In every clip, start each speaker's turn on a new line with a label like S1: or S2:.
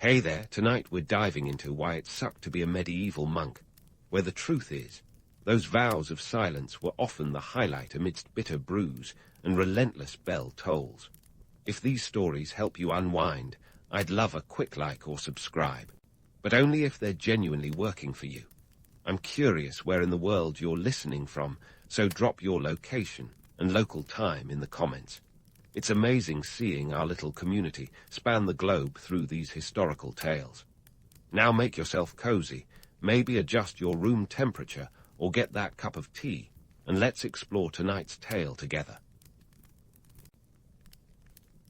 S1: Hey there, tonight we're diving into why it sucked to be a medieval monk, where the truth is, those vows of silence were often the highlight amidst bitter brews and relentless bell tolls. If these stories help you unwind, I'd love a quick like or subscribe, but only if they're genuinely working for you. I'm curious where in the world you're listening from, so drop your location and local time in the comments. It's amazing seeing our little community span the globe through these historical tales. Now make yourself cozy, maybe adjust your room temperature or get that cup of tea, and let's explore tonight's tale together.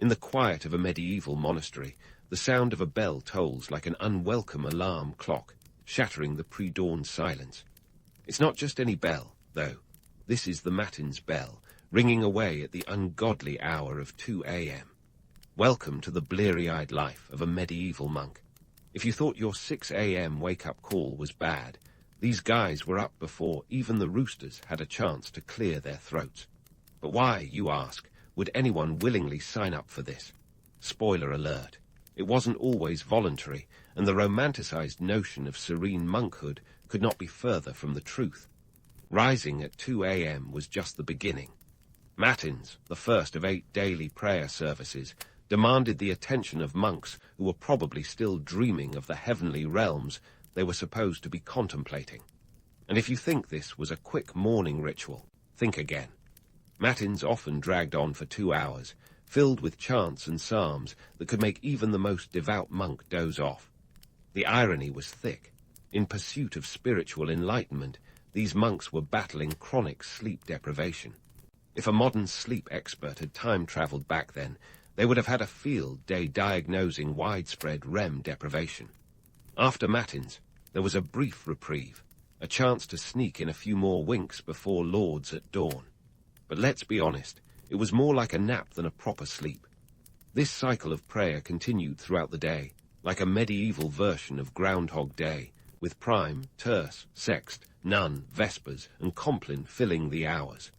S1: In the quiet of a medieval monastery, the sound of a bell tolls like an unwelcome alarm clock, shattering the pre-dawn silence. It's not just any bell, though. This is the matins bell, ringing away at the ungodly hour of 2 a.m. Welcome to the bleary-eyed life of a medieval monk. If you thought your 6 a.m. wake-up call was bad, these guys were up before even the roosters had a chance to clear their throats. But why, you ask, would anyone willingly sign up for this? Spoiler alert. It wasn't always voluntary, and the romanticized notion of serene monkhood could not be further from the truth. Rising at 2 a.m. was just the beginning. Matins, the first of 8 daily prayer services, demanded the attention of monks who were probably still dreaming of the heavenly realms they were supposed to be contemplating. And if you think this was a quick morning ritual, think again. Matins often dragged on for 2 hours, filled with chants and psalms that could make even the most devout monk doze off. The irony was thick. In pursuit of spiritual enlightenment, these monks were battling chronic sleep deprivation. If a modern sleep expert had time-traveled back then, they would have had a field day diagnosing widespread REM deprivation. After matins, there was a brief reprieve, a chance to sneak in a few more winks before Lord's at dawn. But let's be honest, it was more like a nap than a proper sleep. This cycle of prayer continued throughout the day, like a medieval version of Groundhog Day, with prime, terce, sext, nun, vespers, and complin filling the hours.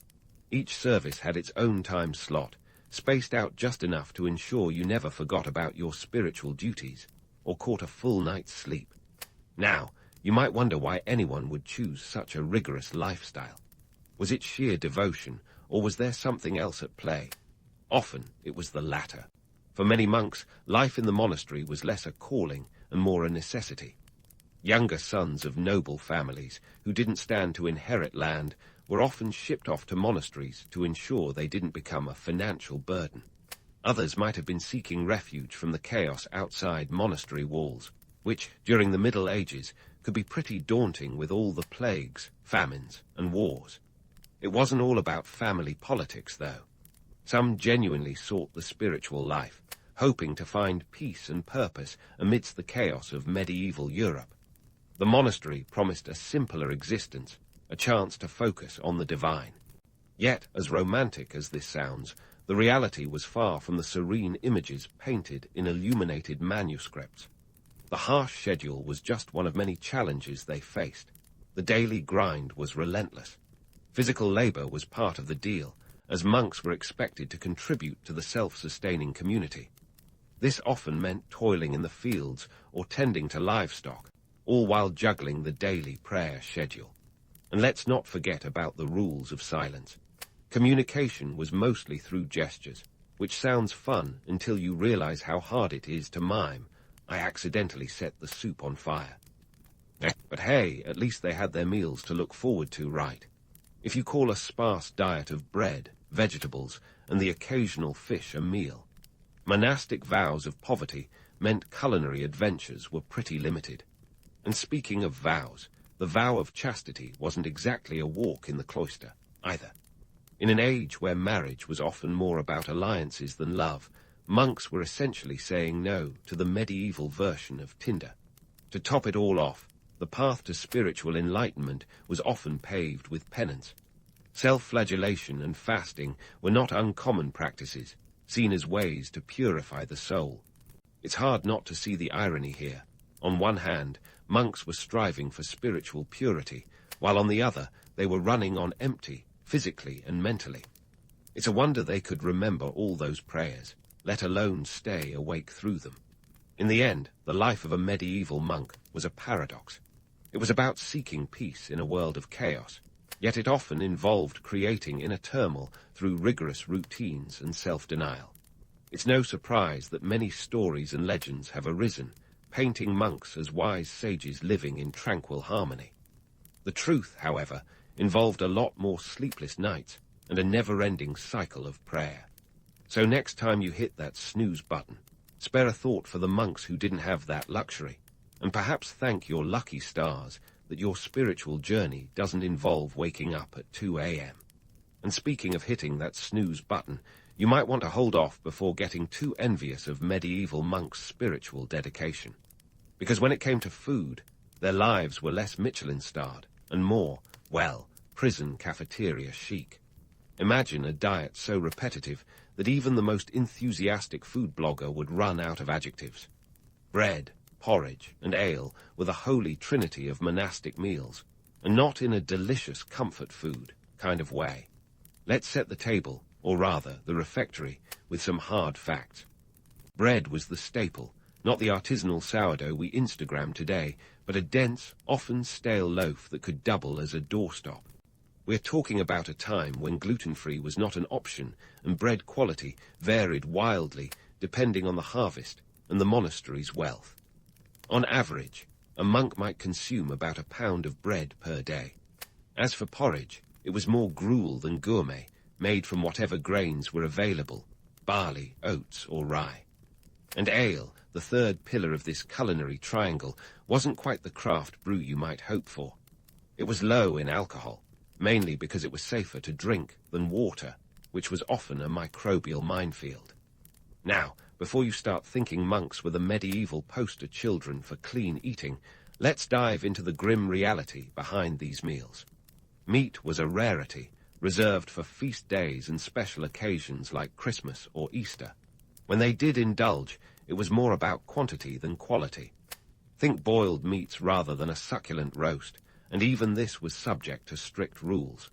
S1: Each service had its own time slot, spaced out just enough to ensure you never forgot about your spiritual duties, or caught a full night's sleep. Now, you might wonder why anyone would choose such a rigorous lifestyle. Was it sheer devotion, or was there something else at play? Often it was the latter. For many monks, life in the monastery was less a calling and more a necessity. Younger sons of noble families, who didn't stand to inherit land, were often shipped off to monasteries to ensure they didn't become a financial burden. Others might have been seeking refuge from the chaos outside monastery walls, which, during the Middle Ages, could be pretty daunting with all the plagues, famines, and wars. It wasn't all about family politics, though. Some genuinely sought the spiritual life, hoping to find peace and purpose amidst the chaos of medieval Europe. The monastery promised a simpler existence, a chance to focus on the divine. Yet, as romantic as this sounds, the reality was far from the serene images painted in illuminated manuscripts. The harsh schedule was just one of many challenges they faced. The daily grind was relentless. Physical labor was part of the deal, as monks were expected to contribute to the self-sustaining community. This often meant toiling in the fields or tending to livestock, all while juggling the daily prayer schedule. And let's not forget about the rules of silence. Communication was mostly through gestures, which sounds fun until you realize how hard it is to mime, "I accidentally set the soup on fire." But hey, at least they had their meals to look forward to, right? If you call a sparse diet of bread, vegetables, and the occasional fish a meal. Monastic vows of poverty meant culinary adventures were pretty limited. And speaking of vows, the vow of chastity wasn't exactly a walk in the cloister, either. In an age where marriage was often more about alliances than love, monks were essentially saying no to the medieval version of Tinder. To top it all off, the path to spiritual enlightenment was often paved with penance. Self-flagellation and fasting were not uncommon practices, seen as ways to purify the soul. It's hard not to see the irony here. On one hand, monks were striving for spiritual purity, while on the other, they were running on empty, physically and mentally. It's a wonder they could remember all those prayers, let alone stay awake through them. In the end, the life of a medieval monk was a paradox. It was about seeking peace in a world of chaos, yet it often involved creating inner turmoil through rigorous routines and self-denial. It's no surprise that many stories and legends have arisen, painting monks as wise sages living in tranquil harmony. The truth, however, involved a lot more sleepless nights and a never-ending cycle of prayer. So next time you hit that snooze button, spare a thought for the monks who didn't have that luxury, and perhaps thank your lucky stars that your spiritual journey doesn't involve waking up at 2 a.m. And speaking of hitting that snooze button, you might want to hold off before getting too envious of medieval monks' spiritual dedication. Because when it came to food, their lives were less Michelin-starred and more, well, prison cafeteria chic. Imagine a diet so repetitive that even the most enthusiastic food blogger would run out of adjectives. Bread, porridge, and ale were the holy trinity of monastic meals, and not in a delicious comfort food kind of way. Let's set the table, or rather the refectory, with some hard facts. Bread was the staple, not the artisanal sourdough we Instagram today, but a dense, often stale loaf that could double as a doorstop. We're talking about a time when gluten-free was not an option, and bread quality varied wildly depending on the harvest and the monastery's wealth. On average, a monk might consume about a pound of bread per day. As for porridge, it was more gruel than gourmet, made from whatever grains were available, barley, oats, or rye. And ale, the third pillar of this culinary triangle, wasn't quite the craft brew you might hope for. It was low in alcohol, mainly because it was safer to drink than water, which was often a microbial minefield. Now, before you start thinking monks were the medieval poster children for clean eating, let's dive into the grim reality behind these meals. Meat was a rarity, reserved for feast days and special occasions like Christmas or Easter. When they did indulge, it was more about quantity than quality. Think boiled meats rather than a succulent roast, and even this was subject to strict rules.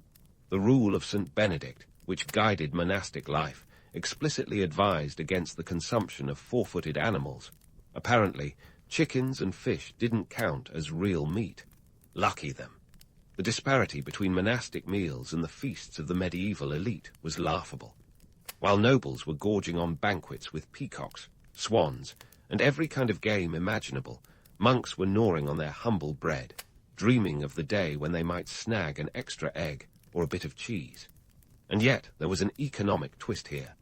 S1: The rule of St. Benedict, which guided monastic life, explicitly advised against the consumption of four-footed animals. Apparently, chickens and fish didn't count as real meat. Lucky them. The disparity between monastic meals and the feasts of the medieval elite was laughable. While nobles were gorging on banquets with peacocks, swans, and every kind of game imaginable, monks were gnawing on their humble bread, dreaming of the day when they might snag an extra egg or a bit of cheese. And yet there was an economic twist here.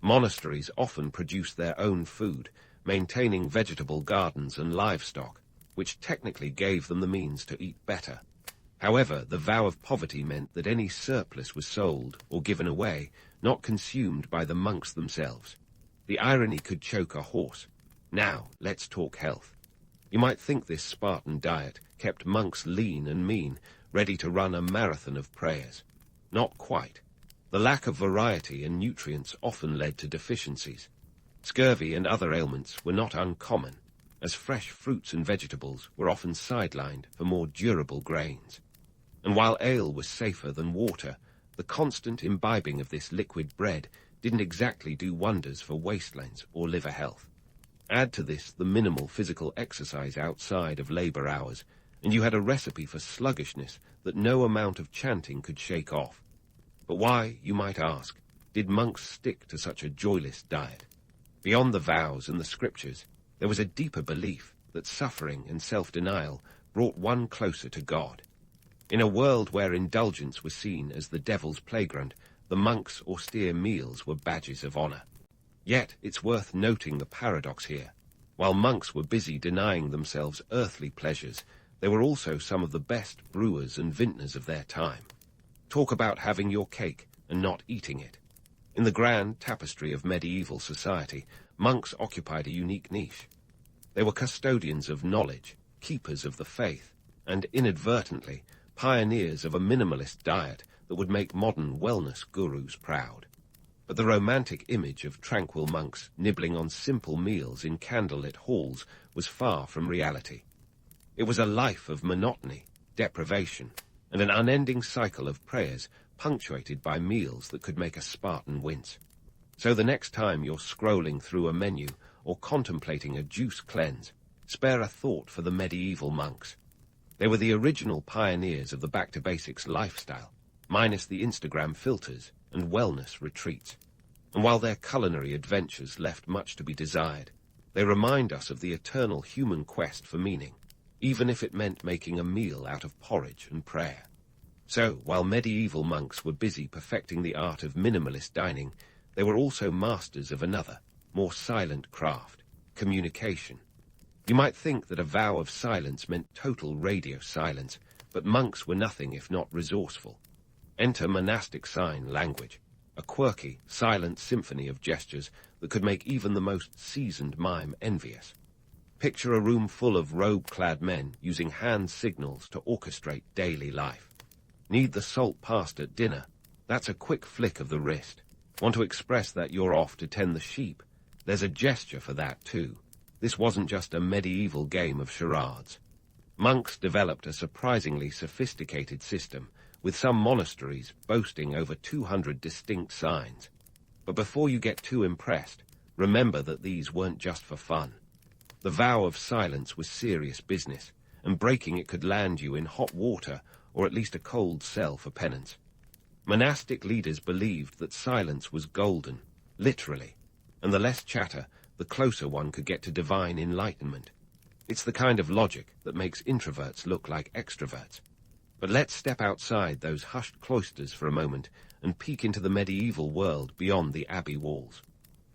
S1: Monasteries often produced their own food, maintaining vegetable gardens and livestock, which technically gave them the means to eat better. However, the vow of poverty meant that any surplus was sold or given away, not consumed by the monks themselves. The irony could choke a horse. Now, let's talk health. You might think this Spartan diet kept monks lean and mean, ready to run a marathon of prayers. Not quite. The lack of variety and nutrients often led to deficiencies. Scurvy and other ailments were not uncommon, as fresh fruits and vegetables were often sidelined for more durable grains. And while ale was safer than water, the constant imbibing of this liquid bread didn't exactly do wonders for waistlines or liver health. Add to this the minimal physical exercise outside of labor hours, and you had a recipe for sluggishness that no amount of chanting could shake off. But why, you might ask, did monks stick to such a joyless diet? Beyond the vows and the scriptures, there was a deeper belief that suffering and self-denial brought one closer to God. In a world where indulgence was seen as the devil's playground, the monks' austere meals were badges of honor. Yet it's worth noting the paradox here. While monks were busy denying themselves earthly pleasures, they were also some of the best brewers and vintners of their time. Talk about having your cake and not eating it. In the grand tapestry of medieval society, monks occupied a unique niche. They were custodians of knowledge, keepers of the faith, and inadvertently, pioneers of a minimalist diet that would make modern wellness gurus proud. But the romantic image of tranquil monks nibbling on simple meals in candlelit halls was far from reality. It was a life of monotony, deprivation, and an unending cycle of prayers punctuated by meals that could make a Spartan wince. So the next time you're scrolling through a menu or contemplating a juice cleanse, spare a thought for the medieval monks. They were the original pioneers of the back-to-basics lifestyle, minus the Instagram filters and wellness retreats. And while their culinary adventures left much to be desired, they remind us of the eternal human quest for meaning, even if it meant making a meal out of porridge and prayer. So, while medieval monks were busy perfecting the art of minimalist dining, they were also masters of another, more silent craft, communication. You might think that a vow of silence meant total radio silence, but monks were nothing if not resourceful. Enter monastic sign language, a quirky, silent symphony of gestures that could make even the most seasoned mime envious. Picture a room full of robe-clad men using hand signals to orchestrate daily life. Need the salt passed at dinner? That's a quick flick of the wrist. Want to express that you're off to tend the sheep? There's a gesture for that too. This wasn't just a medieval game of charades. Monks developed a surprisingly sophisticated system, with some monasteries boasting over 200 distinct signs. But before you get too impressed, remember that these weren't just for fun. The vow of silence was serious business, and breaking it could land you in hot water or at least a cold cell for penance. Monastic leaders believed that silence was golden, literally, and the less chatter, the closer one could get to divine enlightenment. It's the kind of logic that makes introverts look like extroverts. But let's step outside those hushed cloisters for a moment and peek into the medieval world beyond the abbey walls.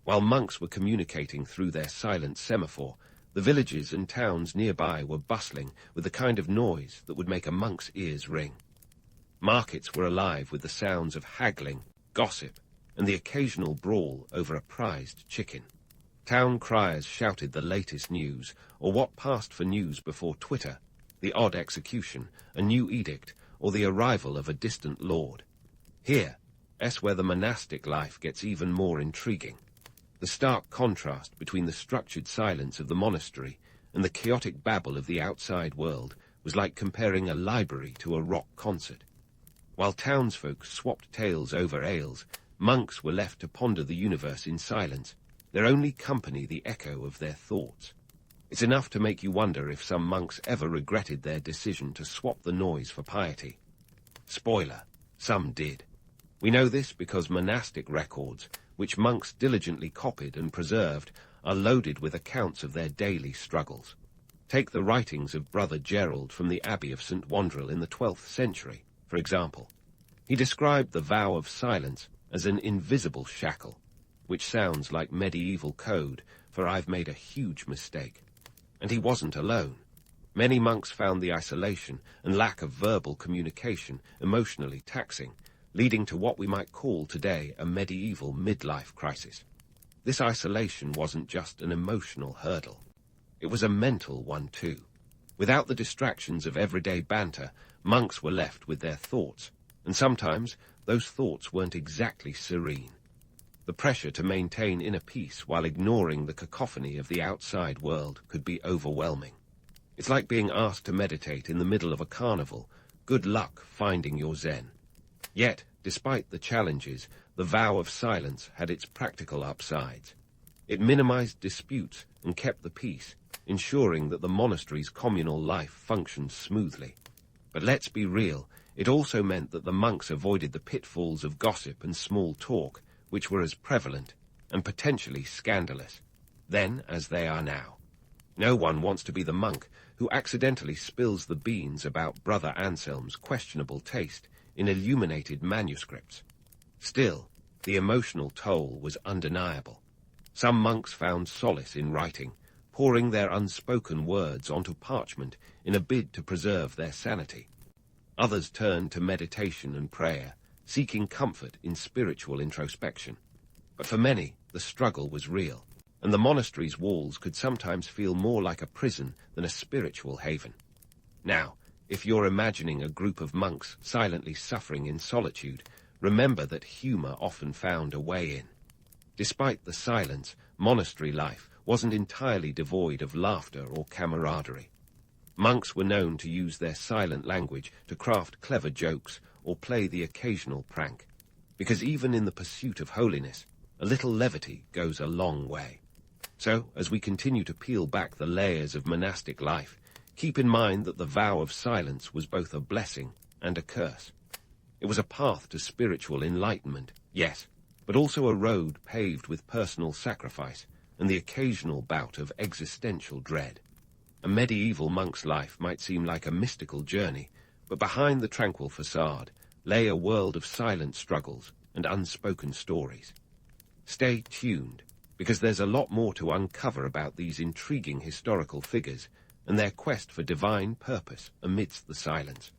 S1: While monks were communicating through their silent semaphore, the villages and towns nearby were bustling with the kind of noise that would make a monk's ears ring. Markets were alive with the sounds of haggling, gossip, and the occasional brawl over a prized chicken. Town criers shouted the latest news, or what passed for news before Twitter, the odd execution, a new edict, or the arrival of a distant lord. Here, that's where the monastic life gets even more intriguing. The stark contrast between the structured silence of the monastery and the chaotic babble of the outside world was like comparing a library to a rock concert. While townsfolk swapped tales over ales, monks were left to ponder the universe in silence, their only company the echo of their thoughts. It's enough to make you wonder if some monks ever regretted their decision to swap the noise for piety. Spoiler, some did. We know this because monastic records, which monks diligently copied and preserved, are loaded with accounts of their daily struggles. Take the writings of Brother Gerald from the Abbey of St. Wandril in the 12th century, for example. He described the vow of silence as an invisible shackle, which sounds like medieval code for I've made a huge mistake. And he wasn't alone. Many monks found the isolation and lack of verbal communication emotionally taxing, leading to what we might call today a medieval midlife crisis. This isolation wasn't just an emotional hurdle. It was a mental one too. Without the distractions of everyday banter, monks were left with their thoughts, and sometimes those thoughts weren't exactly serene. The pressure to maintain inner peace while ignoring the cacophony of the outside world could be overwhelming. It's like being asked to meditate in the middle of a carnival. Good luck finding your zen. Yet, despite the challenges, the vow of silence had its practical upsides. It minimized disputes and kept the peace, ensuring that the monastery's communal life functioned smoothly. But let's be real, it also meant that the monks avoided the pitfalls of gossip and small talk, which were as prevalent and potentially scandalous, then as they are now. No one wants to be the monk who accidentally spills the beans about Brother Anselm's questionable taste in illuminated manuscripts. Still, the emotional toll was undeniable. Some monks found solace in writing, pouring their unspoken words onto parchment in a bid to preserve their sanity. Others turned to meditation and prayer, seeking comfort in spiritual introspection. But for many, the struggle was real, and the monastery's walls could sometimes feel more like a prison than a spiritual haven. Now, if you're imagining a group of monks silently suffering in solitude, remember that humor often found a way in. Despite the silence, monastery life wasn't entirely devoid of laughter or camaraderie. Monks were known to use their silent language to craft clever jokes or play the occasional prank, because even in the pursuit of holiness, a little levity goes a long way. So, as we continue to peel back the layers of monastic life, keep in mind that the vow of silence was both a blessing and a curse. It was a path to spiritual enlightenment, yes, but also a road paved with personal sacrifice and the occasional bout of existential dread. A medieval monk's life might seem like a mystical journey, but behind the tranquil facade lay a world of silent struggles and unspoken stories. Stay tuned, because there's a lot more to uncover about these intriguing historical figures and their quest for divine purpose amidst the silence.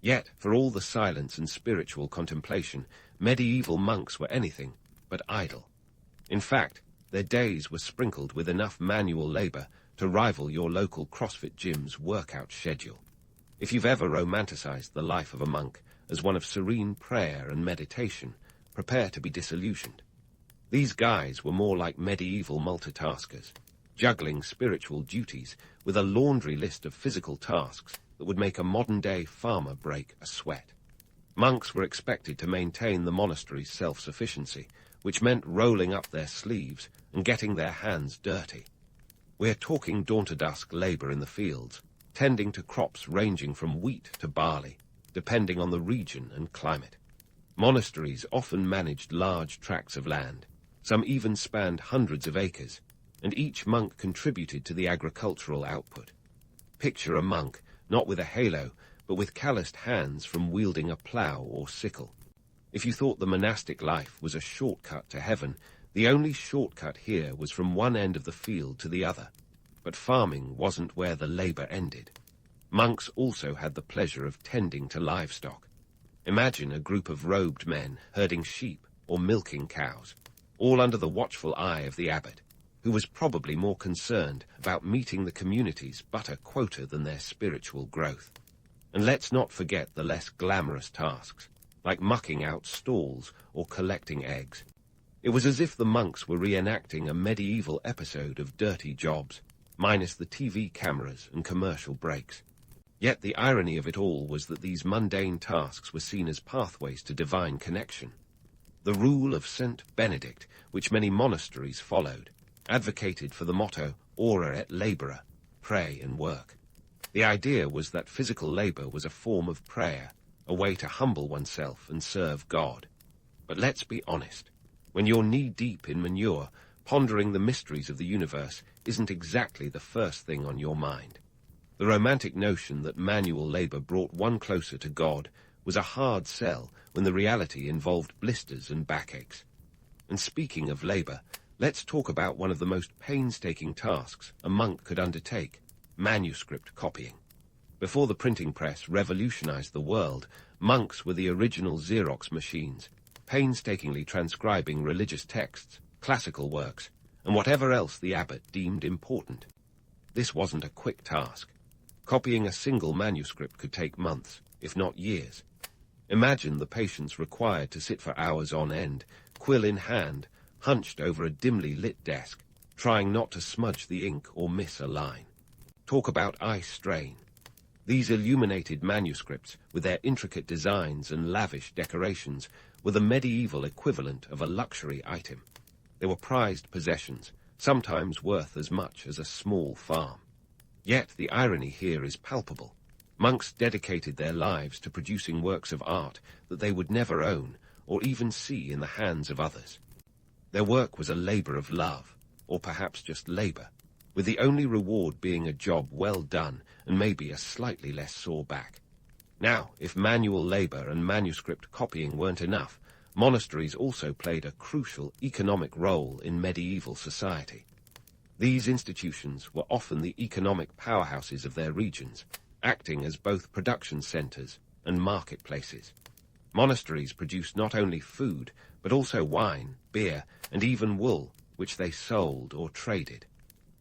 S1: Yet, for all the silence and spiritual contemplation, medieval monks were anything but idle. In fact, their days were sprinkled with enough manual labor to rival your local CrossFit gym's workout schedule. If you've ever romanticized the life of a monk as one of serene prayer and meditation, prepare to be disillusioned. These guys were more like medieval multitaskers, juggling spiritual duties with a laundry list of physical tasks that would make a modern-day farmer break a sweat. Monks were expected to maintain the monastery's self-sufficiency, which meant rolling up their sleeves and getting their hands dirty. We're talking dawn-to-dusk labor in the fields, tending to crops ranging from wheat to barley, depending on the region and climate. Monasteries often managed large tracts of land. Some even spanned hundreds of acres, and each monk contributed to the agricultural output. Picture a monk, not with a halo, but with calloused hands from wielding a plough or sickle. If you thought the monastic life was a shortcut to heaven, the only shortcut here was from one end of the field to the other. But farming wasn't where the labor ended. Monks also had the pleasure of tending to livestock. Imagine a group of robed men herding sheep or milking cows, all under the watchful eye of the abbot, who was probably more concerned about meeting the community's butter quota than their spiritual growth. And let's not forget the less glamorous tasks, like mucking out stalls or collecting eggs. It was as if the monks were reenacting a medieval episode of dirty jobs, minus the TV cameras and commercial breaks. Yet the irony of it all was that these mundane tasks were seen as pathways to divine connection. The rule of Saint Benedict, which many monasteries followed, advocated for the motto ora et labora, pray and work. The idea was that physical labor was a form of prayer, a way to humble oneself and serve God. But let's be honest, when you're knee-deep in manure, pondering the mysteries of the universe isn't exactly the first thing on your mind. The romantic notion that manual labor brought one closer to God was a hard sell when the reality involved blisters and backaches. And speaking of labor, let's talk about one of the most painstaking tasks a monk could undertake: manuscript copying. Before the printing press revolutionized the world, monks were the original Xerox machines, painstakingly transcribing religious texts, classical works, and whatever else the abbot deemed important. This wasn't a quick task. Copying a single manuscript could take months, if not years. Imagine the patience required to sit for hours on end, quill in hand, hunched over a dimly lit desk, trying not to smudge the ink or miss a line. Talk about eye strain. These illuminated manuscripts, with their intricate designs and lavish decorations, were the medieval equivalent of a luxury item. They were prized possessions, sometimes worth as much as a small farm. Yet the irony here is palpable. Monks dedicated their lives to producing works of art that they would never own or even see in the hands of others. Their work was a labor of love, or perhaps just labor, with the only reward being a job well done and maybe a slightly less sore back. Now, if manual labor and manuscript copying weren't enough, monasteries also played a crucial economic role in medieval society. These institutions were often the economic powerhouses of their regions, acting as both production centers and marketplaces. Monasteries produced not only food, but also wine, beer, and even wool, which they sold or traded.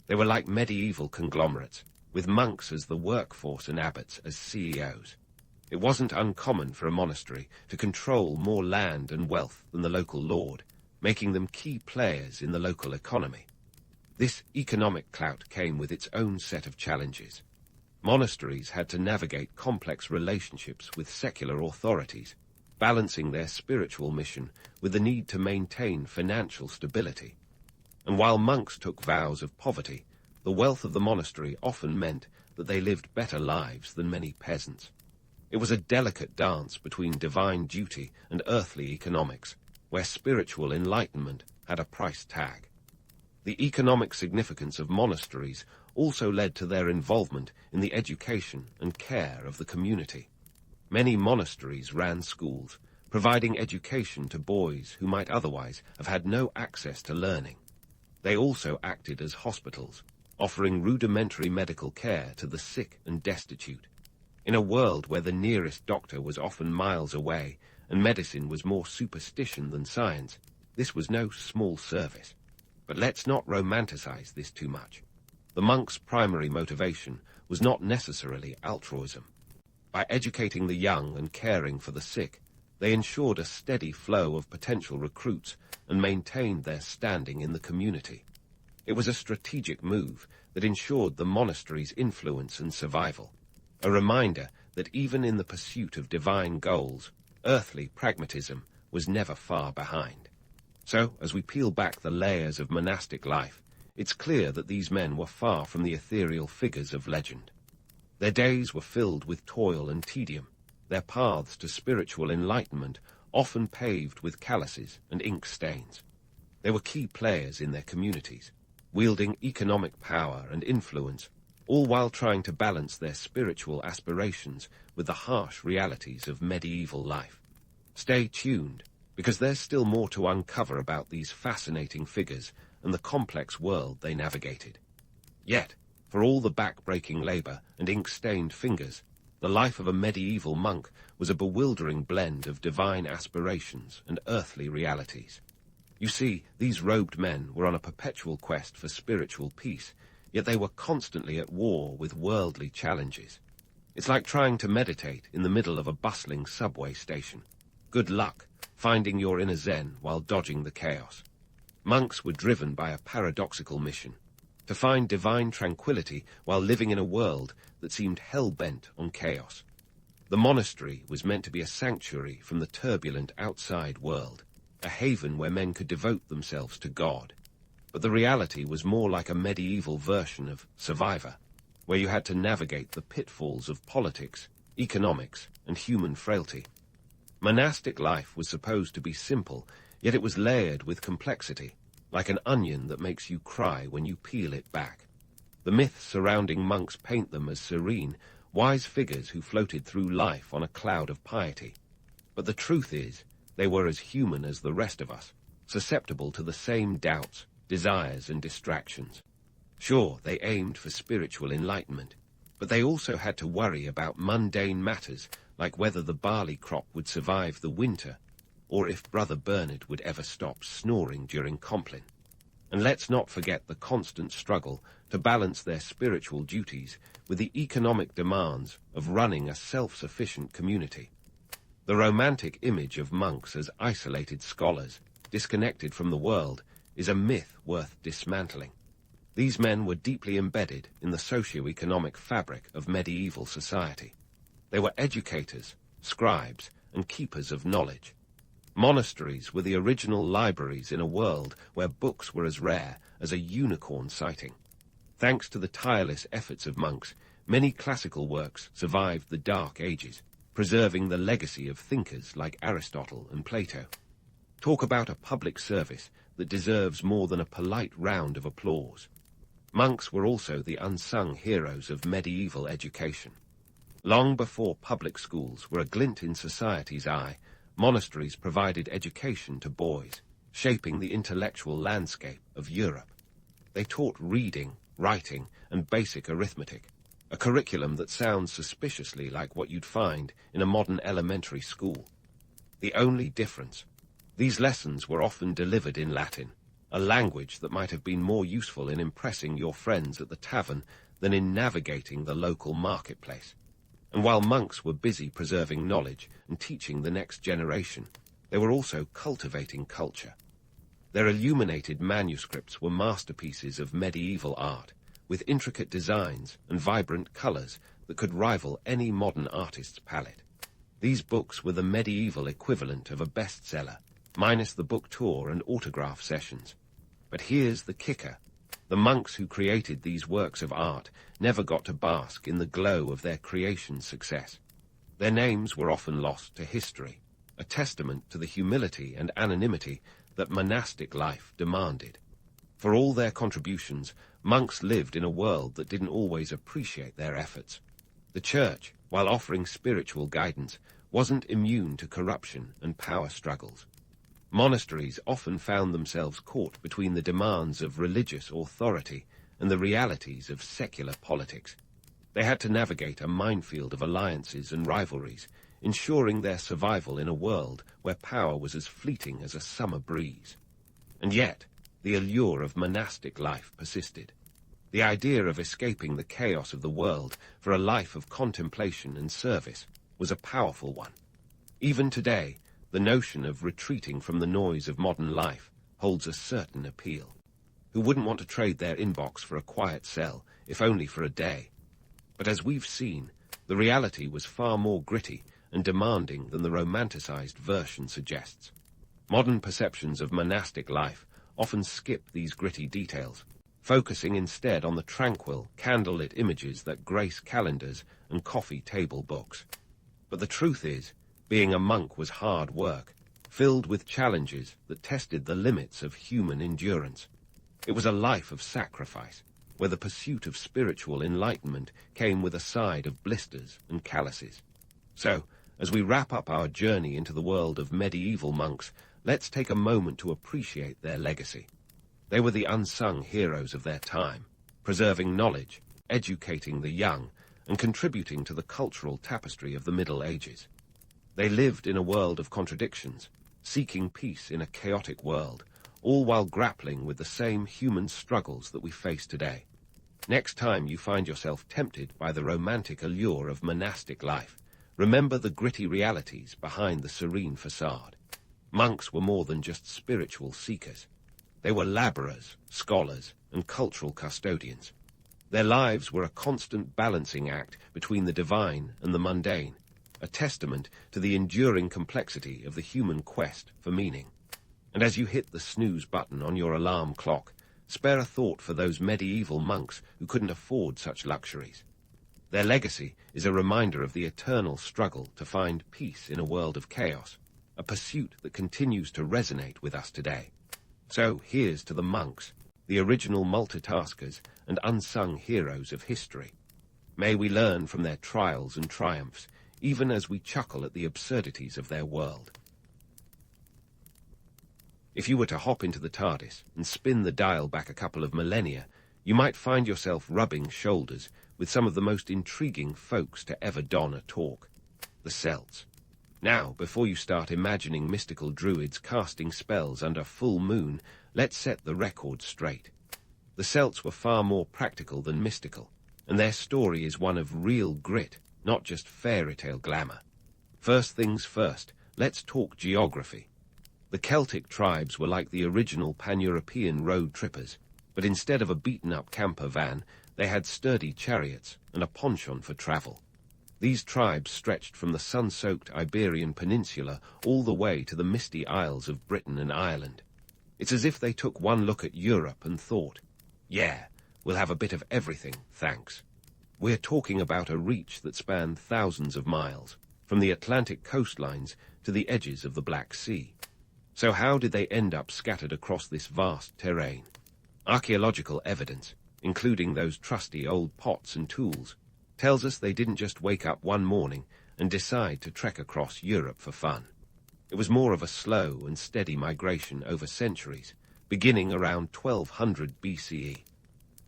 S1: They were like medieval conglomerates, with monks as the workforce and abbots as CEOs. It wasn't uncommon for a monastery to control more land and wealth than the local lord, making them key players in the local economy. This economic clout came with its own set of challenges. Monasteries had to navigate complex relationships with secular authorities, balancing their spiritual mission with the need to maintain financial stability. And while monks took vows of poverty, the wealth of the monastery often meant that they lived better lives than many peasants. It was a delicate dance between divine duty and earthly economics, where spiritual enlightenment had a price tag. The economic significance of monasteries also led to their involvement in the education and care of the community. Many monasteries ran schools, providing education to boys who might otherwise have had no access to learning. They also acted as hospitals, offering rudimentary medical care to the sick and destitute. In a world where the nearest doctor was often miles away and medicine was more superstition than science, this was no small service. But let's not romanticize this too much. The monks' primary motivation was not necessarily altruism. By educating the young and caring for the sick, they ensured a steady flow of potential recruits and maintained their standing in the community. It was a strategic move that ensured the monastery's influence and survival, a reminder that even in the pursuit of divine goals, earthly pragmatism was never far behind. So, as we peel back the layers of monastic life, it's clear that these men were far from the ethereal figures of legend. Their days were filled with toil and tedium, their paths to spiritual enlightenment often paved with calluses and ink stains. They were key players in their communities, wielding economic power and influence, all while trying to balance their spiritual aspirations with the harsh realities of medieval life. Stay tuned, because there's still more to uncover about these fascinating figures and the complex world they navigated. Yet, for all the back-breaking labor and ink-stained fingers, the life of a medieval monk was a bewildering blend of divine aspirations and earthly realities. You see, these robed men were on a perpetual quest for spiritual peace, yet they were constantly at war with worldly challenges. It's like trying to meditate in the middle of a bustling subway station. Good luck finding your inner zen while dodging the chaos. Monks were driven by a paradoxical mission, to find divine tranquility while living in a world that seemed hell-bent on chaos. The monastery was meant to be a sanctuary from the turbulent outside world, a haven where men could devote themselves to God. But the reality was more like a medieval version of Survivor, where you had to navigate the pitfalls of politics, economics, and human frailty. Monastic life was supposed to be simple, yet it was layered with complexity, like an onion that makes you cry when you peel it back. The myths surrounding monks paint them as serene, wise figures who floated through life on a cloud of piety. But the truth is, they were as human as the rest of us, susceptible to the same doubts, desires, and distractions. Sure, they aimed for spiritual enlightenment, but they also had to worry about mundane matters like whether the barley crop would survive the winter, or if Brother Bernard would ever stop snoring during Compline. And let's not forget the constant struggle to balance their spiritual duties with the economic demands of running a self-sufficient community. The romantic image of monks as isolated scholars, disconnected from the world, is a myth worth dismantling. These men were deeply embedded in the socio-economic fabric of medieval society. They were educators, scribes, and keepers of knowledge. Monasteries were the original libraries in a world where books were as rare as a unicorn sighting. Thanks to the tireless efforts of monks, many classical works survived the Dark Ages, preserving the legacy of thinkers like Aristotle and Plato. Talk about a public service that deserves more than a polite round of applause. Monks were also the unsung heroes of medieval education. Long before public schools were a glint in society's eye, monasteries provided education to boys, shaping the intellectual landscape of Europe. They taught reading, writing, and basic arithmetic, a curriculum that sounds suspiciously like what you'd find in a modern elementary school. The only difference, these lessons were often delivered in Latin, a language that might have been more useful in impressing your friends at the tavern than in navigating the local marketplace. And while monks were busy preserving knowledge and teaching the next generation, they were also cultivating culture. Their illuminated manuscripts were masterpieces of medieval art, with intricate designs and vibrant colors that could rival any modern artist's palette. These books were the medieval equivalent of a bestseller, minus the book tour and autograph sessions. But here's the kicker. The monks who created these works of art never got to bask in the glow of their creation's success. Their names were often lost to history, a testament to the humility and anonymity that monastic life demanded. For all their contributions, monks lived in a world that didn't always appreciate their efforts. The Church, while offering spiritual guidance, wasn't immune to corruption and power struggles. Monasteries often found themselves caught between the demands of religious authority and the realities of secular politics. They had to navigate a minefield of alliances and rivalries, ensuring their survival in a world where power was as fleeting as a summer breeze. And yet, the allure of monastic life persisted. The idea of escaping the chaos of the world for a life of contemplation and service was a powerful one. Even today, the notion of retreating from the noise of modern life holds a certain appeal. Who wouldn't want to trade their inbox for a quiet cell, if only for a day? But as we've seen, the reality was far more gritty and demanding than the romanticized version suggests. Modern perceptions of monastic life often skip these gritty details, focusing instead on the tranquil, candlelit images that grace calendars and coffee table books. But the truth is, being a monk was hard work, filled with challenges that tested the limits of human endurance. It was a life of sacrifice, where the pursuit of spiritual enlightenment came with a side of blisters and calluses. So, as we wrap up our journey into the world of medieval monks, let's take a moment to appreciate their legacy. They were the unsung heroes of their time, preserving knowledge, educating the young, and contributing to the cultural tapestry of the Middle Ages. They lived in a world of contradictions, seeking peace in a chaotic world, all while grappling with the same human struggles that we face today. Next time you find yourself tempted by the romantic allure of monastic life, remember the gritty realities behind the serene facade. Monks were more than just spiritual seekers. They were laborers, scholars, and cultural custodians. Their lives were a constant balancing act between the divine and the mundane, a testament to the enduring complexity of the human quest for meaning. And as you hit the snooze button on your alarm clock, spare a thought for those medieval monks who couldn't afford such luxuries. Their legacy is a reminder of the eternal struggle to find peace in a world of chaos, a pursuit that continues to resonate with us today. So here's to the monks, the original multitaskers and unsung heroes of history. May we learn from their trials and triumphs, even as we chuckle at the absurdities of their world. If you were to hop into the TARDIS and spin the dial back a couple of millennia, you might find yourself rubbing shoulders with some of the most intriguing folks to ever don a talk, the Celts. Now, before you start imagining mystical druids casting spells under full moon, let's set the record straight. The Celts were far more practical than mystical, and their story is one of real grit, not just fairy tale glamour. First things first, let's talk geography. The Celtic tribes were like the original pan-European road trippers, but instead of a beaten-up camper van, they had sturdy chariots and a penchant for travel. These tribes stretched from the sun-soaked Iberian Peninsula all the way to the misty isles of Britain and Ireland. It's as if they took one look at Europe and thought, yeah, we'll have a bit of everything, thanks. We're talking about a reach that spanned thousands of miles, from the Atlantic coastlines to the edges of the Black Sea. So how did they end up scattered across this vast terrain? Archaeological evidence, including those trusty old pots and tools, tells us they didn't just wake up one morning and decide to trek across Europe for fun. It was more of a slow and steady migration over centuries, beginning around 1200 BCE.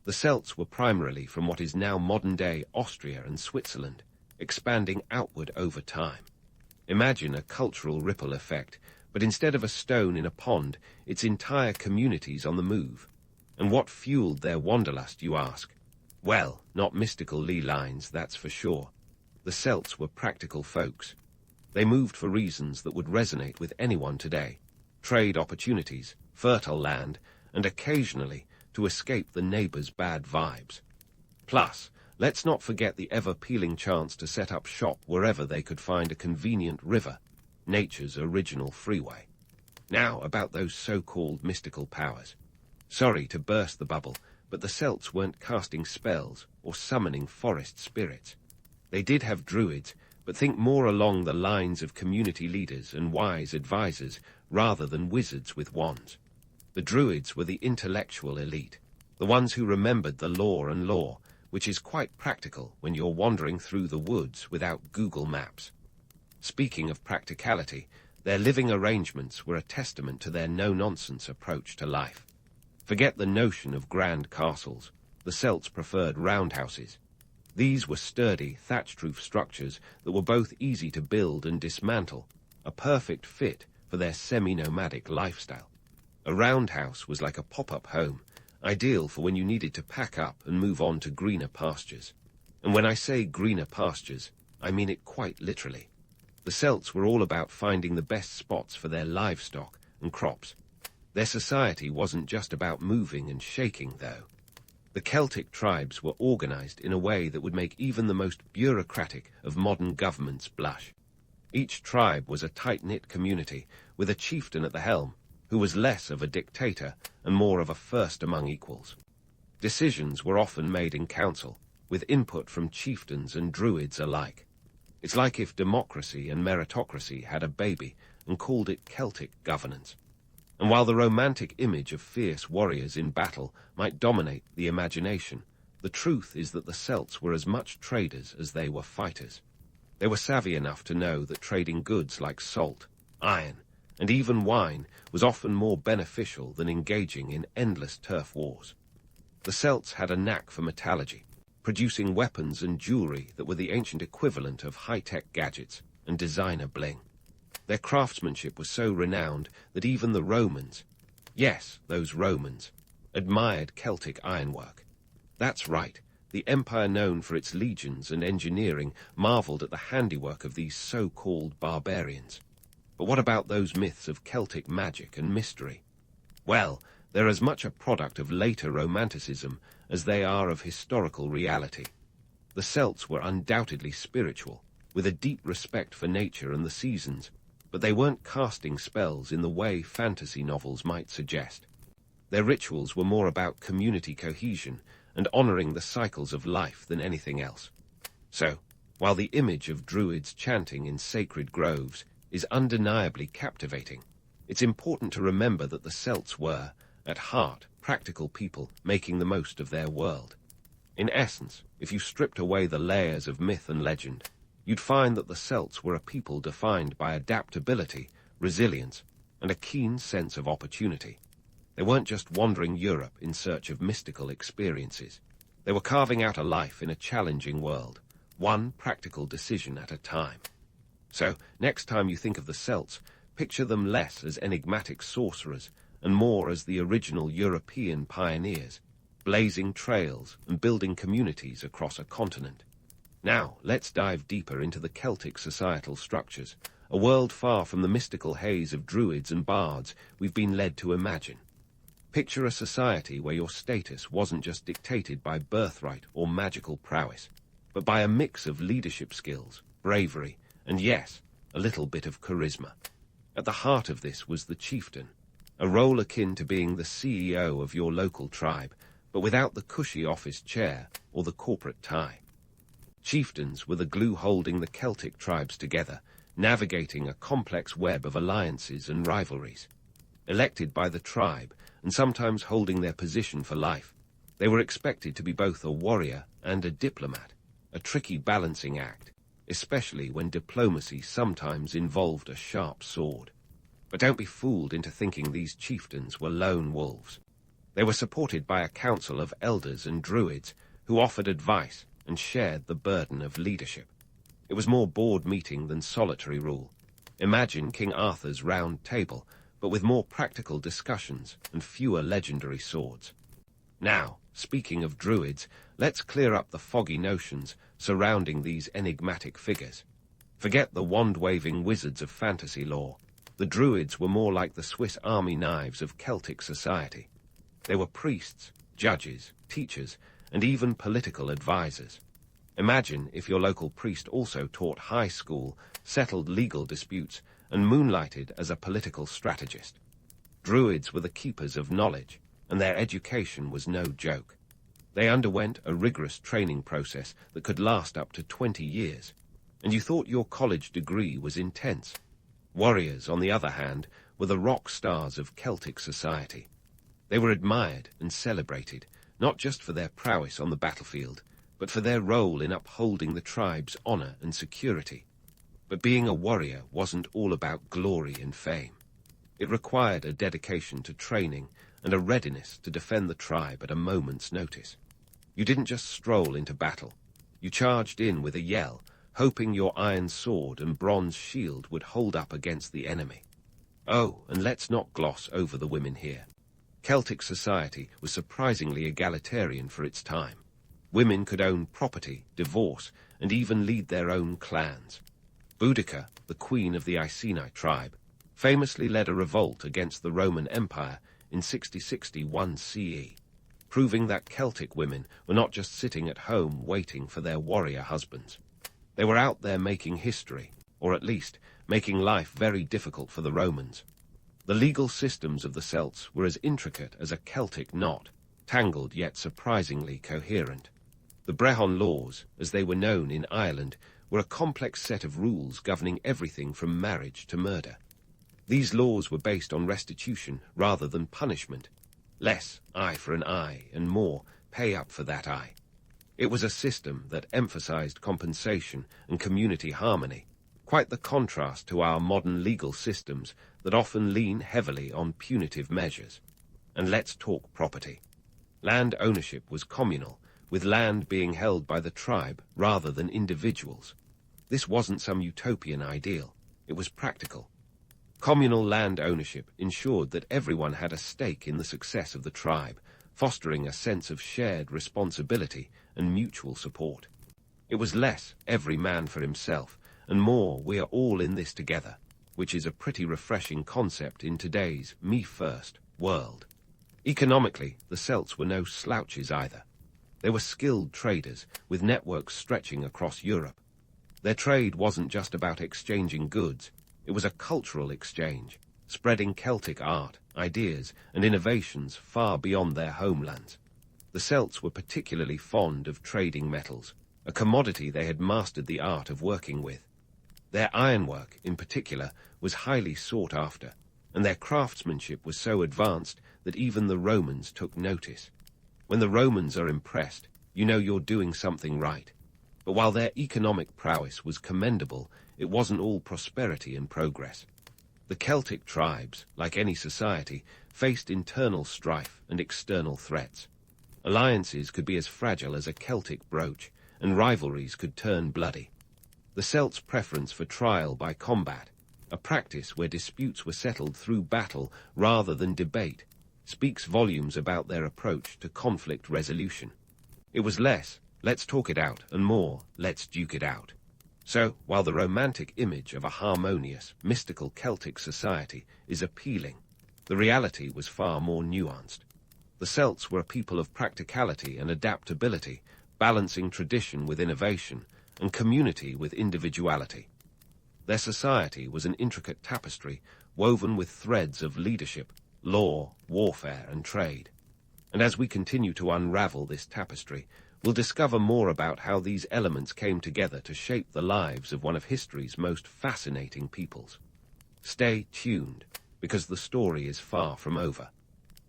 S1: The Celts were primarily from what is now modern-day Austria and Switzerland, expanding outward over time. Imagine a cultural ripple effect, but instead of a stone in a pond, it's entire communities on the move. And what fueled their wanderlust, you ask? Well, not mystical ley lines, that's for sure. The Celts were practical folks. They moved for reasons that would resonate with anyone today. Trade opportunities, fertile land, and occasionally to escape the neighbors' bad vibes. Plus, let's not forget the ever-pealing chance to set up shop wherever they could find a convenient river, nature's original freeway. Now, about those so-called mystical powers. Sorry to burst the bubble, but the Celts weren't casting spells or summoning forest spirits. They did have Druids, but think more along the lines of community leaders and wise advisors rather than wizards with wands. The Druids were the intellectual elite, the ones who remembered the law and lore, which is quite practical when you're wandering through the woods without Google Maps. Speaking of practicality, their living arrangements were a testament to their no-nonsense approach to life. Forget the notion of grand castles. The Celts preferred roundhouses. These were sturdy, thatched-roof structures that were both easy to build and dismantle, a perfect fit for their semi-nomadic lifestyle. A roundhouse was like a pop-up home, ideal for when you needed to pack up and move on to greener pastures. And when I say greener pastures, I mean it quite literally. The Celts were all about finding the best spots for their livestock and crops. Their society wasn't just about moving and shaking, though. The Celtic tribes were organized in a way that would make even the most bureaucratic of modern governments blush. Each tribe was a tight-knit community, with a chieftain at the helm, who was less of a dictator and more of a first among equals. Decisions were often made in council, with input from chieftains and druids alike. It's like if democracy and meritocracy had a baby and called it Celtic governance. And while the romantic image of fierce warriors in battle might dominate the imagination, the truth is that the Celts were as much traders as they were fighters. They were savvy enough to know that trading goods like salt, iron, and even wine was often more beneficial than engaging in endless turf wars. The Celts had a knack for metallurgy, producing weapons and jewelry that were the ancient equivalent of high-tech gadgets and designer bling. Their craftsmanship was so renowned that even the Romans, yes, those Romans, admired Celtic ironwork. That's right, the empire known for its legions and engineering marveled at the handiwork of these so-called barbarians. But what about those myths of Celtic magic and mystery? Well, they're as much a product of later Romanticism as they are of historical reality. The Celts were undoubtedly spiritual, with a deep respect for nature and the seasons, but they weren't casting spells in the way fantasy novels might suggest. Their rituals were more about community cohesion and honoring the cycles of life than anything else. So, while the image of druids chanting in sacred groves is undeniably captivating, it's important to remember that the Celts were, at heart, practical people making the most of their world. In essence, if you stripped away the layers of myth and legend, you'd find that the Celts were a people defined by adaptability, resilience, and a keen sense of opportunity. They weren't just wandering Europe in search of mystical experiences. They were carving out a life in a challenging world, one practical decision at a time. So, next time you think of the Celts, picture them less as enigmatic sorcerers and more as the original European pioneers, blazing trails and building communities across a continent. Now, let's dive deeper into the Celtic societal structures, a world far from the mystical haze of druids and bards we've been led to imagine. Picture a society where your status wasn't just dictated by birthright or magical prowess, but by a mix of leadership skills, bravery, and yes, a little bit of charisma. At the heart of this was the chieftain, a role akin to being the CEO of your local tribe, but without the cushy office chair or the corporate tie. Chieftains were the glue holding the Celtic tribes together, navigating a complex web of alliances and rivalries. Elected by the tribe, and sometimes holding their position for life, they were expected to be both a warrior and a diplomat, a tricky balancing act, especially when diplomacy sometimes involved a sharp sword. But don't be fooled into thinking these chieftains were lone wolves. They were supported by a council of elders and druids who offered advice and shared the burden of leadership. It was more board meeting than solitary rule. Imagine King Arthur's round table, but with more practical discussions and fewer legendary swords. Now, speaking of druids, let's clear up the foggy notions surrounding these enigmatic figures. Forget the wand-waving wizards of fantasy lore. The druids were more like the Swiss army knives of Celtic society. They were priests, judges, teachers, and even political advisors. Imagine if your local priest also taught high school, settled legal disputes, and moonlighted as a political strategist. Druids were the keepers of knowledge, and their education was no joke. They underwent a rigorous training process that could last up to 20 years, and you thought your college degree was intense. Warriors, on the other hand, were the rock stars of Celtic society. They were admired and celebrated, not just for their prowess on the battlefield, but for their role in upholding the tribe's honor and security. But being a warrior wasn't all about glory and fame. It required a dedication to training and a readiness to defend the tribe at a moment's notice. You didn't just stroll into battle. You charged in with a yell, hoping your iron sword and bronze shield would hold up against the enemy. Oh, and let's not gloss over the women here. Celtic society was surprisingly egalitarian for its time. Women could own property, divorce, and even lead their own clans. Boudica, the queen of the Iceni tribe, famously led a revolt against the Roman Empire in 6061 CE, proving that Celtic women were not just sitting at home waiting for their warrior husbands. They were out there making history, or at least making life very difficult for the Romans. The legal systems of the Celts were as intricate as a Celtic knot, tangled yet surprisingly coherent. The Brehon laws, as they were known in Ireland, were a complex set of rules governing everything from marriage to murder. These laws were based on restitution rather than punishment. Less eye for an eye and more pay up for that eye. It was a system that emphasized compensation and community harmony, quite the contrast to our modern legal systems that often lean heavily on punitive measures. And let's talk property. Land ownership was communal, with land being held by the tribe rather than individuals. This wasn't some utopian ideal. It was practical. Communal land ownership ensured that everyone had a stake in the success of the tribe, fostering a sense of shared responsibility and mutual support. It was less every man for himself, and more we are all in this together, which is a pretty refreshing concept in today's me-first world. Economically, the Celts were no slouches either. They were skilled traders, with networks stretching across Europe. Their trade wasn't just about exchanging goods. It was a cultural exchange, spreading Celtic art, ideas, and innovations far beyond their homelands. The Celts were particularly fond of trading metals, a commodity they had mastered the art of working with. Their ironwork, in particular, was highly sought after, and their craftsmanship was so advanced that even the Romans took notice. When the Romans are impressed, you know you're doing something right. But while their economic prowess was commendable, it wasn't all prosperity and progress. The Celtic tribes, like any society, faced internal strife and external threats. Alliances could be as fragile as a Celtic brooch, and rivalries could turn bloody. The Celts' preference for trial by combat, a practice where disputes were settled through battle rather than debate, speaks volumes about their approach to conflict resolution. It was less, let's talk it out, and more, let's duke it out. So, while the romantic image of a harmonious, mystical Celtic society is appealing, the reality was far more nuanced. The Celts were a people of practicality and adaptability, balancing tradition with innovation and community with individuality. Their society was an intricate tapestry woven with threads of leadership, law, warfare, and trade. And as we continue to unravel this tapestry, we'll discover more about how these elements came together to shape the lives of one of history's most fascinating peoples. Stay tuned, because the story is far from over.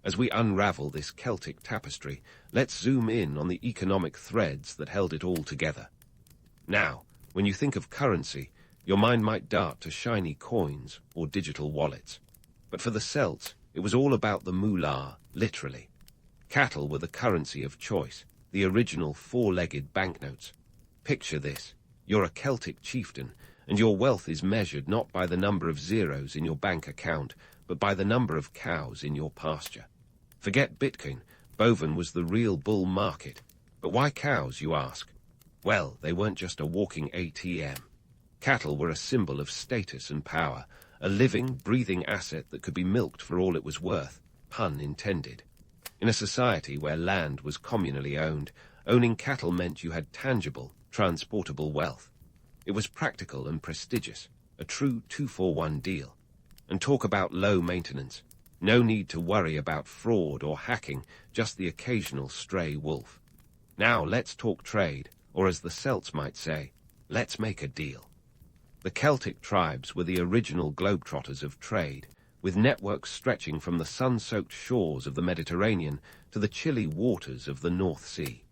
S1: As we unravel this Celtic tapestry, let's zoom in on the economic threads that held it all together. Now, when you think of currency, your mind might dart to shiny coins or digital wallets. But for the Celts, it was all about the moolah, literally. Cattle were the currency of choice, the original four-legged banknotes. Picture this. You're a Celtic chieftain, and your wealth is measured not by the number of zeros in your bank account, but by the number of cows in your pasture. Forget Bitcoin. Bovine was the real bull market. But why cows, you ask? Well, they weren't just a walking ATM. Cattle were a symbol of status and power, a living, breathing asset that could be milked for all it was worth, pun intended. In a society where land was communally owned, owning cattle meant you had tangible, transportable wealth. It was practical and prestigious, a true 2-for-1 deal. And talk about low maintenance. No need to worry about fraud or hacking, just the occasional stray wolf. Now let's talk trade, or as the Celts might say, let's make a deal. The Celtic tribes were the original globetrotters of trade, with networks stretching from the sun-soaked shores of the Mediterranean to the chilly waters of the North Sea.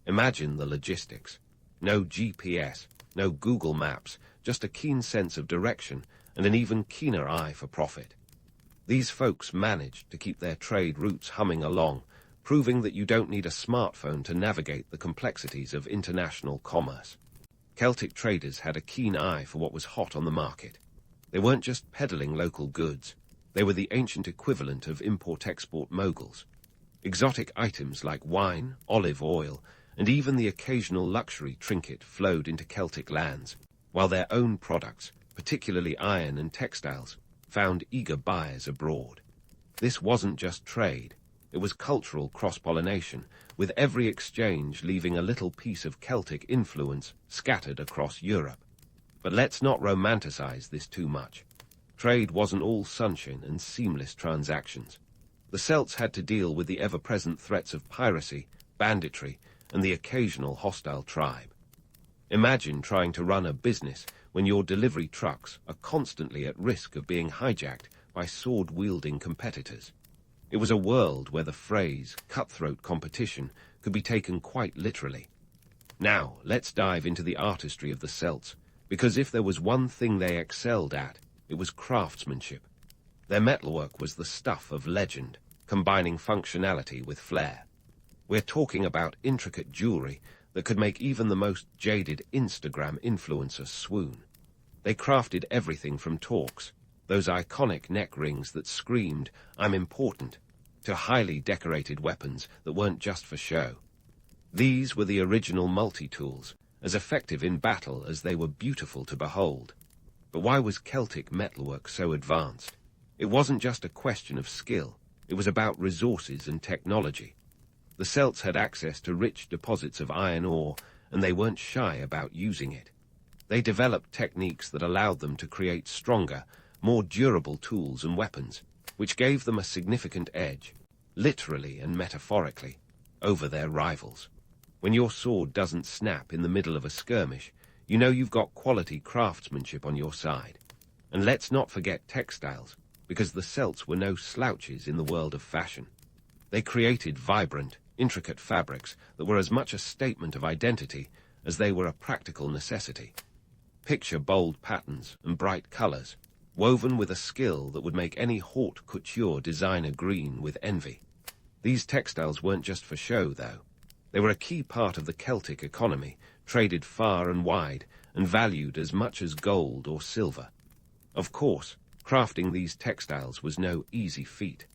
S1: Imagine the logistics. No GPS, no Google Maps, just a keen sense of direction and an even keener eye for profit. These folks managed to keep their trade routes humming along, proving that you don't need a smartphone to navigate the complexities of international commerce. Celtic traders had a keen eye for what was hot on the market. They weren't just peddling local goods. They were the ancient equivalent of import-export moguls. Exotic items like wine, olive oil, and even the occasional luxury trinket flowed into Celtic lands, while their own products, particularly iron and textiles, found eager buyers abroad. This wasn't just trade, it was cultural cross-pollination, with every exchange leaving a little piece of Celtic influence scattered across Europe. But let's not romanticize this too much. Trade wasn't all sunshine and seamless transactions. The Celts had to deal with the ever-present threats of piracy, banditry, and the occasional hostile tribe. Imagine trying to run a business when your delivery trucks are constantly at risk of being hijacked by sword-wielding competitors. It was a world where the phrase cutthroat competition could be taken quite literally. Now, let's dive into the artistry of the Celts, because if there was one thing they excelled at, it was craftsmanship. Their metalwork was the stuff of legend, combining functionality with flair. We're talking about intricate jewelry that could make even the most jaded Instagram influencer swoon. They crafted everything from torques, those iconic neck rings that screamed, "I'm important," to highly decorated weapons that weren't just for show. These were the original multi-tools, as effective in battle as they were beautiful to behold. But why was Celtic metalwork so advanced? It wasn't just a question of skill, it was about resources and technology. The Celts had access to rich deposits of iron ore, and they weren't shy about using it. They developed techniques that allowed them to create stronger, more durable tools and weapons, which gave them a significant edge, literally and metaphorically, over their rivals. When your sword doesn't snap in the middle of a skirmish, you know you've got quality craftsmanship on your side. And let's not forget textiles, because the Celts were no slouches in the world of fashion. They created vibrant, intricate fabrics that were as much a statement of identity as they were a practical necessity. Picture bold patterns and bright colors, woven with a skill that would make any haute couture designer green with envy. These textiles weren't just for show, though. They were a key part of the Celtic economy, traded far and wide, and valued as much as gold or silver. Of course, crafting these textiles was no easy feat.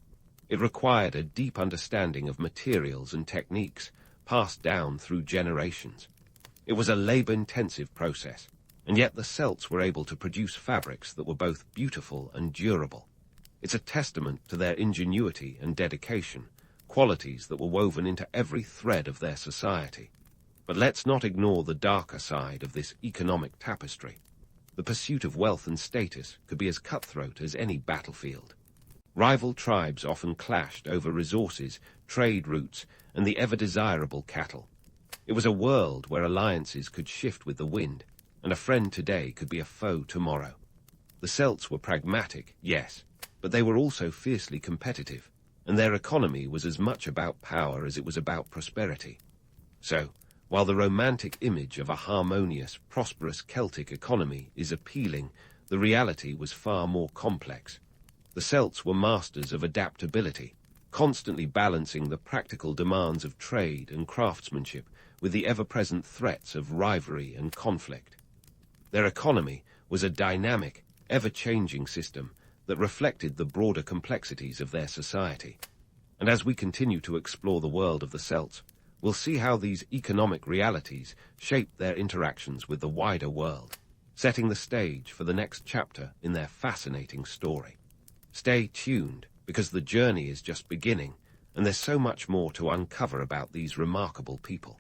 S1: It required a deep understanding of materials and techniques, passed down through generations. It was a labor-intensive process, and yet the Celts were able to produce fabrics that were both beautiful and durable. It's a testament to their ingenuity and dedication, qualities that were woven into every thread of their society. But let's not ignore the darker side of this economic tapestry. The pursuit of wealth and status could be as cutthroat as any battlefield. Rival tribes often clashed over resources, trade routes, and the ever-desirable cattle. It was a world where alliances could shift with the wind, and a friend today could be a foe tomorrow. The Celts were pragmatic, yes, but they were also fiercely competitive, and their economy was as much about power as it was about prosperity. So, while the romantic image of a harmonious, prosperous Celtic economy is appealing, the reality was far more complex. The Celts were masters of adaptability, constantly balancing the practical demands of trade and craftsmanship with the ever-present threats of rivalry and conflict. Their economy was a dynamic, ever-changing system that reflected the broader complexities of their society. And as we continue to explore the world of the Celts, we'll see how these economic realities shaped their interactions with the wider world, setting the stage for the next chapter in their fascinating story. Stay tuned, because the journey is just beginning, and there's so much more to uncover about these remarkable people.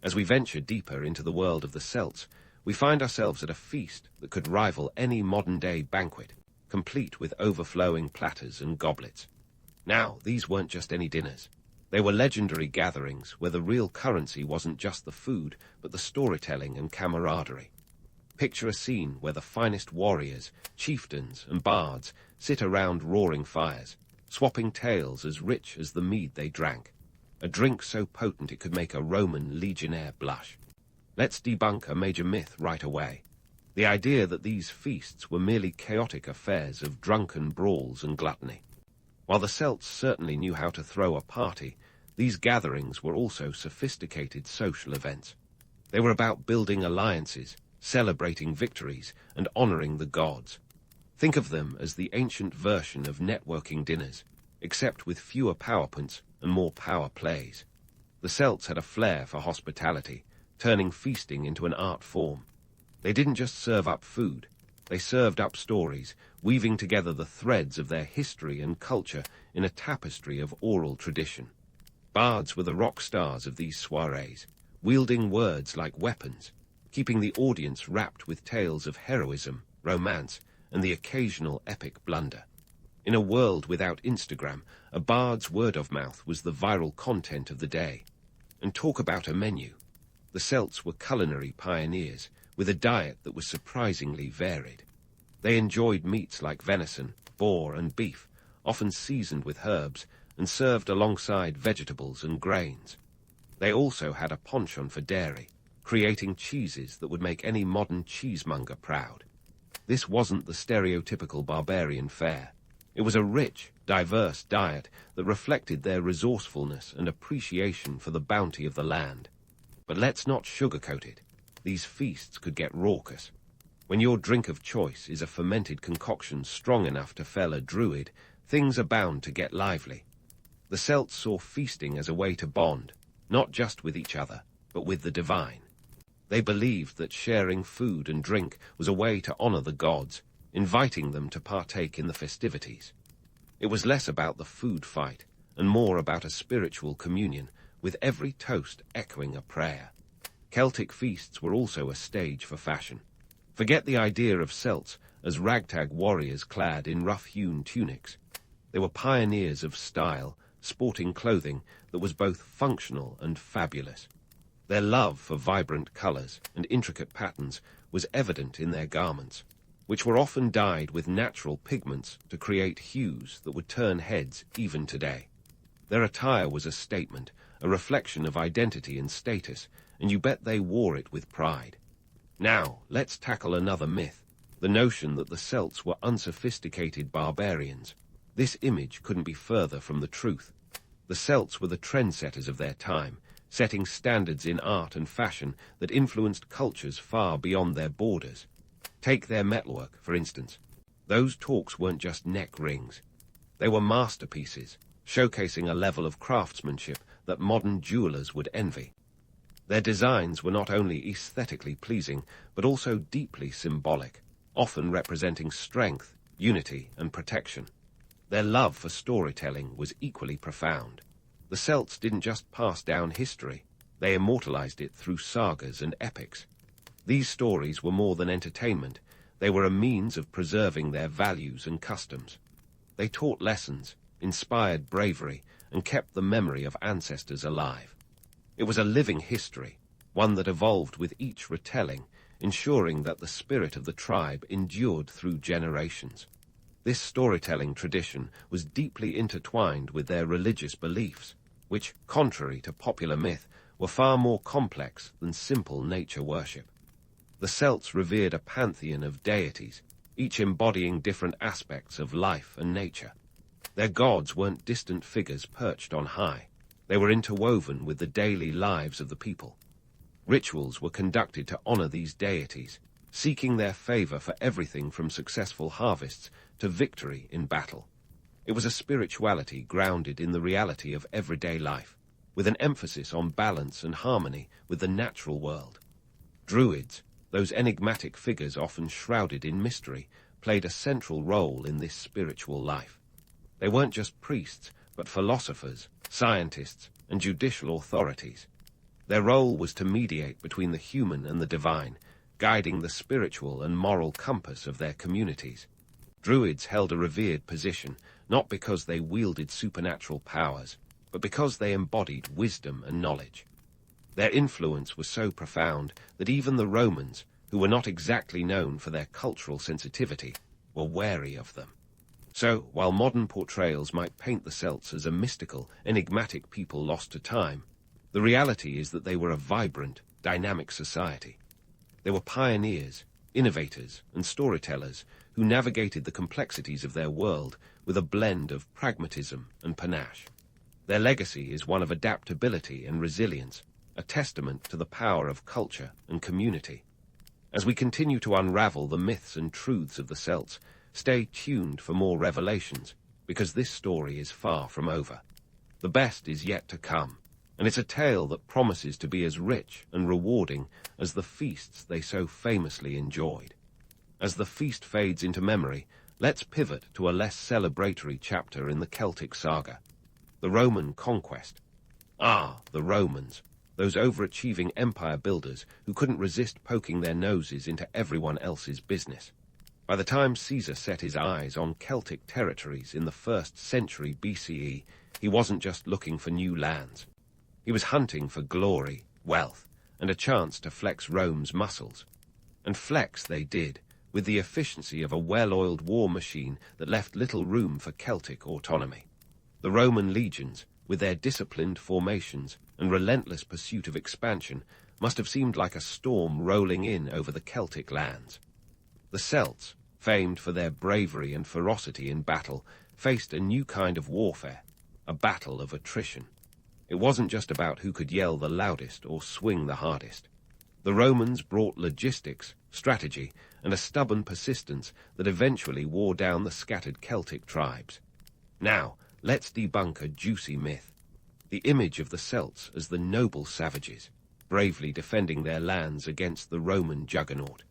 S1: As we venture deeper into the world of the Celts, we find ourselves at a feast that could rival any modern-day banquet, complete with overflowing platters and goblets. Now, these weren't just any dinners. They were legendary gatherings where the real currency wasn't just the food, but the storytelling and camaraderie. Picture a scene where the finest warriors, chieftains, and bards sit around roaring fires, swapping tales as rich as the mead they drank. A drink so potent it could make a Roman legionnaire blush. Let's debunk a major myth right away. The idea that these feasts were merely chaotic affairs of drunken brawls and gluttony. While the Celts certainly knew how to throw a party, these gatherings were also sophisticated social events. They were about building alliances, celebrating victories, and honoring the gods. Think of them as the ancient version of networking dinners, except with fewer PowerPoints and more power plays. The Celts had a flair for hospitality, turning feasting into an art form. They didn't just serve up food, they served up stories, weaving together the threads of their history and culture in a tapestry of oral tradition. Bards were the rock stars of these soirees, wielding words like weapons, keeping the audience wrapped with tales of heroism, romance, and the occasional epic blunder. In a world without Instagram, a bard's word of mouth was the viral content of the day. And talk about a menu. The Celts were culinary pioneers, with a diet that was surprisingly varied. They enjoyed meats like venison, boar, and beef, often seasoned with herbs, and served alongside vegetables and grains. They also had a penchant for dairy, creating cheeses that would make any modern cheesemonger proud. This wasn't the stereotypical barbarian fare. It was a rich, diverse diet that reflected their resourcefulness and appreciation for the bounty of the land. But let's not sugarcoat it. These feasts could get raucous. When your drink of choice is a fermented concoction strong enough to fell a Druid, things are bound to get lively. The Celts saw feasting as a way to bond, not just with each other, but with the divine. They believed that sharing food and drink was a way to honor the gods, inviting them to partake in the festivities. It was less about the food fight and more about a spiritual communion, with every toast echoing a prayer. Celtic feasts were also a stage for fashion. Forget the idea of Celts as ragtag warriors clad in rough-hewn tunics. They were pioneers of style, sporting clothing that was both functional and fabulous. Their love for vibrant colors and intricate patterns was evident in their garments, which were often dyed with natural pigments to create hues that would turn heads even today. Their attire was a statement, a reflection of identity and status, and you bet they wore it with pride. Now, let's tackle another myth, the notion that the Celts were unsophisticated barbarians. This image couldn't be further from the truth. The Celts were the trendsetters of their time, setting standards in art and fashion that influenced cultures far beyond their borders. Take their metalwork, for instance. Those talks weren't just neck rings. They were masterpieces, showcasing a level of craftsmanship that modern jewelers would envy. Their designs were not only aesthetically pleasing, but also deeply symbolic, often representing strength, unity, and protection. Their love for storytelling was equally profound. The Celts didn't just pass down history, they immortalized it through sagas and epics. These stories were more than entertainment, they were a means of preserving their values and customs. They taught lessons, inspired bravery, and kept the memory of ancestors alive. It was a living history, one that evolved with each retelling, ensuring that the spirit of the tribe endured through generations. This storytelling tradition was deeply intertwined with their religious beliefs, which, contrary to popular myth, were far more complex than simple nature worship. The Celts revered a pantheon of deities, each embodying different aspects of life and nature. Their gods weren't distant figures perched on high. They were interwoven with the daily lives of the people. Rituals were conducted to honor these deities, seeking their favor for everything from successful harvests to victory in battle. It was a spirituality grounded in the reality of everyday life, with an emphasis on balance and harmony with the natural world. Druids, those enigmatic figures often shrouded in mystery, played a central role in this spiritual life. They weren't just priests, but philosophers, scientists, and judicial authorities. Their role was to mediate between the human and the divine, guiding the spiritual and moral compass of their communities. Druids held a revered position, not because they wielded supernatural powers, but because they embodied wisdom and knowledge. Their influence was so profound that even the Romans, who were not exactly known for their cultural sensitivity, were wary of them. So, while modern portrayals might paint the Celts as a mystical, enigmatic people lost to time, the reality is that they were a vibrant, dynamic society. They were pioneers, innovators, and storytellers who navigated the complexities of their world with a blend of pragmatism and panache. Their legacy is one of adaptability and resilience, a testament to the power of culture and community. As we continue to unravel the myths and truths of the Celts, stay tuned for more revelations, because this story is far from over. The best is yet to come, and it's a tale that promises to be as rich and rewarding as the feasts they so famously enjoyed. As the feast fades into memory, let's pivot to a less celebratory chapter in the Celtic saga, the Roman conquest. Ah, the Romans, those overachieving empire builders who couldn't resist poking their noses into everyone else's business. By the time Caesar set his eyes on Celtic territories in the 1st century BCE, he wasn't just looking for new lands. He was hunting for glory, wealth, and a chance to flex Rome's muscles. And flex they did, with the efficiency of a well-oiled war machine that left little room for Celtic autonomy. The Roman legions, with their disciplined formations and relentless pursuit of expansion, must have seemed like a storm rolling in over the Celtic lands. The Celts, famed for their bravery and ferocity in battle, faced a new kind of warfare, a battle of attrition. It wasn't just about who could yell the loudest or swing the hardest. The Romans brought logistics, strategy, and a stubborn persistence that eventually wore down the scattered Celtic tribes. Now, let's debunk a juicy myth: the image of the Celts as the noble savages, bravely defending their lands against the Roman juggernaut.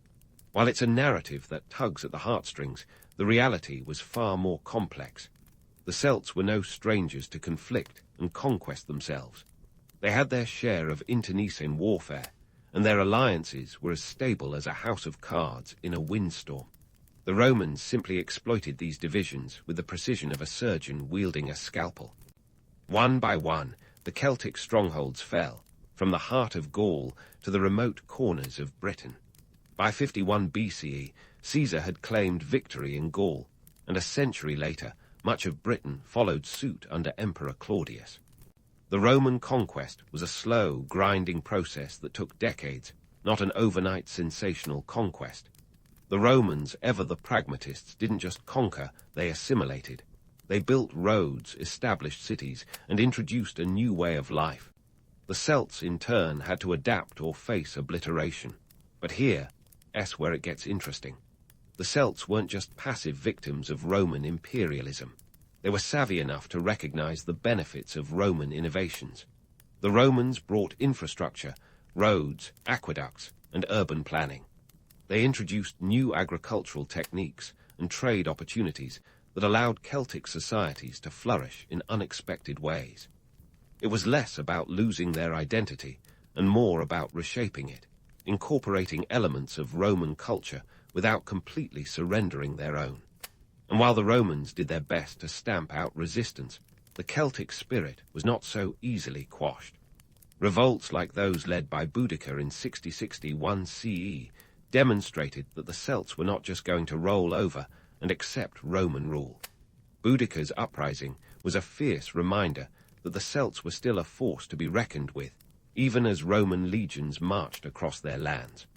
S1: While it's a narrative that tugs at the heartstrings, the reality was far more complex. The Celts were no strangers to conflict and conquest themselves. They had their share of internecine warfare, and their alliances were as stable as a house of cards in a windstorm. The Romans simply exploited these divisions with the precision of a surgeon wielding a scalpel. One by one, the Celtic strongholds fell, from the heart of Gaul to the remote corners of Britain. By 51 BCE, Caesar had claimed victory in Gaul, and a century later, much of Britain followed suit under Emperor Claudius. The Roman conquest was a slow, grinding process that took decades, not an overnight sensational conquest. The Romans, ever the pragmatists, didn't just conquer, they assimilated. They built roads, established cities, and introduced a new way of life. The Celts, in turn, had to adapt or face obliteration. But here's where it gets interesting. The Celts weren't just passive victims of Roman imperialism. They were savvy enough to recognize the benefits of Roman innovations. The Romans brought infrastructure, roads, aqueducts, and urban planning. They introduced new agricultural techniques and trade opportunities that allowed Celtic societies to flourish in unexpected ways. It was less about losing their identity and more about reshaping it, incorporating elements of Roman culture without completely surrendering their own. And while the Romans did their best to stamp out resistance, the Celtic spirit was not so easily quashed. Revolts like those led by Boudicca in 6061 CE demonstrated that the Celts were not just going to roll over and accept Roman rule. Boudicca's uprising was a fierce reminder that the Celts were still a force to be reckoned with, even as Roman legions marched across their lands.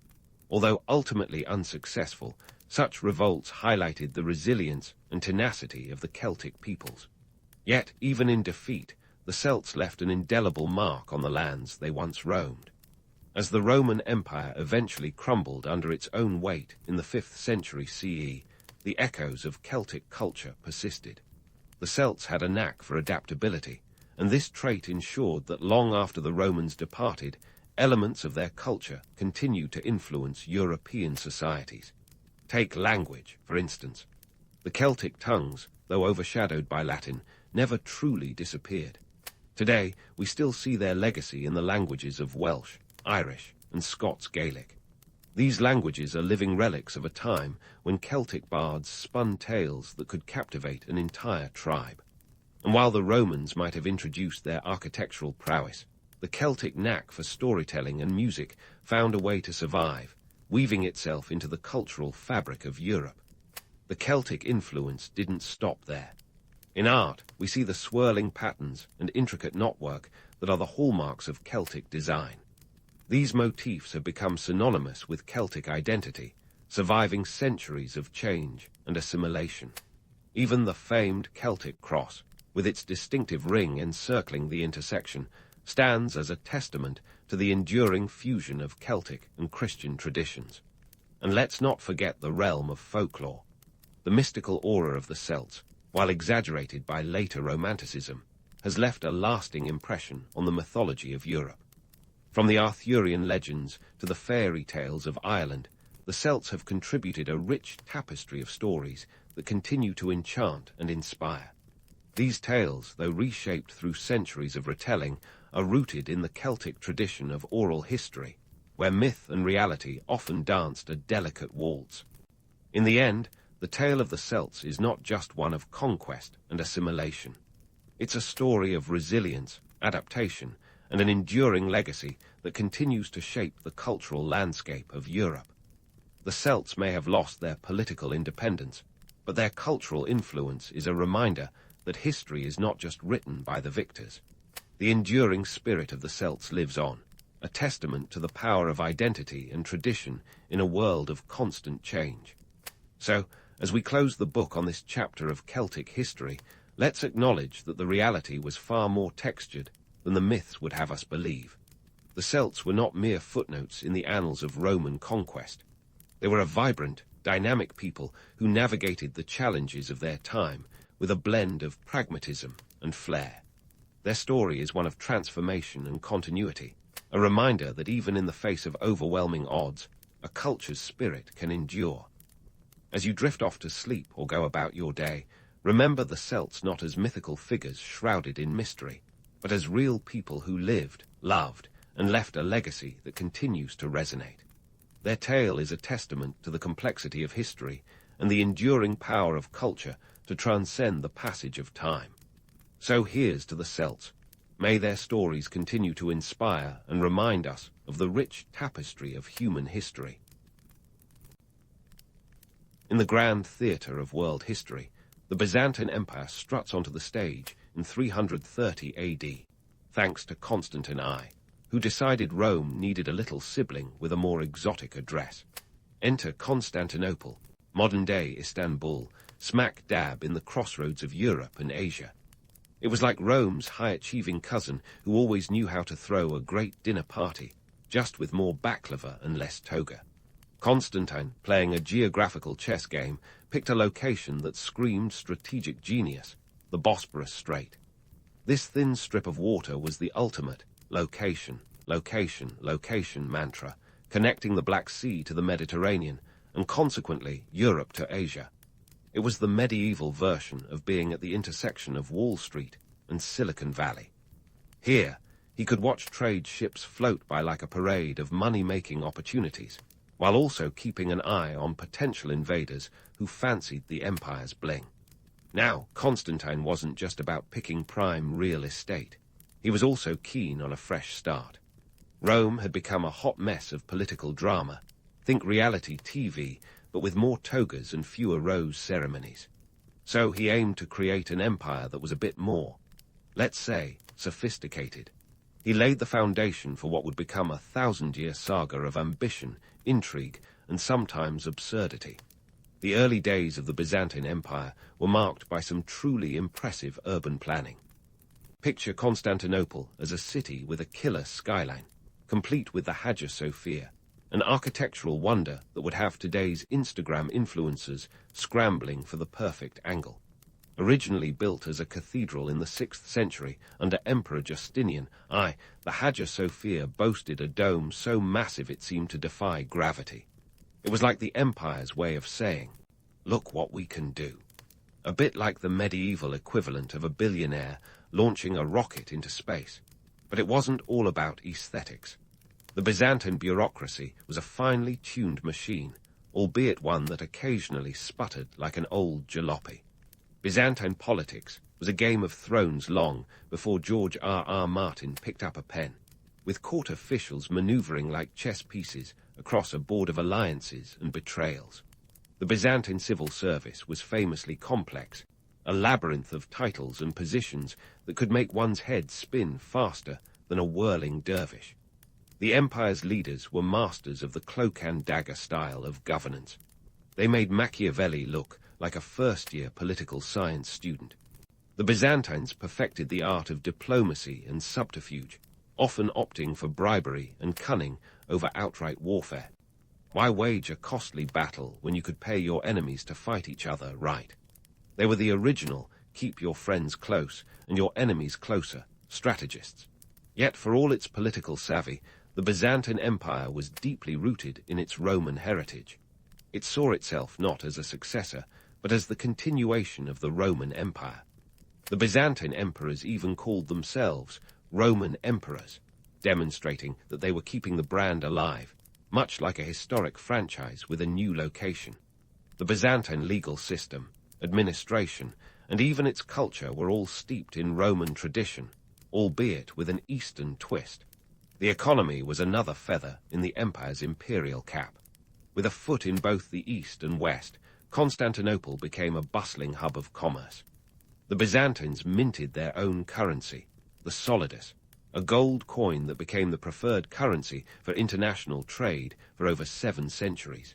S1: Although ultimately unsuccessful, such revolts highlighted the resilience and tenacity of the Celtic peoples. Yet, even in defeat, the Celts left an indelible mark on the lands they once roamed. As the Roman Empire eventually crumbled under its own weight in the 5th century CE, the echoes of Celtic culture persisted. The Celts had a knack for adaptability, and this trait ensured that long after the Romans departed, elements of their culture continued to influence European societies. Take language, for instance. The Celtic tongues, though overshadowed by Latin, never truly disappeared. Today, we still see their legacy in the languages of Welsh, Irish, and Scots Gaelic. These languages are living relics of a time when Celtic bards spun tales that could captivate an entire tribe. And while the Romans might have introduced their architectural prowess, the Celtic knack for storytelling and music found a way to survive, weaving itself into the cultural fabric of Europe. The Celtic influence didn't stop there. In art, we see the swirling patterns and intricate knotwork that are the hallmarks of Celtic design. These motifs have become synonymous with Celtic identity, surviving centuries of change and assimilation. Even the famed Celtic cross, with its distinctive ring encircling the intersection, stands as a testament to the enduring fusion of Celtic and Christian traditions. And let's not forget the realm of folklore. The mystical aura of the Celts, while exaggerated by later Romanticism, has left a lasting impression on the mythology of Europe. From the Arthurian legends to the fairy tales of Ireland, the Celts have contributed a rich tapestry of stories that continue to enchant and inspire. These tales, though reshaped through centuries of retelling, are rooted in the Celtic tradition of oral history, where myth and reality often danced a delicate waltz. In the end, the tale of the Celts is not just one of conquest and assimilation. It's a story of resilience, adaptation, and an enduring legacy that continues to shape the cultural landscape of Europe. The Celts may have lost their political independence, but their cultural influence is a reminder that history is not just written by the victors. The enduring spirit of the Celts lives on, a testament to the power of identity and tradition in a world of constant change. So, as we close the book on this chapter of Celtic history, let's acknowledge that the reality was far more textured than the myths would have us believe. The Celts were not mere footnotes in the annals of Roman conquest. They were a vibrant, dynamic people who navigated the challenges of their time with a blend of pragmatism and flair. Their story is one of transformation and continuity, a reminder that even in the face of overwhelming odds, a culture's spirit can endure. As you drift off to sleep or go about your day, remember the Celts not as mythical figures shrouded in mystery, but as real people who lived, loved, and left a legacy that continues to resonate. Their tale is a testament to the complexity of history and the enduring power of culture to transcend the passage of time. So here's to the Celts. May their stories continue to inspire and remind us of the rich tapestry of human history. In the grand theatre of world history, the Byzantine Empire struts onto the stage in 330 AD, thanks to Constantine I, who decided Rome needed a little sibling with a more exotic address. Enter Constantinople, modern-day Istanbul, smack dab in the crossroads of Europe and Asia. It was like Rome's high-achieving cousin who always knew how to throw a great dinner party, just with more baklava and less toga. Constantine, playing a geographical chess game, picked a location that screamed strategic genius, the Bosporus Strait. This thin strip of water was the ultimate location, location, location mantra, connecting the Black Sea to the Mediterranean, and consequently Europe to Asia. It was the medieval version of being at the intersection of Wall Street and Silicon Valley. Here, he could watch trade ships float by like a parade of money-making opportunities, while also keeping an eye on potential invaders who fancied the empire's bling. Now, Constantine wasn't just about picking prime real estate. He was also keen on a fresh start. Rome had become a hot mess of political drama. Think reality TV, but with more togas and fewer rose ceremonies. So he aimed to create an empire that was a bit more, let's say, sophisticated. He laid the foundation for what would become a 1,000-year saga of ambition, intrigue, and sometimes absurdity. The early days of the Byzantine Empire were marked by some truly impressive urban planning. Picture Constantinople as a city with a killer skyline, complete with the Hagia Sophia, an architectural wonder that would have today's Instagram influencers scrambling for the perfect angle. Originally built as a cathedral in the 6th century under Emperor Justinian, the Hagia Sophia boasted a dome so massive it seemed to defy gravity. It was like the empire's way of saying, "Look what we can do." A bit like the medieval equivalent of a billionaire launching a rocket into space. But it wasn't all about aesthetics. The Byzantine bureaucracy was a finely tuned machine, albeit one that occasionally sputtered like an old jalopy. Byzantine politics was a Game of Thrones long before George R.R. Martin picked up a pen, with court officials maneuvering like chess pieces across a board of alliances and betrayals. The Byzantine civil service was famously complex, a labyrinth of titles and positions that could make one's head spin faster than a whirling dervish. The empire's leaders were masters of the cloak and dagger style of governance. They made Machiavelli look like a first-year political science student. The Byzantines perfected the art of diplomacy and subterfuge, often opting for bribery and cunning over outright warfare. Why wage a costly battle when you could pay your enemies to fight each other right? They were the original keep your friends close and your enemies closer strategists. Yet for all its political savvy, the Byzantine Empire was deeply rooted in its Roman heritage. It saw itself not as a successor, but as the continuation of the Roman Empire. The Byzantine emperors even called themselves Roman emperors, demonstrating that they were keeping the brand alive, much like a historic franchise with a new location. The Byzantine legal system, administration, and even its culture were all steeped in Roman tradition, albeit with an Eastern twist. The economy was another feather in the empire's imperial cap. With a foot in both the East and West, Constantinople became a bustling hub of commerce. The Byzantines minted their own currency, the solidus, a gold coin that became the preferred currency for international trade for over 7 centuries.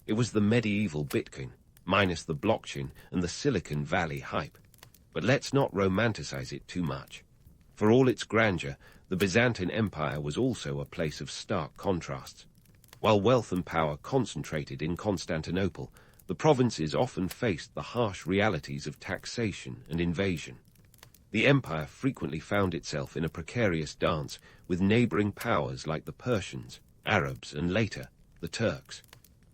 S1: It was the medieval Bitcoin, minus the blockchain and the Silicon Valley hype. But let's not romanticize it too much. For all its grandeur, the Byzantine Empire was also a place of stark contrasts. While wealth and power concentrated in Constantinople, the provinces often faced the harsh realities of taxation and invasion. The empire frequently found itself in a precarious dance with neighboring powers like the Persians, Arabs, and later, the Turks.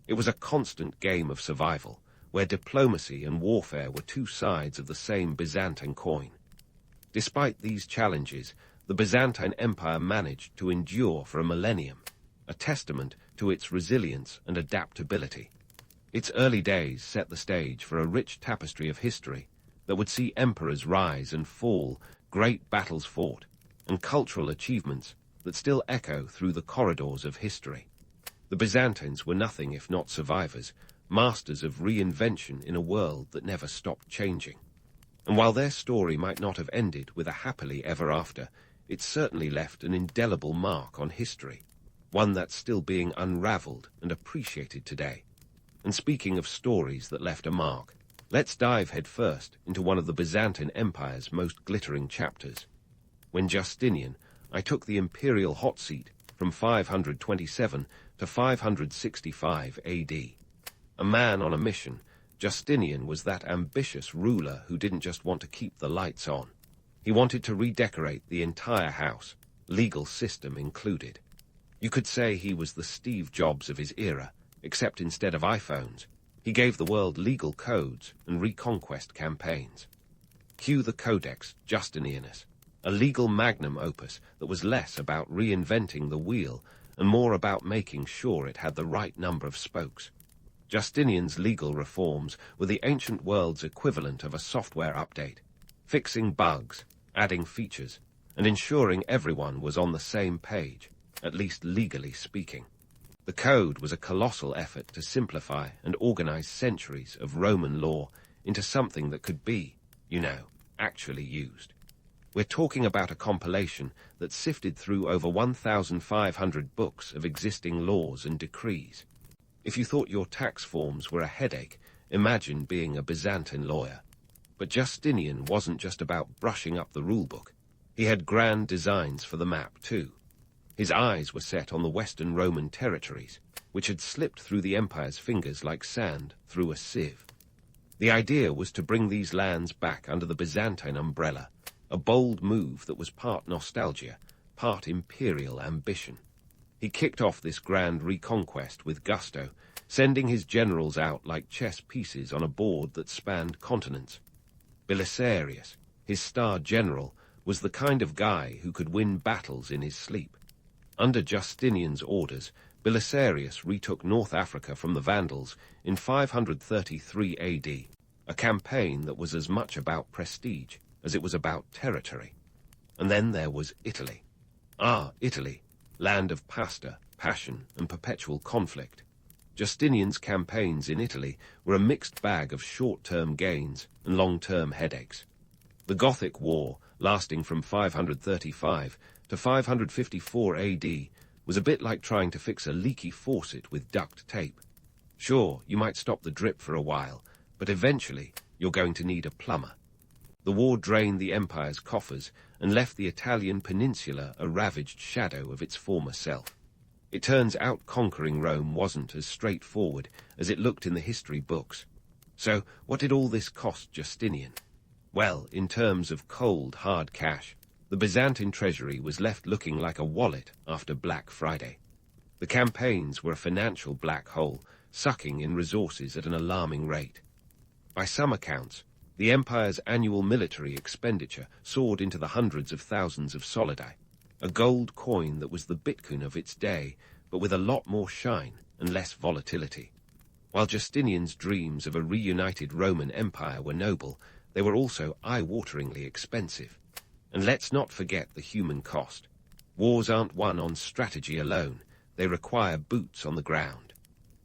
S1: It was a constant game of survival, where diplomacy and warfare were two sides of the same Byzantine coin. Despite these challenges, the Byzantine Empire managed to endure for a millennium, a testament to its resilience and adaptability. Its early days set the stage for a rich tapestry of history that would see emperors rise and fall, great battles fought, and cultural achievements that still echo through the corridors of history. The Byzantines were nothing if not survivors, masters of reinvention in a world that never stopped changing. And while their story might not have ended with a happily ever after, it certainly left an indelible mark on history, one that's still being unraveled and appreciated today. And speaking of stories that left a mark, let's dive headfirst into one of the Byzantine Empire's most glittering chapters. When Justinian, I took the imperial hot seat from 527 to 565 AD. A man on a mission, Justinian was that ambitious ruler who didn't just want to keep the lights on. He wanted to redecorate the entire house, legal system included. You could say he was the Steve Jobs of his era, except instead of iPhones, he gave the world legal codes and reconquest campaigns. Cue the Codex Justinianus, a legal magnum opus that was less about reinventing the wheel and more about making sure it had the right number of spokes. Justinian's legal reforms were the ancient world's equivalent of a software update, fixing bugs, adding features, and ensuring everyone was on the same page, at least legally speaking. The code was a colossal effort to simplify and organize centuries of Roman law into something that could be, actually used. We're talking about a compilation that sifted through over 1,500 books of existing laws and decrees. If you thought your tax forms were a headache, imagine being a Byzantine lawyer. But Justinian wasn't just about brushing up the rulebook. He had grand designs for the map, too. His eyes were set on the Western Roman territories, which had slipped through the empire's fingers like sand through a sieve. The idea was to bring these lands back under the Byzantine umbrella, a bold move that was part nostalgia, part imperial ambition. He kicked off this grand reconquest with gusto, sending his generals out like chess pieces on a board that spanned continents. Belisarius, his star general, was the kind of guy who could win battles in his sleep. Under Justinian's orders, Belisarius retook North Africa from the Vandals in 533 AD, a campaign that was as much about prestige as it was about territory. And then there was Italy. Italy, land of pasta, passion, and perpetual conflict. Justinian's campaigns in Italy were a mixed bag of short-term gains and long-term headaches. The Gothic War, lasting from 535 to 554 AD, was a bit like trying to fix a leaky faucet with duct tape. Sure, you might stop the drip for a while, but eventually you're going to need a plumber. The war drained the empire's coffers and left the Italian peninsula a ravaged shadow of its former self. It turns out conquering Rome wasn't as straightforward as it looked in the history books. So, what did all this cost Justinian? Well, in terms of cold, hard cash, the Byzantine treasury was left looking like a wallet after Black Friday. The campaigns were a financial black hole, sucking in resources at an alarming rate. By some accounts, the empire's annual military expenditure soared into the hundreds of thousands of solidi, a gold coin that was the Bitcoin of its day, but with a lot more shine and less volatility. While Justinian's dreams of a reunited Roman Empire were noble, they were also eye-wateringly expensive. And let's not forget the human cost. Wars aren't won on strategy alone, they require boots on the ground.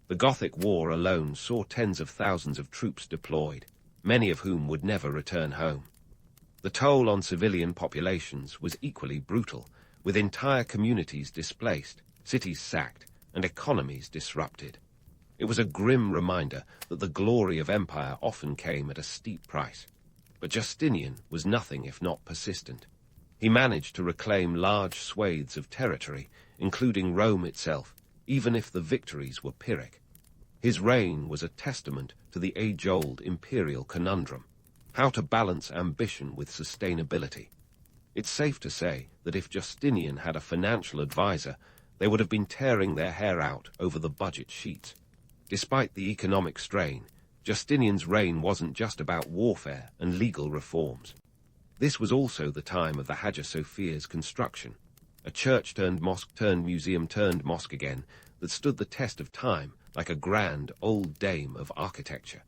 S1: The Gothic War alone saw tens of thousands of troops deployed, many of whom would never return home. The toll on civilian populations was equally brutal, with entire communities displaced, cities sacked, and economies disrupted. It was a grim reminder that the glory of empire often came at a steep price. But Justinian was nothing if not persistent. He managed to reclaim large swathes of territory, including Rome itself, even if the victories were Pyrrhic. His reign was a testament to the age-old imperial conundrum, how to balance ambition with sustainability. It's safe to say that if Justinian had a financial advisor, they would have been tearing their hair out over the budget sheets. Despite the economic strain, Justinian's reign wasn't just about warfare and legal reforms. This was also the time of the Hagia Sophia's construction, a church-turned-mosque-turned-museum-turned-mosque again that stood the test of time like a grand old dame of architecture.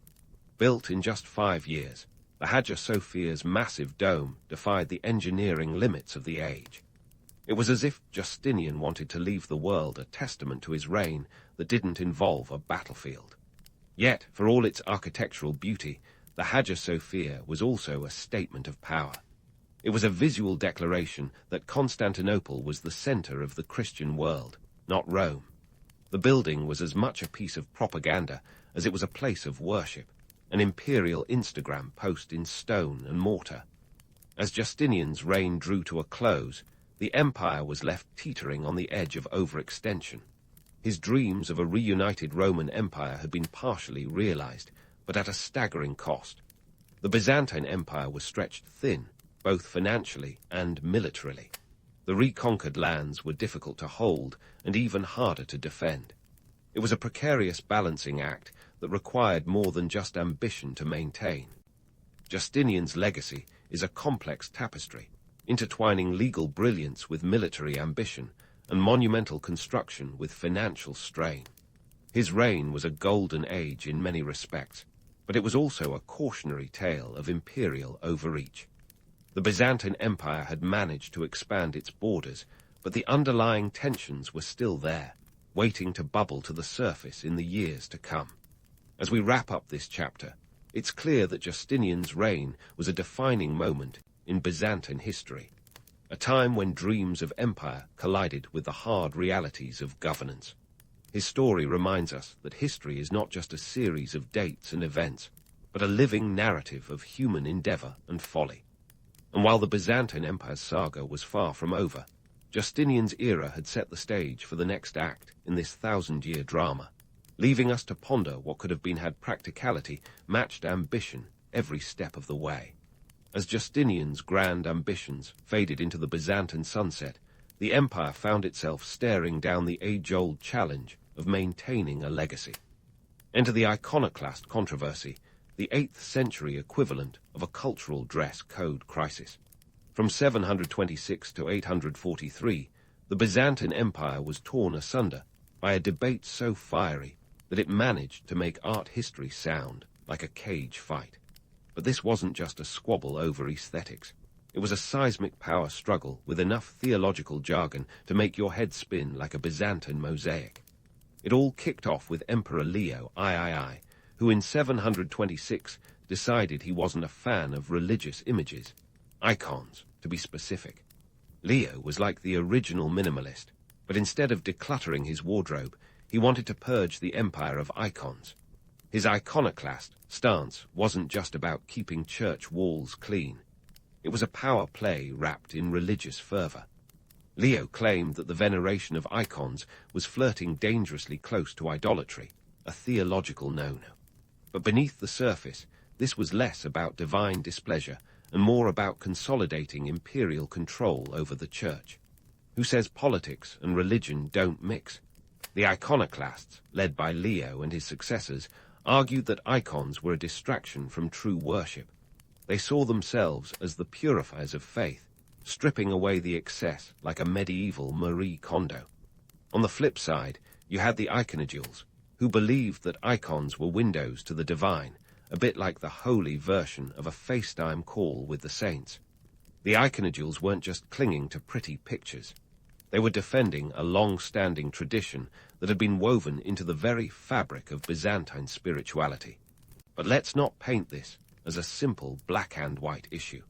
S1: Built in just 5 years, the Hagia Sophia's massive dome defied the engineering limits of the age. It was as if Justinian wanted to leave the world a testament to his reign that didn't involve a battlefield. Yet, for all its architectural beauty, the Hagia Sophia was also a statement of power. It was a visual declaration that Constantinople was the center of the Christian world, not Rome. The building was as much a piece of propaganda as it was a place of worship, an imperial Instagram post in stone and mortar. As Justinian's reign drew to a close, the empire was left teetering on the edge of overextension. His dreams of a reunited Roman Empire had been partially realized, but at a staggering cost. The Byzantine Empire was stretched thin, both financially and militarily. The reconquered lands were difficult to hold and even harder to defend. It was a precarious balancing act that required more than just ambition to maintain. Justinian's legacy is a complex tapestry, intertwining legal brilliance with military ambition and monumental construction with financial strain. His reign was a golden age in many respects, but it was also a cautionary tale of imperial overreach. The Byzantine Empire had managed to expand its borders, but the underlying tensions were still there, waiting to bubble to the surface in the years to come. As we wrap up this chapter, it's clear that Justinian's reign was a defining moment in Byzantine history, a time when dreams of empire collided with the hard realities of governance. His story reminds us that history is not just a series of dates and events, but a living narrative of human endeavor and folly. And while the Byzantine Empire's saga was far from over, Justinian's era had set the stage for the next act in this 1,000-year drama, leaving us to ponder what could have been had practicality matched ambition every step of the way. As Justinian's grand ambitions faded into the Byzantine sunset, the empire found itself staring down the age-old challenge of maintaining a legacy. Enter the iconoclast controversy, the 8th century equivalent of a cultural dress code crisis. From 726 to 843, the The Byzantine Empire was torn asunder by a debate so fiery that it managed to make art history sound like a cage fight. But this wasn't just a squabble over aesthetics. It was a seismic power struggle with enough theological jargon to make your head spin like a Byzantine mosaic. It all kicked off with Emperor Leo III, who in 726 decided he wasn't a fan of religious images, icons, to be specific. Leo was like the original minimalist, but instead of decluttering his wardrobe, he wanted to purge the empire of icons. His iconoclast stance wasn't just about keeping church walls clean. It was a power play wrapped in religious fervor. Leo claimed that the veneration of icons was flirting dangerously close to idolatry, a theological no-no. But beneath the surface, this was less about divine displeasure and more about consolidating imperial control over the church. Who says politics and religion don't mix? The iconoclasts, led by Leo and his successors, argued that icons were a distraction from true worship. They saw themselves as the purifiers of faith, stripping away the excess like a medieval Marie Kondo. On the flip side, you had the iconodules, who believed that icons were windows to the divine, a bit like the holy version of a FaceTime call with the saints. The iconodules weren't just clinging to pretty pictures. They were defending a long-standing tradition that had been woven into the very fabric of Byzantine spirituality. But let's not paint this as a simple black-and-white issue.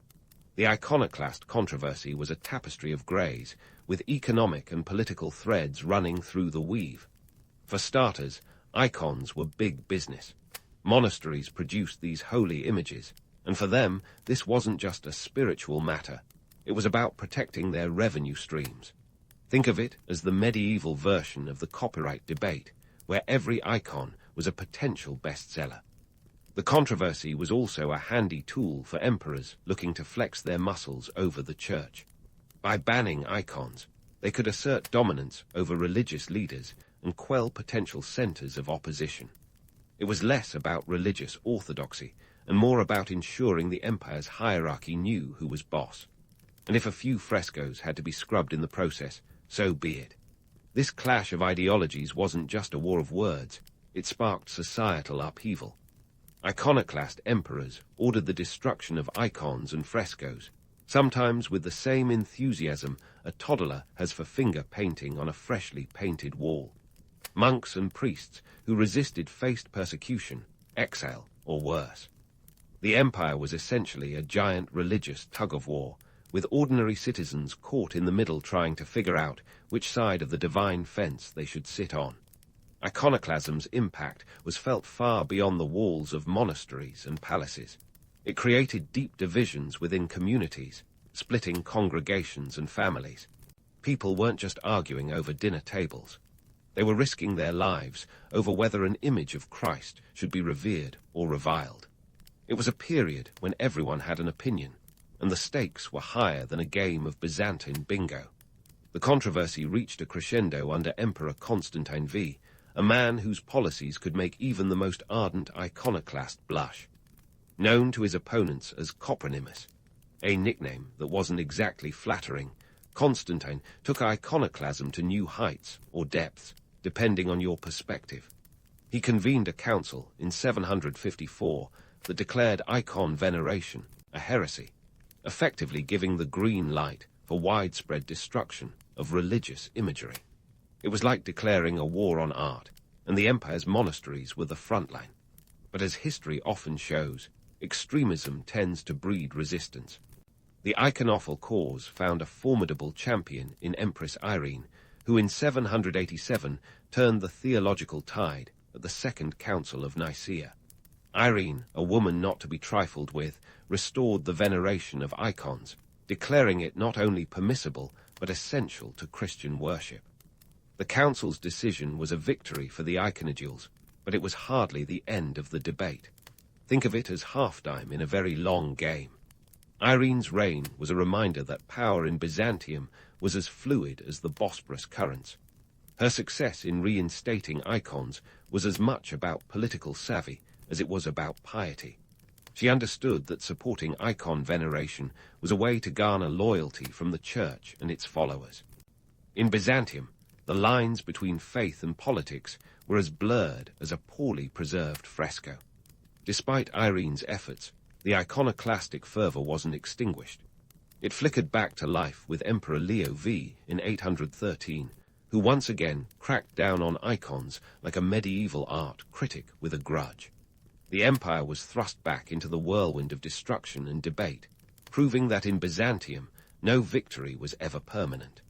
S1: The iconoclast controversy was a tapestry of greys, with economic and political threads running through the weave. For starters, icons were big business. Monasteries produced these holy images, and for them, this wasn't just a spiritual matter. It was about protecting their revenue streams. Think of it as the medieval version of the copyright debate, where every icon was a potential bestseller. The controversy was also a handy tool for emperors looking to flex their muscles over the church. By banning icons, they could assert dominance over religious leaders and quell potential centers of opposition. It was less about religious orthodoxy and more about ensuring the empire's hierarchy knew who was boss. And if a few frescoes had to be scrubbed in the process, so be it. This clash of ideologies wasn't just a war of words, it sparked societal upheaval. Iconoclast emperors ordered the destruction of icons and frescoes, sometimes with the same enthusiasm a toddler has for finger painting on a freshly painted wall. Monks and priests who resisted faced persecution, exile, or worse. The empire was essentially a giant religious tug-of-war, with ordinary citizens caught in the middle trying to figure out which side of the divine fence they should sit on. Iconoclasm's impact was felt far beyond the walls of monasteries and palaces. It created deep divisions within communities, splitting congregations and families. People weren't just arguing over dinner tables. They were risking their lives over whether an image of Christ should be revered or reviled. It was a period when everyone had an opinion, and the stakes were higher than a game of Byzantine bingo. The controversy reached a crescendo under Emperor Constantine V, a man whose policies could make even the most ardent iconoclast blush. Known to his opponents as Copronymus, a nickname that wasn't exactly flattering, Constantine took iconoclasm to new heights or depths, depending on your perspective. He convened a council in 754 that declared icon veneration a heresy, effectively giving the green light for widespread destruction of religious imagery. It was like declaring a war on art, and the empire's monasteries were the front line. But as history often shows, extremism tends to breed resistance. The iconophile cause found a formidable champion in Empress Irene, who in 787 turned the theological tide at the Second Council of Nicaea. Irene, a woman not to be trifled with, restored the veneration of icons, declaring it not only permissible but essential to Christian worship. The council's decision was a victory for the iconodules, but it was hardly the end of the debate. Think of it as halftime in a very long game. Irene's reign was a reminder that power in Byzantium was as fluid as the Bosporus currents. Her success in reinstating icons was as much about political savvy as it was about piety. She understood that supporting icon veneration was a way to garner loyalty from the church and its followers. In Byzantium, the lines between faith and politics were as blurred as a poorly preserved fresco. Despite Irene's efforts, the iconoclastic fervor wasn't extinguished. It flickered back to life with Emperor Leo V in 813, who once again cracked down on icons like a medieval art critic with a grudge. The empire was thrust back into the whirlwind of destruction and debate, proving that in Byzantium no victory was ever permanent.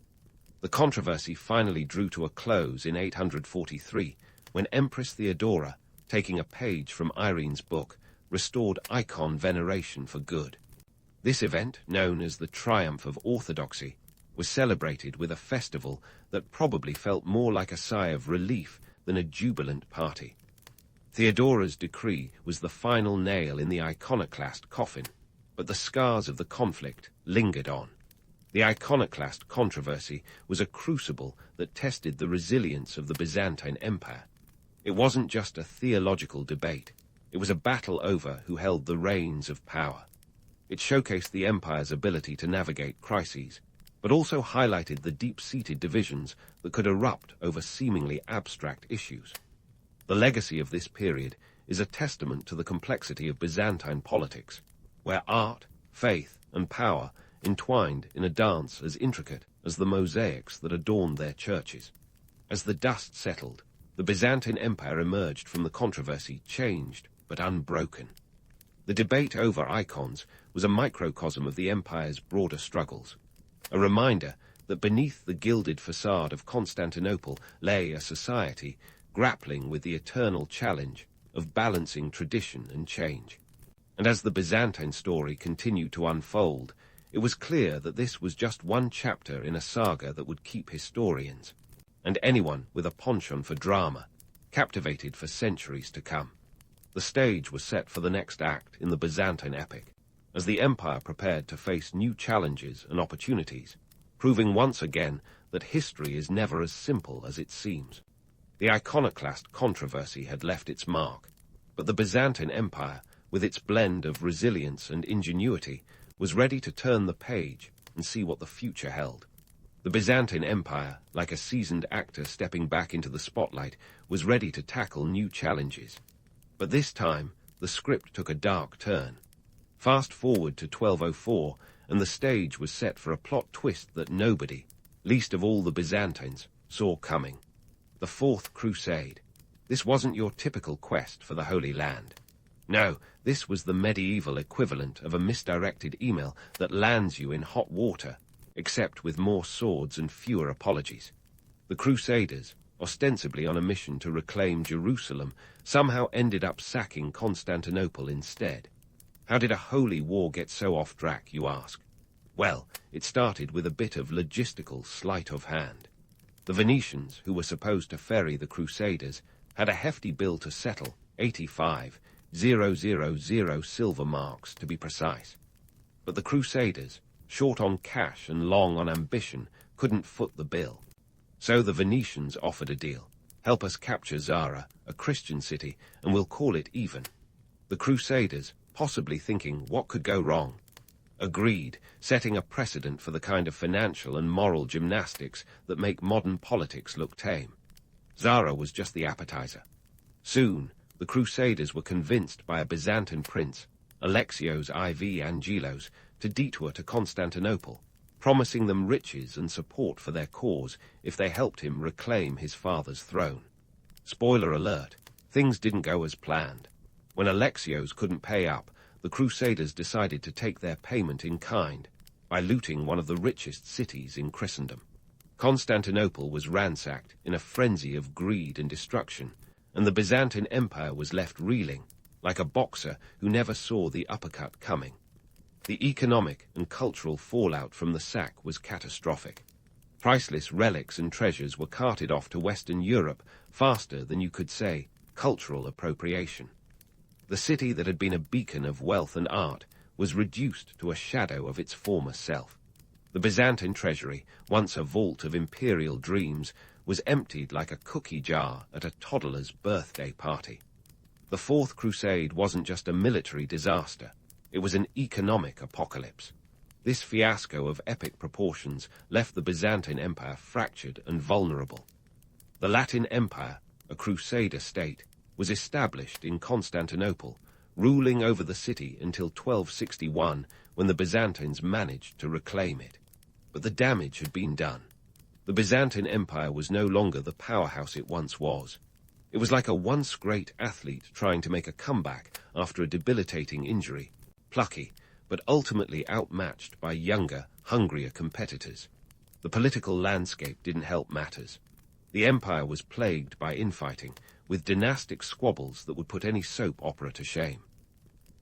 S1: The controversy finally drew to a close in 843, when Empress Theodora, taking a page from Irene's book, restored icon veneration for good. This event, known as the Triumph of Orthodoxy, was celebrated with a festival that probably felt more like a sigh of relief than a jubilant party. Theodora's decree was the final nail in the iconoclast coffin, but the scars of the conflict lingered on. The iconoclast controversy was a crucible that tested the resilience of the Byzantine Empire. It wasn't just a theological debate. It was a battle over who held the reins of power. It showcased the empire's ability to navigate crises, but also highlighted the deep-seated divisions that could erupt over seemingly abstract issues. The legacy of this period is a testament to the complexity of Byzantine politics, where art, faith, and power entwined in a dance as intricate as the mosaics that adorned their churches. As the dust settled, the Byzantine Empire emerged from the controversy changed but unbroken. The debate over icons was a microcosm of the empire's broader struggles, a reminder that beneath the gilded facade of Constantinople lay a society grappling with the eternal challenge of balancing tradition and change. And as the Byzantine story continued to unfold, it was clear that this was just one chapter in a saga that would keep historians, and anyone with a penchant for drama, captivated for centuries to come. The stage was set for the next act in the Byzantine epic, as the empire prepared to face new challenges and opportunities, proving once again that history is never as simple as it seems. The iconoclast controversy had left its mark, but the Byzantine Empire, with its blend of resilience and ingenuity, was ready to turn the page and see what the future held. The Byzantine Empire, like a seasoned actor stepping back into the spotlight, was ready to tackle new challenges. But this time, the script took a dark turn. Fast forward to 1204, and the stage was set for a plot twist that nobody, least of all the Byzantines, saw coming. The Fourth Crusade. This wasn't your typical quest for the Holy Land. No, this was the medieval equivalent of a misdirected email that lands you in hot water, except with more swords and fewer apologies. The Crusaders, ostensibly on a mission to reclaim Jerusalem, somehow ended up sacking Constantinople instead. How did a holy war get so off track, you ask? Well, it started with a bit of logistical sleight of hand. The Venetians, who were supposed to ferry the Crusaders, had a hefty bill to settle, 85,000 silver marks to be precise. But the Crusaders, short on cash and long on ambition, couldn't foot the bill. So the Venetians offered a deal. Help us capture Zara, a Christian city, and we'll call it even. The Crusaders, possibly thinking what could go wrong, agreed, setting a precedent for the kind of financial and moral gymnastics that make modern politics look tame. Zara was just the appetizer. Soon, the Crusaders were convinced by a Byzantine prince, Alexios IV Angelos, to detour to Constantinople, promising them riches and support for their cause if they helped him reclaim his father's throne. Spoiler alert, things didn't go as planned. When Alexios couldn't pay up, the Crusaders decided to take their payment in kind by looting one of the richest cities in Christendom. Constantinople was ransacked in a frenzy of greed and destruction, and the Byzantine Empire was left reeling, like a boxer who never saw the uppercut coming. The economic and cultural fallout from the sack was catastrophic. Priceless relics and treasures were carted off to Western Europe faster than you could say cultural appropriation. The city that had been a beacon of wealth and art was reduced to a shadow of its former self. The Byzantine treasury, once a vault of imperial dreams, was emptied like a cookie jar at a toddler's birthday party. The Fourth Crusade wasn't just a military disaster. It was an economic apocalypse. This fiasco of epic proportions left the Byzantine Empire fractured and vulnerable. The Latin Empire, a crusader state, was established in Constantinople, ruling over the city until 1261, when the Byzantines managed to reclaim it. But the damage had been done. The Byzantine Empire was no longer the powerhouse it once was. It was like a once great athlete trying to make a comeback after a debilitating injury, plucky, but ultimately outmatched by younger, hungrier competitors. The political landscape didn't help matters. The empire was plagued by infighting, with dynastic squabbles that would put any soap opera to shame.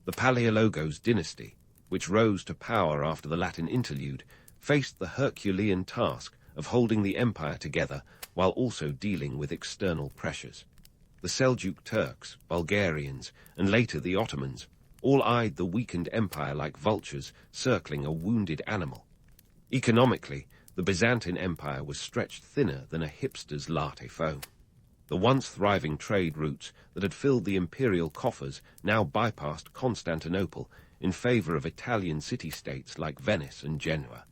S1: The Palaiologos dynasty, which rose to power after the Latin interlude, faced the Herculean task of holding the empire together while also dealing with external pressures. The Seljuk Turks, Bulgarians, and later the Ottomans all eyed the weakened empire like vultures circling a wounded animal. Economically, the Byzantine Empire was stretched thinner than a hipster's latte foam. The once thriving trade routes that had filled the imperial coffers now bypassed Constantinople in favor of Italian city-states like Venice and Genoa.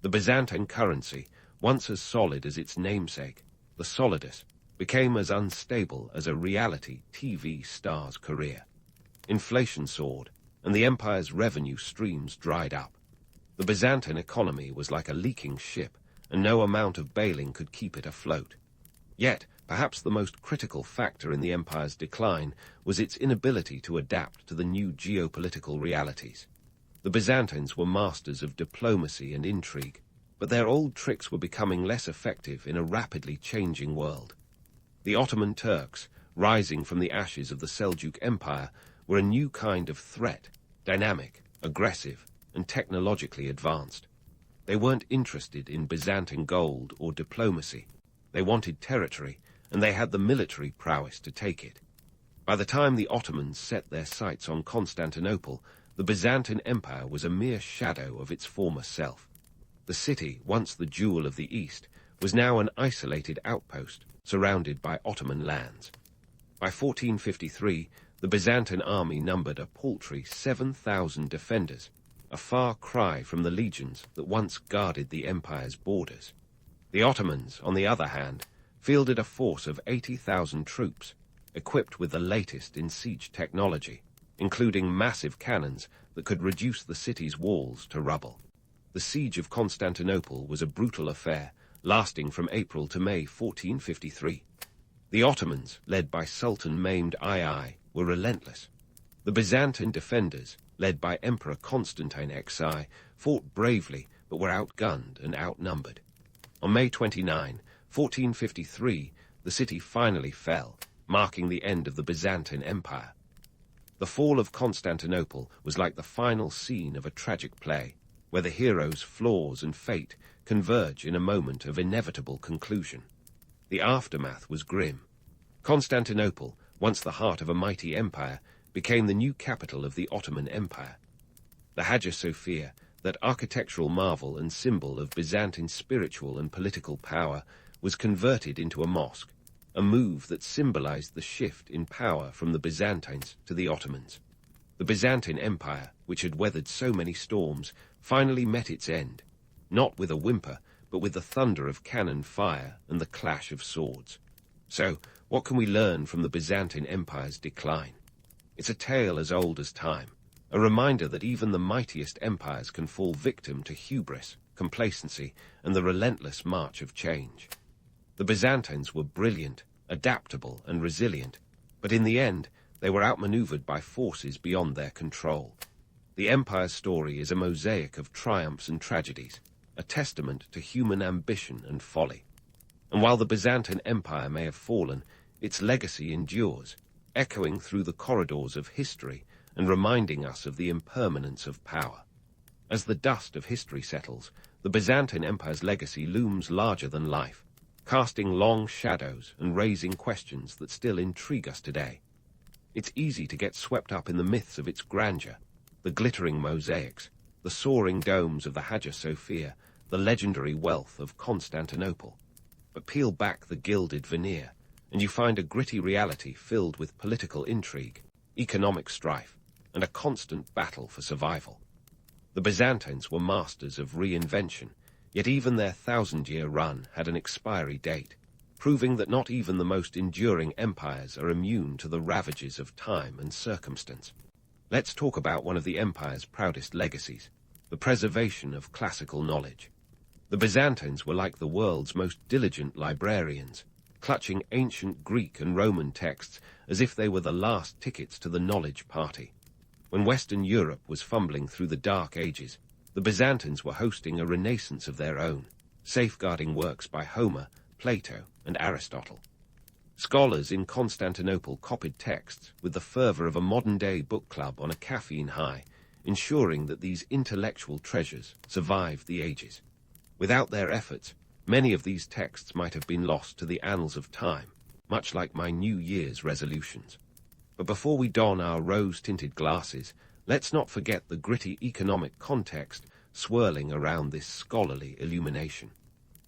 S1: The Byzantine currency, once as solid as its namesake, the solidus, became as unstable as a reality TV star's career. Inflation soared, and the empire's revenue streams dried up. The Byzantine economy was like a leaking ship, and no amount of bailing could keep it afloat. Yet, perhaps the most critical factor in the empire's decline was its inability to adapt to the new geopolitical realities. The Byzantines were masters of diplomacy and intrigue, but their old tricks were becoming less effective in a rapidly changing world. The Ottoman Turks, rising from the ashes of the Seljuk Empire, were a new kind of threat, dynamic, aggressive, and technologically advanced. They weren't interested in Byzantine gold or diplomacy. They wanted territory, and they had the military prowess to take it. By the time the Ottomans set their sights on Constantinople, the Byzantine Empire was a mere shadow of its former self. The city, once the jewel of the East, was now an isolated outpost, surrounded by Ottoman lands. By 1453, the Byzantine army numbered a paltry 7,000 defenders, a far cry from the legions that once guarded the empire's borders. The Ottomans, on the other hand, fielded a force of 80,000 troops, equipped with the latest in siege technology, including massive cannons that could reduce the city's walls to rubble. The siege of Constantinople was a brutal affair, lasting from April to May 1453. The Ottomans, led by Sultan-maimed II, were relentless. The Byzantine defenders, led by Emperor Constantine XI, fought bravely but were outgunned and outnumbered. On May 29, 1453, the city finally fell, marking the end of the Byzantine Empire. The fall of Constantinople was like the final scene of a tragic play, where the hero's flaws and fate converge in a moment of inevitable conclusion. The aftermath was grim. Constantinople, once the heart of a mighty empire, became the new capital of the Ottoman Empire. The Hagia Sophia, that architectural marvel and symbol of Byzantine spiritual and political power, was converted into a mosque, a move that symbolized the shift in power from the Byzantines to the Ottomans. The Byzantine Empire, which had weathered so many storms, finally met its end, not with a whimper, but with the thunder of cannon fire and the clash of swords. So, what can we learn from the Byzantine Empire's decline? It's a tale as old as time, a reminder that even the mightiest empires can fall victim to hubris, complacency, and the relentless march of change. The Byzantines were brilliant, adaptable, and resilient, but in the end, they were outmaneuvered by forces beyond their control. The empire's story is a mosaic of triumphs and tragedies, a testament to human ambition and folly. And while the Byzantine Empire may have fallen, its legacy endures, echoing through the corridors of history and reminding us of the impermanence of power. As the dust of history settles, the Byzantine Empire's legacy looms larger than life, casting long shadows and raising questions that still intrigue us today. It's easy to get swept up in the myths of its grandeur, the glittering mosaics, the soaring domes of the Hagia Sophia, the legendary wealth of Constantinople. But peel back the gilded veneer, and you find a gritty reality filled with political intrigue, economic strife, and a constant battle for survival. The Byzantines were masters of reinvention, yet even their 1,000-year run had an expiry date, proving that not even the most enduring empires are immune to the ravages of time and circumstance. Let's talk about one of the empire's proudest legacies, the preservation of classical knowledge. The Byzantines were like the world's most diligent librarians, clutching ancient Greek and Roman texts as if they were the last tickets to the knowledge party. When Western Europe was fumbling through the Dark Ages, the Byzantines were hosting a renaissance of their own, safeguarding works by Homer, Plato, and Aristotle. Scholars in Constantinople copied texts with the fervor of a modern-day book club on a caffeine high, ensuring that these intellectual treasures survived the ages. Without their efforts, many of these texts might have been lost to the annals of time, much like my New Year's resolutions. But before we don our rose-tinted glasses, let's not forget the gritty economic context swirling around this scholarly illumination.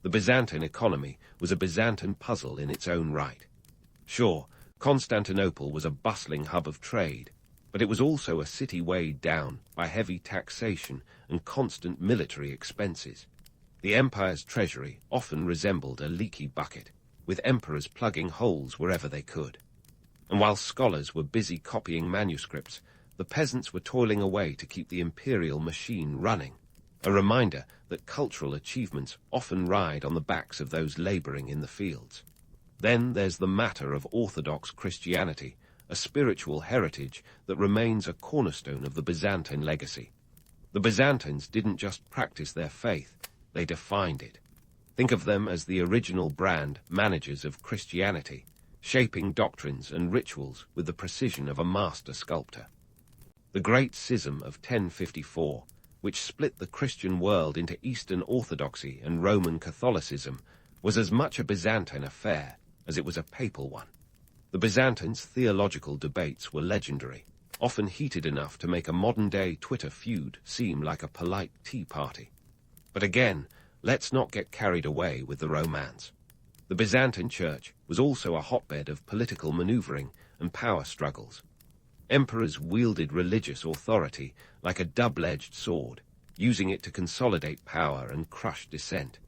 S1: The Byzantine economy was a Byzantine puzzle in its own right. Sure, Constantinople was a bustling hub of trade, but it was also a city weighed down by heavy taxation and constant military expenses. The empire's treasury often resembled a leaky bucket, with emperors plugging holes wherever they could. And while scholars were busy copying manuscripts, the peasants were toiling away to keep the imperial machine running, a reminder that cultural achievements often ride on the backs of those laboring in the fields. Then there's the matter of Orthodox Christianity, a spiritual heritage that remains a cornerstone of the Byzantine legacy. The Byzantines didn't just practice their faith, they defined it. Think of them as the original brand managers of Christianity, shaping doctrines and rituals with the precision of a master sculptor. The Great Schism of 1054, which split the Christian world into Eastern Orthodoxy and Roman Catholicism, was as much a Byzantine affair as it was a papal one. The Byzantines' theological debates were legendary, often heated enough to make a modern-day Twitter feud seem like a polite tea party. But again, let's not get carried away with the romance. The Byzantine Church was also a hotbed of political maneuvering and power struggles. Emperors wielded religious authority like a double-edged sword, using it to consolidate power and crush dissent.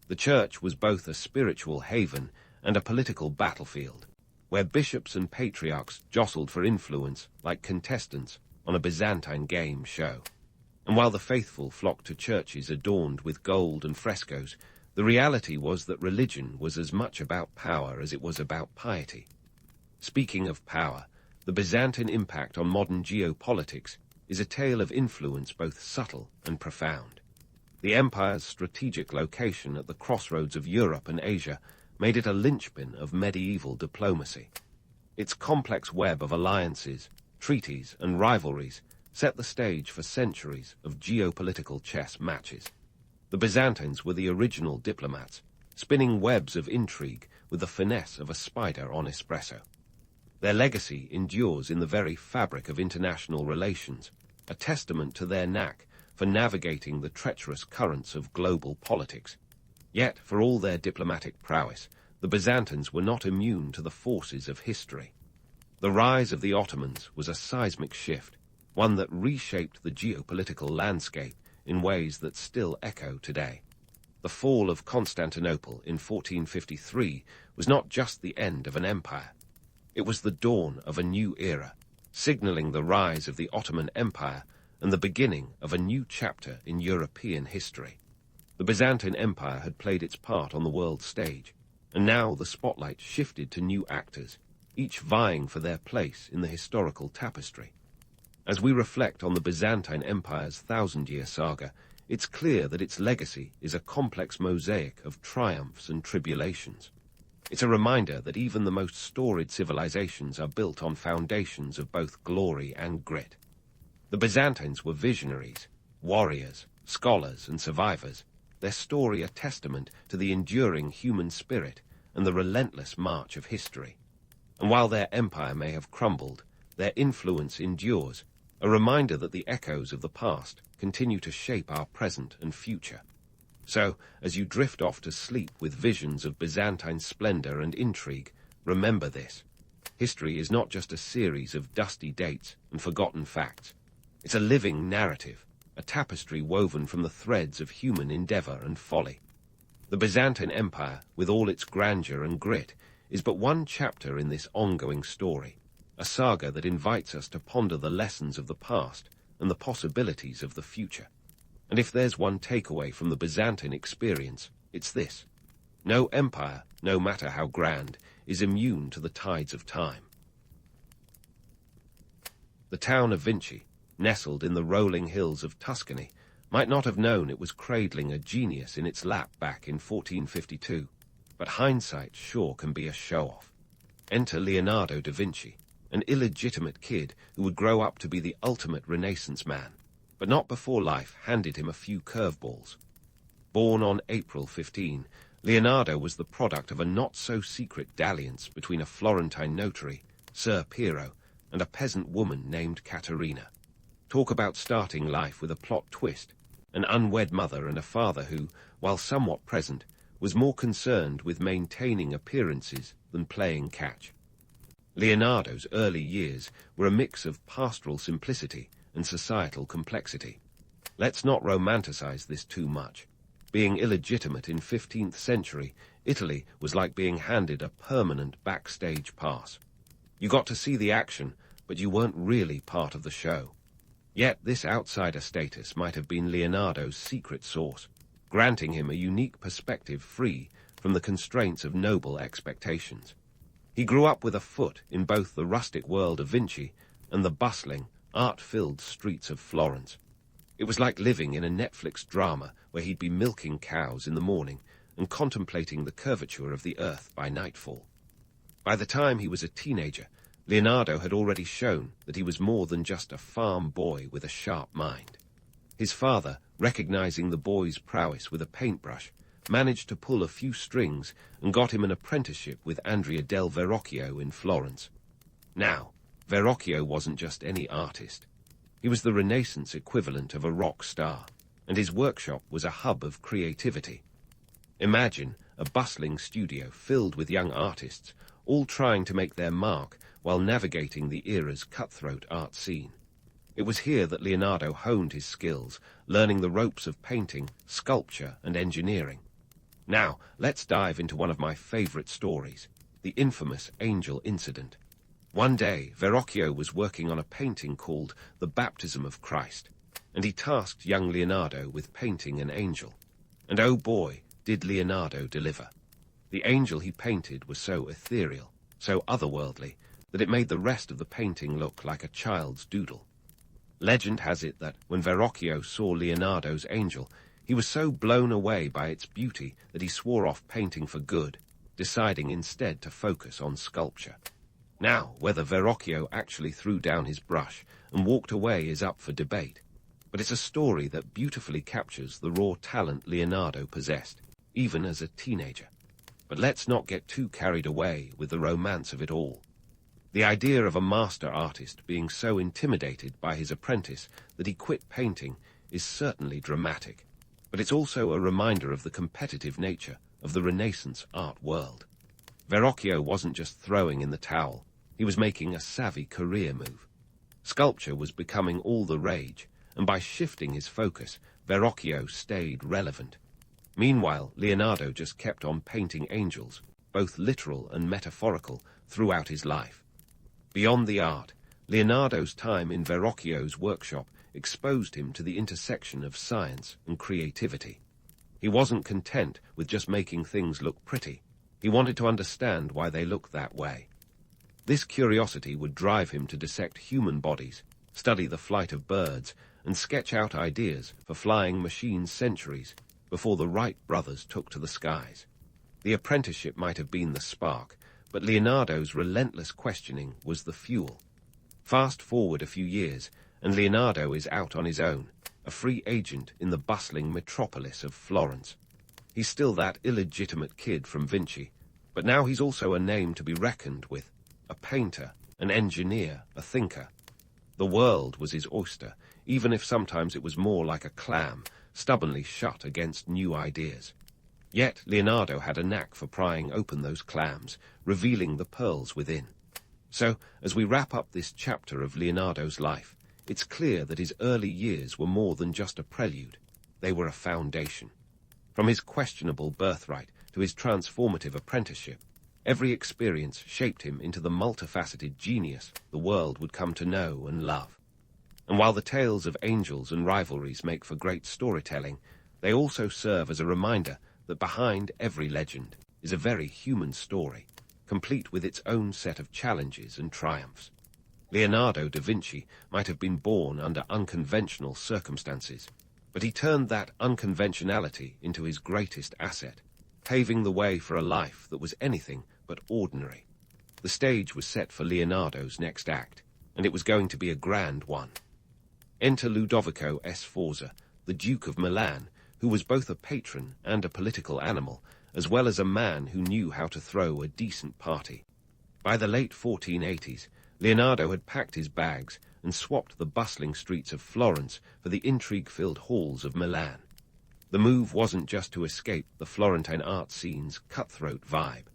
S1: The Church was both a spiritual haven and a political battlefield, where bishops and patriarchs jostled for influence like contestants on a Byzantine game show. And while the faithful flocked to churches adorned with gold and frescoes, the reality was that religion was as much about power as it was about piety. Speaking of power, the Byzantine impact on modern geopolitics is a tale of influence both subtle and profound. The empire's strategic location at the crossroads of Europe and Asia made it a linchpin of medieval diplomacy. Its complex web of alliances, treaties, and rivalries set the stage for centuries of geopolitical chess matches. The Byzantines were the original diplomats, spinning webs of intrigue with the finesse of a spider on espresso. Their legacy endures in the very fabric of international relations, a testament to their knack for navigating the treacherous currents of global politics. Yet, for all their diplomatic prowess, the Byzantines were not immune to the forces of history. The rise of the Ottomans was a seismic shift, one that reshaped the geopolitical landscape in ways that still echo today. The fall of Constantinople in 1453 was not just the end of an empire. It was the dawn of a new era, signaling the rise of the Ottoman Empire and the beginning of a new chapter in European history. The Byzantine Empire had played its part on the world stage, and now the spotlight shifted to new actors, each vying for their place in the historical tapestry. As we reflect on the Byzantine Empire's 1,000-year saga, it's clear that its legacy is a complex mosaic of triumphs and tribulations. It's a reminder that even the most storied civilizations are built on foundations of both glory and grit. The Byzantines were visionaries, warriors, scholars, and survivors, their story a testament to the enduring human spirit and the relentless march of history. And while their empire may have crumbled, their influence endures, a reminder that the echoes of the past continue to shape our present and future. So, as you drift off to sleep with visions of Byzantine splendor and intrigue, remember this. History is not just a series of dusty dates and forgotten facts. It's a living narrative, a tapestry woven from the threads of human endeavor and folly. The Byzantine Empire, with all its grandeur and grit, is but one chapter in this ongoing story, a saga that invites us to ponder the lessons of the past and the possibilities of the future. And if there's one takeaway from the Byzantine experience, it's this: no empire, no matter how grand, is immune to the tides of time. The town of Vinci, nestled in the rolling hills of Tuscany, might not have known it was cradling a genius in its lap back in 1452, but hindsight sure can be a show-off. Enter Leonardo da Vinci, an illegitimate kid who would grow up to be the ultimate Renaissance man, but not before life handed him a few curveballs. Born on April 15, Leonardo was the product of a not-so-secret dalliance between a Florentine notary, Ser Piero, and a peasant woman named Caterina. Talk about starting life with a plot twist, an unwed mother and a father who, while somewhat present, was more concerned with maintaining appearances than playing catch. Leonardo's early years were a mix of pastoral simplicity and societal complexity. Let's not romanticize this too much. Being illegitimate in 15th century Italy was like being handed a permanent backstage pass. You got to see the action, but you weren't really part of the show. Yet this outsider status might have been Leonardo's secret sauce, granting him a unique perspective free from the constraints of noble expectations. He grew up with a foot in both the rustic world of Vinci and the bustling, art-filled streets of Florence. It was like living in a Netflix drama where he'd be milking cows in the morning and contemplating the curvature of the earth by nightfall. By the time he was a teenager, Leonardo had already shown that he was more than just a farm boy with a sharp mind. His father, recognizing the boy's prowess with a paintbrush, managed to pull a few strings and got him an apprenticeship with Andrea del Verrocchio in Florence. Now, Verrocchio wasn't just any artist. He was the Renaissance equivalent of a rock star, and his workshop was a hub of creativity. Imagine a bustling studio filled with young artists, all trying to make their mark while navigating the era's cutthroat art scene. It was here that Leonardo honed his skills, learning the ropes of painting, sculpture, and engineering. Now, let's dive into one of my favorite stories, the infamous angel incident. One day, Verrocchio was working on a painting called The Baptism of Christ, and he tasked young Leonardo with painting an angel. And oh boy, did Leonardo deliver. The angel he painted was so ethereal, so otherworldly, that it made the rest of the painting look like a child's doodle. Legend has it that when Verrocchio saw Leonardo's angel, he was so blown away by its beauty that he swore off painting for good, deciding instead to focus on sculpture. Now, whether Verrocchio actually threw down his brush and walked away is up for debate, but it's a story that beautifully captures the raw talent Leonardo possessed, even as a teenager. But let's not get too carried away with the romance of it all. The idea of a master artist being so intimidated by his apprentice that he quit painting is certainly dramatic, but it's also a reminder of the competitive nature of the Renaissance art world. Verrocchio wasn't just throwing in the towel, he was making a savvy career move. Sculpture was becoming all the rage, and by shifting his focus, Verrocchio stayed relevant. Meanwhile, Leonardo just kept on painting angels, both literal and metaphorical, throughout his life. Beyond the art, Leonardo's time in Verrocchio's workshop exposed him to the intersection of science and creativity. He wasn't content with just making things look pretty. He wanted to understand why they look that way. This curiosity would drive him to dissect human bodies, study the flight of birds, and sketch out ideas for flying machines centuries before the Wright brothers took to the skies. The apprenticeship might have been the spark, but Leonardo's relentless questioning was the fuel. Fast forward a few years, and Leonardo is out on his own, a free agent in the bustling metropolis of Florence. He's still that illegitimate kid from Vinci, but now he's also a name to be reckoned with, a painter, an engineer, a thinker. The world was his oyster, even if sometimes it was more like a clam, stubbornly shut against new ideas. Yet Leonardo had a knack for prying open those clams, revealing the pearls within. So, as we wrap up this chapter of Leonardo's life, it's clear that his early years were more than just a prelude. They were a foundation. From his questionable birthright to his transformative apprenticeship, every experience shaped him into the multifaceted genius the world would come to know and love. And while the tales of angels and rivalries make for great storytelling, they also serve as a reminder that behind every legend is a very human story, complete with its own set of challenges and triumphs. Leonardo da Vinci might have been born under unconventional circumstances, but he turned that unconventionality into his greatest asset, paving the way for a life that was anything but ordinary. The stage was set for Leonardo's next act, and it was going to be a grand one. Enter Ludovico Sforza, the Duke of Milan, who was both a patron and a political animal, as well as a man who knew how to throw a decent party. By the late 1480s, Leonardo had packed his bags and swapped the bustling streets of Florence for the intrigue-filled halls of Milan. The move wasn't just to escape the Florentine art scene's cutthroat vibe.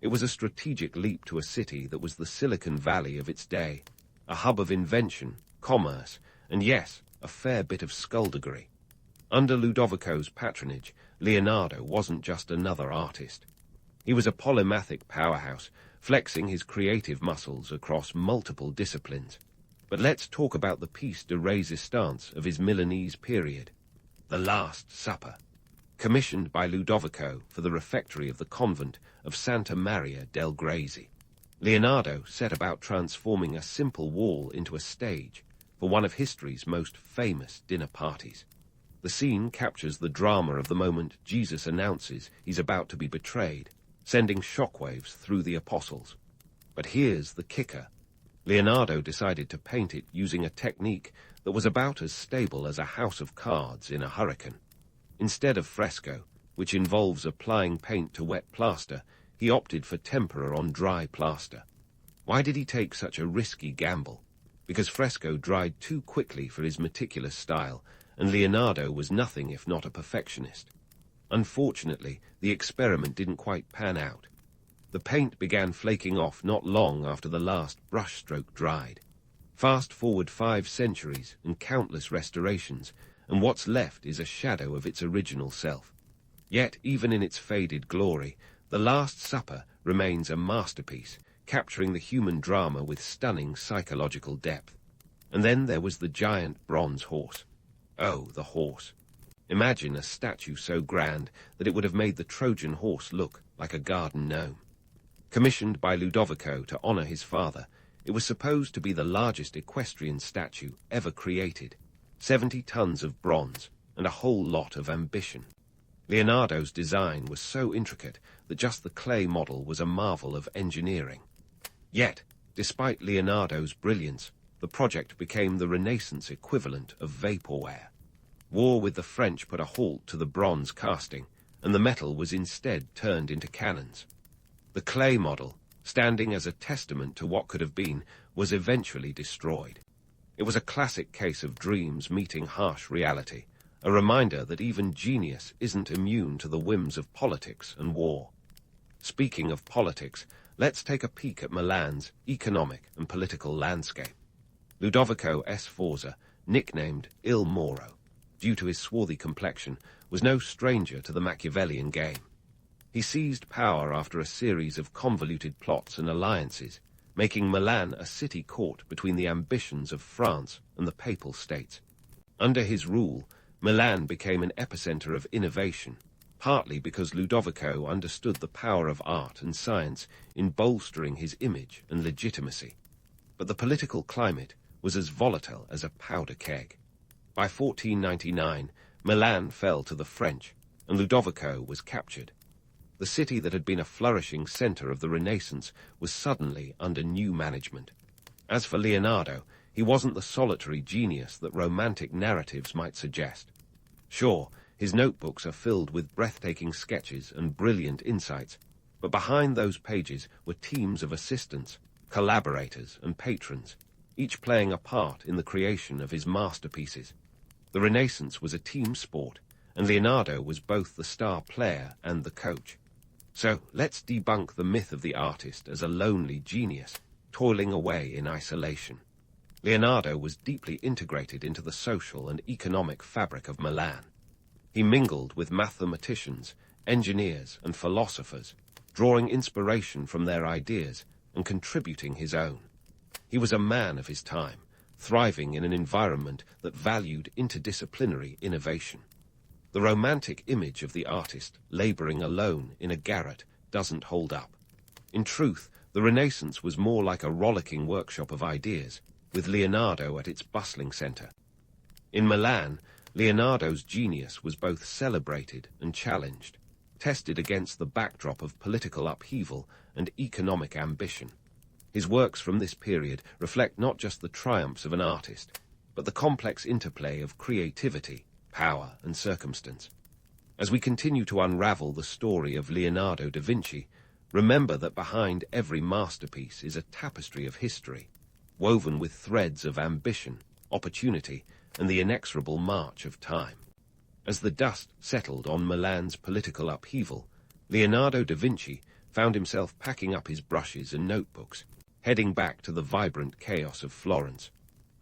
S1: It was a strategic leap to a city that was the Silicon Valley of its day, a hub of invention, commerce, and yes, a fair bit of skullduggery. Under Ludovico's patronage, Leonardo wasn't just another artist. He was a polymathic powerhouse, flexing his creative muscles across multiple disciplines. But let's talk about the piece de resistance of his Milanese period, The Last Supper. Commissioned by Ludovico for the refectory of the convent of Santa Maria del Grazie, Leonardo set about transforming a simple wall into a stage for one of history's most famous dinner parties. The scene captures the drama of the moment Jesus announces he's about to be betrayed, sending shockwaves through the apostles. But here's the kicker. Leonardo decided to paint it using a technique that was about as stable as a house of cards in a hurricane. Instead of fresco, which involves applying paint to wet plaster, he opted for tempera on dry plaster. Why did he take such a risky gamble? Because fresco dried too quickly for his meticulous style, and Leonardo was nothing if not a perfectionist. Unfortunately, the experiment didn't quite pan out. The paint began flaking off not long after the last brushstroke dried. Fast forward 5 centuries and countless restorations, and what's left is a shadow of its original self. Yet, even in its faded glory, The Last Supper remains a masterpiece, capturing the human drama with stunning psychological depth. And then there was the giant bronze horse. Oh, the horse. Imagine a statue so grand that it would have made the Trojan horse look like a garden gnome. Commissioned by Ludovico to honor his father, it was supposed to be the largest equestrian statue ever created, 70 tons of bronze, and a whole lot of ambition. Leonardo's design was so intricate that just the clay model was a marvel of engineering. Yet, despite Leonardo's brilliance, the project became the Renaissance equivalent of vaporware. War with the French put a halt to the bronze casting, and the metal was instead turned into cannons. The clay model, standing as a testament to what could have been, was eventually destroyed. It was a classic case of dreams meeting harsh reality, a reminder that even genius isn't immune to the whims of politics and war. Speaking of politics, let's take a peek at Milan's economic and political landscape. Ludovico Sforza, nicknamed Il Moro, due to his swarthy complexion, was no stranger to the Machiavellian game. He seized power after a series of convoluted plots and alliances, making Milan a city caught between the ambitions of France and the Papal States. Under his rule, Milan became an epicenter of innovation, partly because Ludovico understood the power of art and science in bolstering his image and legitimacy. But the political climate was as volatile as a powder keg. By 1499, Milan fell to the French, and Ludovico was captured. The city that had been a flourishing center of the Renaissance was suddenly under new management. As for Leonardo, he wasn't the solitary genius that romantic narratives might suggest. Sure, his notebooks are filled with breathtaking sketches and brilliant insights, but behind those pages were teams of assistants, collaborators, and patrons, each playing a part in the creation of his masterpieces. The Renaissance was a team sport, and Leonardo was both the star player and the coach. So let's debunk the myth of the artist as a lonely genius, toiling away in isolation. Leonardo was deeply integrated into the social and economic fabric of Milan. He mingled with mathematicians, engineers, and philosophers, drawing inspiration from their ideas and contributing his own. He was a man of his time, thriving in an environment that valued interdisciplinary innovation. The romantic image of the artist laboring alone in a garret doesn't hold up. In truth, the Renaissance was more like a rollicking workshop of ideas, with Leonardo at its bustling center. In Milan, Leonardo's genius was both celebrated and challenged, tested against the backdrop of political upheaval and economic ambition. His works from this period reflect not just the triumphs of an artist, but the complex interplay of creativity, power, and circumstance. As we continue to unravel the story of Leonardo da Vinci, remember that behind every masterpiece is a tapestry of history, woven with threads of ambition, opportunity, and the inexorable march of time. As the dust settled on Milan's political upheaval, Leonardo da Vinci found himself packing up his brushes and notebooks, heading back to the vibrant chaos of Florence.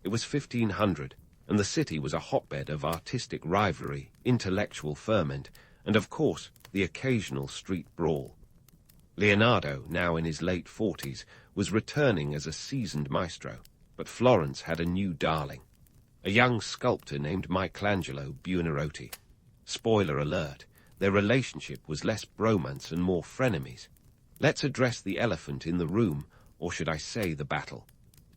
S1: It was 1500, and the city was a hotbed of artistic rivalry, intellectual ferment, and of course, the occasional street brawl. Leonardo, now in his late 40s, was returning as a seasoned maestro, but Florence had a new darling, a young sculptor named Michelangelo Buonarroti. Spoiler alert, their relationship was less bromance and more frenemies. Let's address the elephant in the room, or should I say the battle.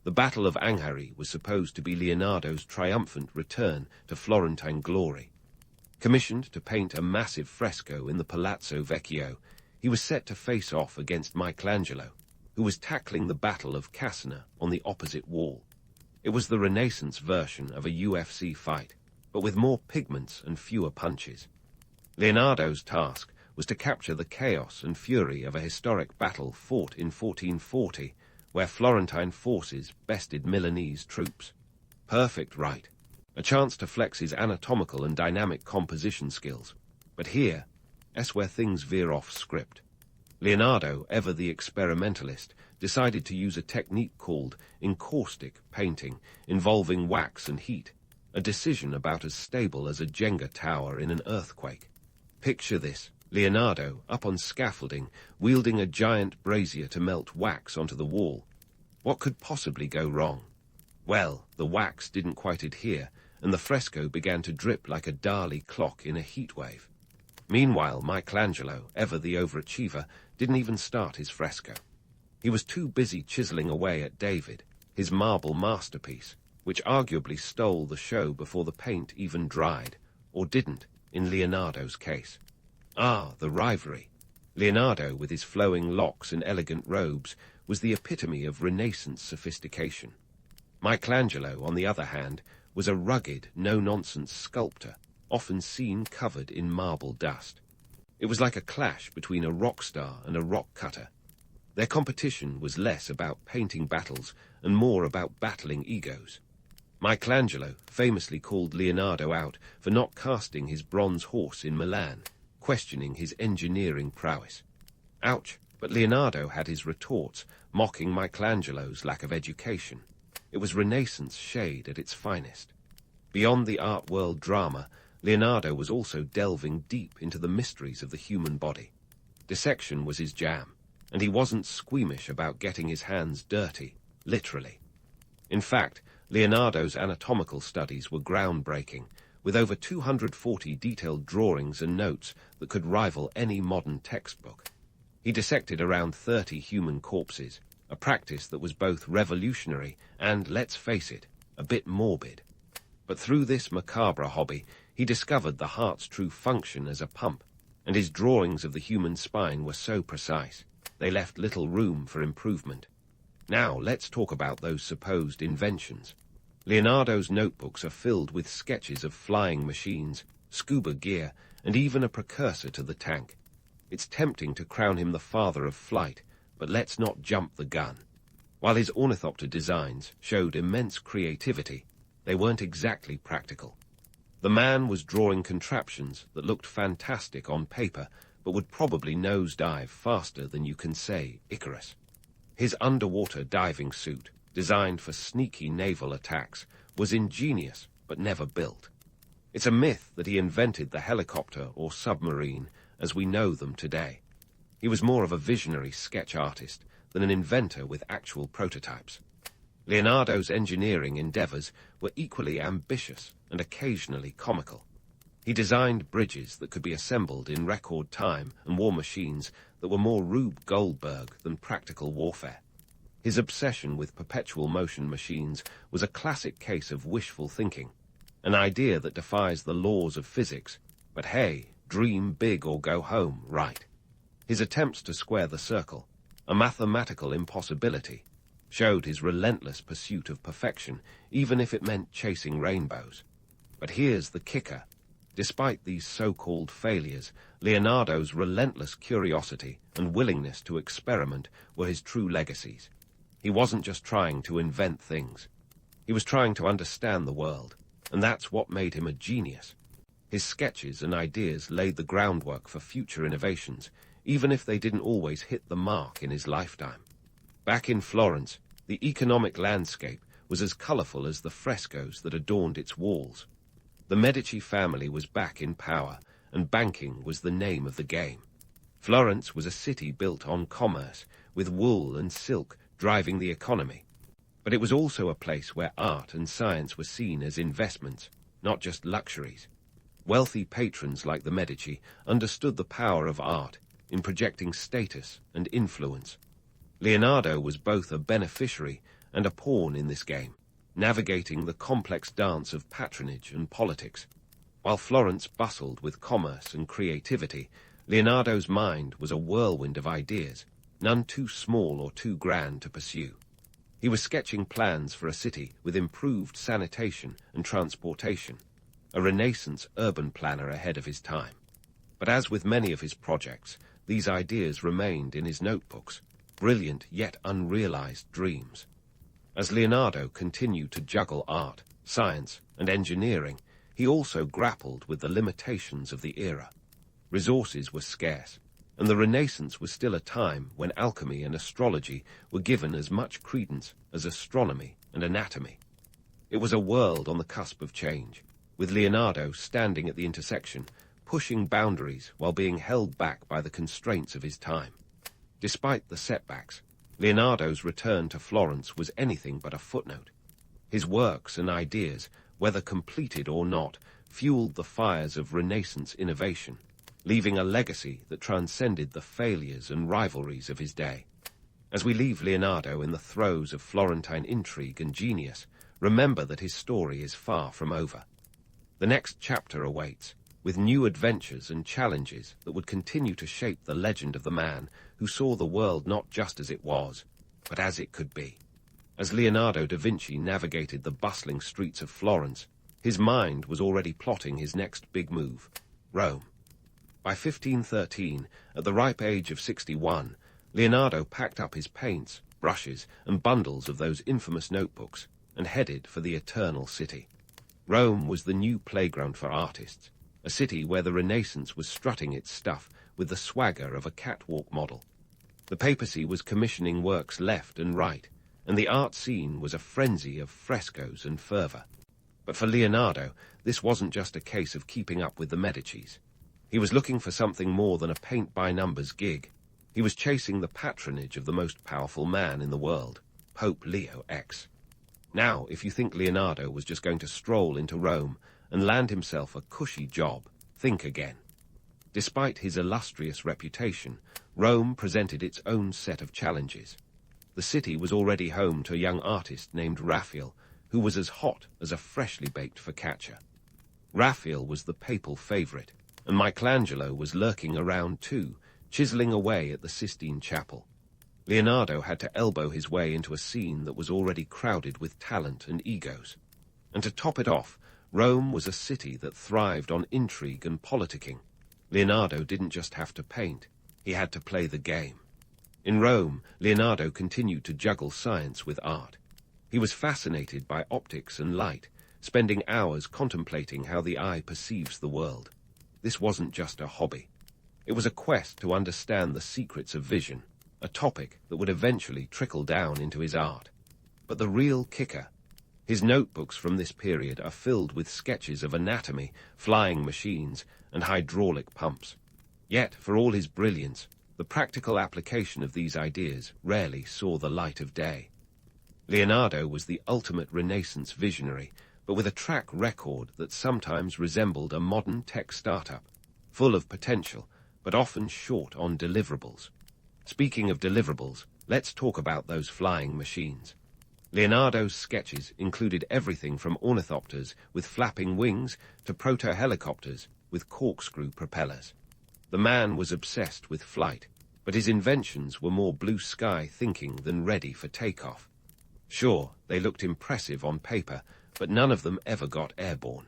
S1: The Battle of Anghiari was supposed to be Leonardo's triumphant return to Florentine glory. Commissioned to paint a massive fresco in the Palazzo Vecchio, he was set to face off against Michelangelo, who was tackling the Battle of Cassina on the opposite wall. It was the Renaissance version of a UFC fight, but with more pigments and fewer punches. Leonardo's task was to capture the chaos and fury of a historic battle fought in 1440, where Florentine forces bested Milanese troops. Perfect, right? A chance to flex his anatomical and dynamic composition skills. But here, that's where things veer off script. Leonardo, ever the experimentalist, decided to use a technique called encaustic painting, involving wax and heat, a decision about as stable as a Jenga tower in an earthquake. Picture this: Leonardo, up on scaffolding, wielding a giant brazier to melt wax onto the wall. What could possibly go wrong? Well, the wax didn't quite adhere, and the fresco began to drip like a Dali clock in a heat wave. Meanwhile, Michelangelo, ever the overachiever, didn't even start his fresco. He was too busy chiseling away at David, his marble masterpiece, which arguably stole the show before the paint even dried, or didn't, in Leonardo's case. Ah, the rivalry. Leonardo, with his flowing locks and elegant robes, was the epitome of Renaissance sophistication. Michelangelo, on the other hand, was a rugged, no-nonsense sculptor, often seen covered in marble dust. It was like a clash between a rock star and a rock cutter. Their competition was less about painting battles and more about battling egos. Michelangelo famously called Leonardo out for not casting his bronze horse in Milan, questioning his engineering prowess. Ouch, but Leonardo had his retorts, mocking Michelangelo's lack of education. It was Renaissance shade at its finest. Beyond the art world drama, Leonardo was also delving deep into the mysteries of the human body. Dissection was his jam, and he wasn't squeamish about getting his hands dirty, literally. In fact, Leonardo's anatomical studies were groundbreaking, with over 240 detailed drawings and notes that could rival any modern textbook. He dissected around 30 human corpses, a practice that was both revolutionary and, let's face it, a bit morbid. But through this macabre hobby, he discovered the heart's true function as a pump, and his drawings of the human spine were so precise, they left little room for improvement. Now, let's talk about those supposed inventions. Leonardo's notebooks are filled with sketches of flying machines, scuba gear, and even a precursor to the tank. It's tempting to crown him the father of flight, but let's not jump the gun. While his ornithopter designs showed immense creativity, they weren't exactly practical. The man was drawing contraptions that looked fantastic on paper, but would probably nosedive faster than you can say Icarus. His underwater diving suit, designed for sneaky naval attacks, was ingenious but never built. It's a myth that he invented the helicopter or submarine as we know them today. He was more of a visionary sketch artist than an inventor with actual prototypes. Leonardo's engineering endeavors were equally ambitious and occasionally comical. He designed bridges that could be assembled in record time and war machines that were more Rube Goldberg than practical warfare. His obsession with perpetual motion machines was a classic case of wishful thinking, an idea that defies the laws of physics, but hey, dream big or go home, right? His attempts to square the circle, a mathematical impossibility, showed his relentless pursuit of perfection, even if it meant chasing rainbows. But here's the kicker. Despite these so-called failures, Leonardo's relentless curiosity and willingness to experiment were his true legacies. He wasn't just trying to invent things. He was trying to understand the world, and that's what made him a genius. His sketches and ideas laid the groundwork for future innovations, even if they didn't always hit the mark in his lifetime. Back in Florence, the economic landscape was as colorful as the frescoes that adorned its walls. The Medici family was back in power, and banking was the name of the game. Florence was a city built on commerce, with wool and silk driving the economy. But it was also a place where art and science were seen as investments, not just luxuries. Wealthy patrons like the Medici understood the power of art in projecting status and influence. Leonardo was both a beneficiary and a pawn in this game, navigating the complex dance of patronage and politics. While Florence bustled with commerce and creativity, Leonardo's mind was a whirlwind of ideas, none too small or too grand to pursue. He was sketching plans for a city with improved sanitation and transportation, a Renaissance urban planner ahead of his time. But as with many of his projects, these ideas remained in his notebooks, brilliant yet unrealized dreams. As Leonardo continued to juggle art, science, and engineering, he also grappled with the limitations of the era. Resources were scarce, and the Renaissance was still a time when alchemy and astrology were given as much credence as astronomy and anatomy. It was a world on the cusp of change, with Leonardo standing at the intersection, pushing boundaries while being held back by the constraints of his time. Despite the setbacks, Leonardo's return to Florence was anything but a footnote. His works and ideas, whether completed or not, fueled the fires of Renaissance innovation, leaving a legacy that transcended the failures and rivalries of his day. As we leave Leonardo in the throes of Florentine intrigue and genius, remember that his story is far from over. The next chapter awaits, with new adventures and challenges that would continue to shape the legend of the man who saw the world not just as it was, but as it could be. As Leonardo da Vinci navigated the bustling streets of Florence, his mind was already plotting his next big move, Rome. By 1513, at the ripe age of 61, Leonardo packed up his paints, brushes, and bundles of those infamous notebooks and headed for the Eternal City. Rome was the new playground for artists, a city where the Renaissance was strutting its stuff with the swagger of a catwalk model. The papacy was commissioning works left and right, and the art scene was a frenzy of frescoes and fervor. But for Leonardo, this wasn't just a case of keeping up with the Medicis. He was looking for something more than a paint-by-numbers gig. He was chasing the patronage of the most powerful man in the world, Pope Leo X. Now, if you think Leonardo was just going to stroll into Rome and land himself a cushy job, think again. Despite his illustrious reputation, Rome presented its own set of challenges. The city was already home to a young artist named Raphael, who was as hot as a freshly baked focaccia. Raphael was the papal favorite, and Michelangelo was lurking around too, chiseling away at the Sistine Chapel. Leonardo had to elbow his way into a scene that was already crowded with talent and egos. And to top it off, Rome was a city that thrived on intrigue and politicking. Leonardo didn't just have to paint, he had to play the game. In Rome, Leonardo continued to juggle science with art. He was fascinated by optics and light, spending hours contemplating how the eye perceives the world. This wasn't just a hobby. It was a quest to understand the secrets of vision, a topic that would eventually trickle down into his art. But the real kicker, his notebooks from this period are filled with sketches of anatomy, flying machines, and hydraulic pumps. Yet, for all his brilliance, the practical application of these ideas rarely saw the light of day. Leonardo was the ultimate Renaissance visionary, but with a track record that sometimes resembled a modern tech startup, full of potential, but often short on deliverables. Speaking of deliverables, let's talk about those flying machines. Leonardo's sketches included everything from ornithopters with flapping wings to proto-helicopters with corkscrew propellers. The man was obsessed with flight, but his inventions were more blue-sky thinking than ready for takeoff. Sure, they looked impressive on paper, but none of them ever got airborne.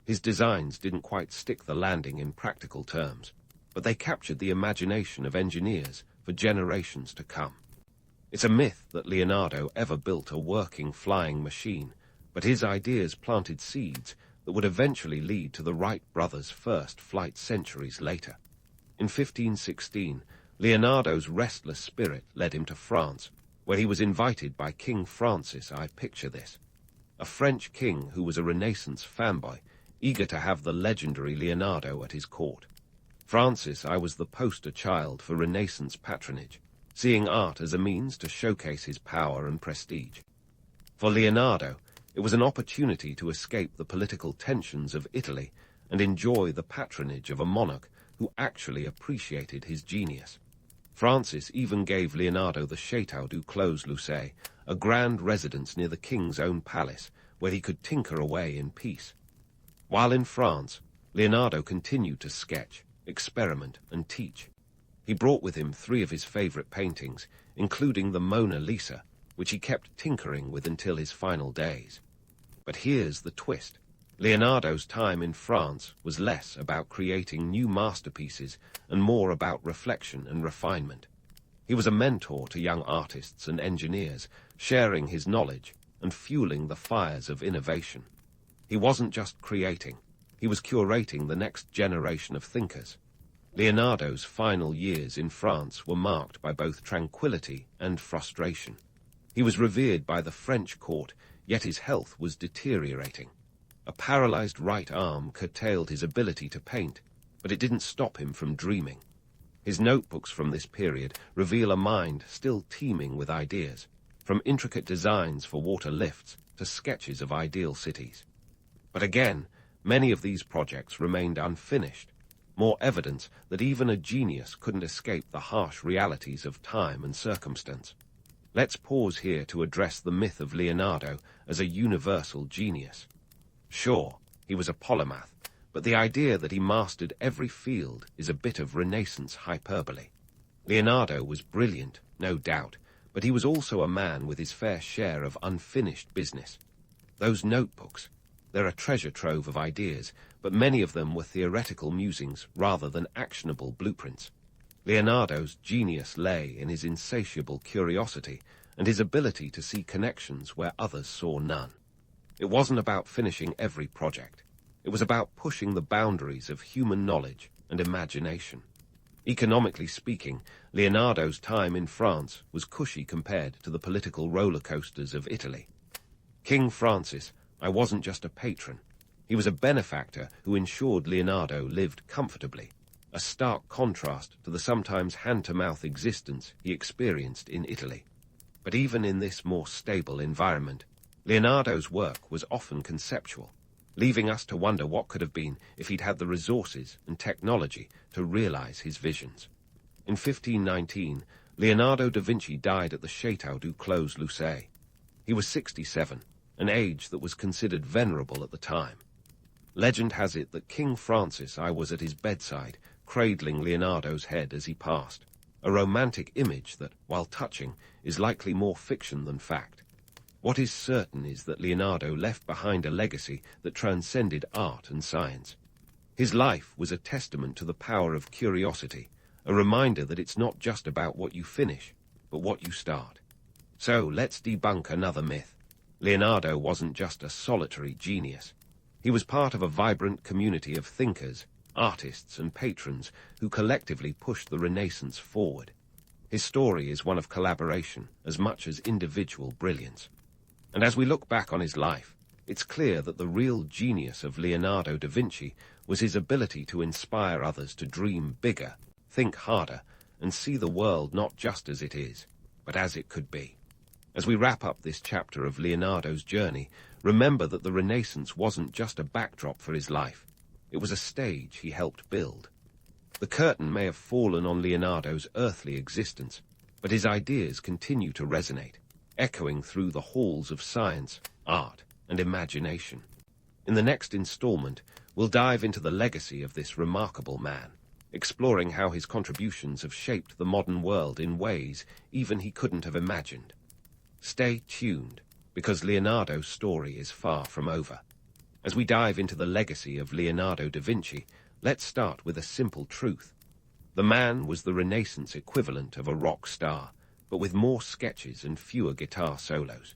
S1: His designs didn't quite stick the landing in practical terms, but they captured the imagination of engineers for generations to come. It's a myth that Leonardo ever built a working flying machine, but his ideas planted seeds that would eventually lead to the Wright brothers' first flight centuries later. In 1516, Leonardo's restless spirit led him to France, where he was invited by King Francis. I picture this. A French king who was a Renaissance fanboy, eager to have the legendary Leonardo at his court. Francis was the poster child for Renaissance patronage, seeing art as a means to showcase his power and prestige. For Leonardo, it was an opportunity to escape the political tensions of Italy and enjoy the patronage of a monarch who actually appreciated his genius. Francis even gave Leonardo the Château du Clos-Lucé, a grand residence near the king's own palace, where he could tinker away in peace. While in France, Leonardo continued to sketch, experiment, and teach. He brought with him 3 of his favorite paintings, including the Mona Lisa, which he kept tinkering with until his final days. But here's the twist. Leonardo's time in France was less about creating new masterpieces and more about reflection and refinement. He was a mentor to young artists and engineers, sharing his knowledge and fueling the fires of innovation. He wasn't just creating, he was curating the next generation of thinkers. Leonardo's final years in France were marked by both tranquility and frustration. He was revered by the French court, yet his health was deteriorating. A paralyzed right arm curtailed his ability to paint, but it didn't stop him from dreaming. His notebooks from this period reveal a mind still teeming with ideas, from intricate designs for water lifts to sketches of ideal cities. But again, many of these projects remained unfinished, more evidence that even a genius couldn't escape the harsh realities of time and circumstance. Let's pause here to address the myth of Leonardo as a universal genius. Sure, he was a polymath, but the idea that he mastered every field is a bit of Renaissance hyperbole. Leonardo was brilliant, no doubt, but he was also a man with his fair share of unfinished business. Those notebooks, they're a treasure trove of ideas, but many of them were theoretical musings rather than actionable blueprints. Leonardo's genius lay in his insatiable curiosity and his ability to see connections where others saw none. It wasn't about finishing every project. It was about pushing the boundaries of human knowledge and imagination. Economically speaking, Leonardo's time in France was cushy compared to the political roller coasters of Italy. King Francis wasn't just a patron. He was a benefactor who ensured Leonardo lived comfortably, a stark contrast to the sometimes hand-to-mouth existence he experienced in Italy. But even in this more stable environment, Leonardo's work was often conceptual, leaving us to wonder what could have been if he'd had the resources and technology to realize his visions. In 1519, Leonardo da Vinci died at the Château du Clos-Lucé. He was 67, an age that was considered venerable at the time. Legend has it that King Francis was at his bedside, cradling Leonardo's head as he passed, a romantic image that, while touching, is likely more fiction than fact. What is certain is that Leonardo left behind a legacy that transcended art and science. His life was a testament to the power of curiosity, a reminder that it's not just about what you finish, but what you start. So let's debunk another myth. Leonardo wasn't just a solitary genius. He was part of a vibrant community of thinkers, artists, and patrons who collectively pushed the Renaissance forward. His story is one of collaboration as much as individual brilliance. And as we look back on his life, it's clear that the real genius of Leonardo da Vinci was his ability to inspire others to dream bigger, think harder, and see the world not just as it is, but as it could be. As we wrap up this chapter of Leonardo's journey, remember that the Renaissance wasn't just a backdrop for his life. It was a stage he helped build. The curtain may have fallen on Leonardo's earthly existence, but his ideas continue to resonate, echoing through the halls of science, art, and imagination. In the next installment, we'll dive into the legacy of this remarkable man, exploring how his contributions have shaped the modern world in ways even he couldn't have imagined. Stay tuned, because Leonardo's story is far from over. As we dive into the legacy of Leonardo da Vinci, let's start with a simple truth. The man was the Renaissance equivalent of a rock star, but with more sketches and fewer guitar solos.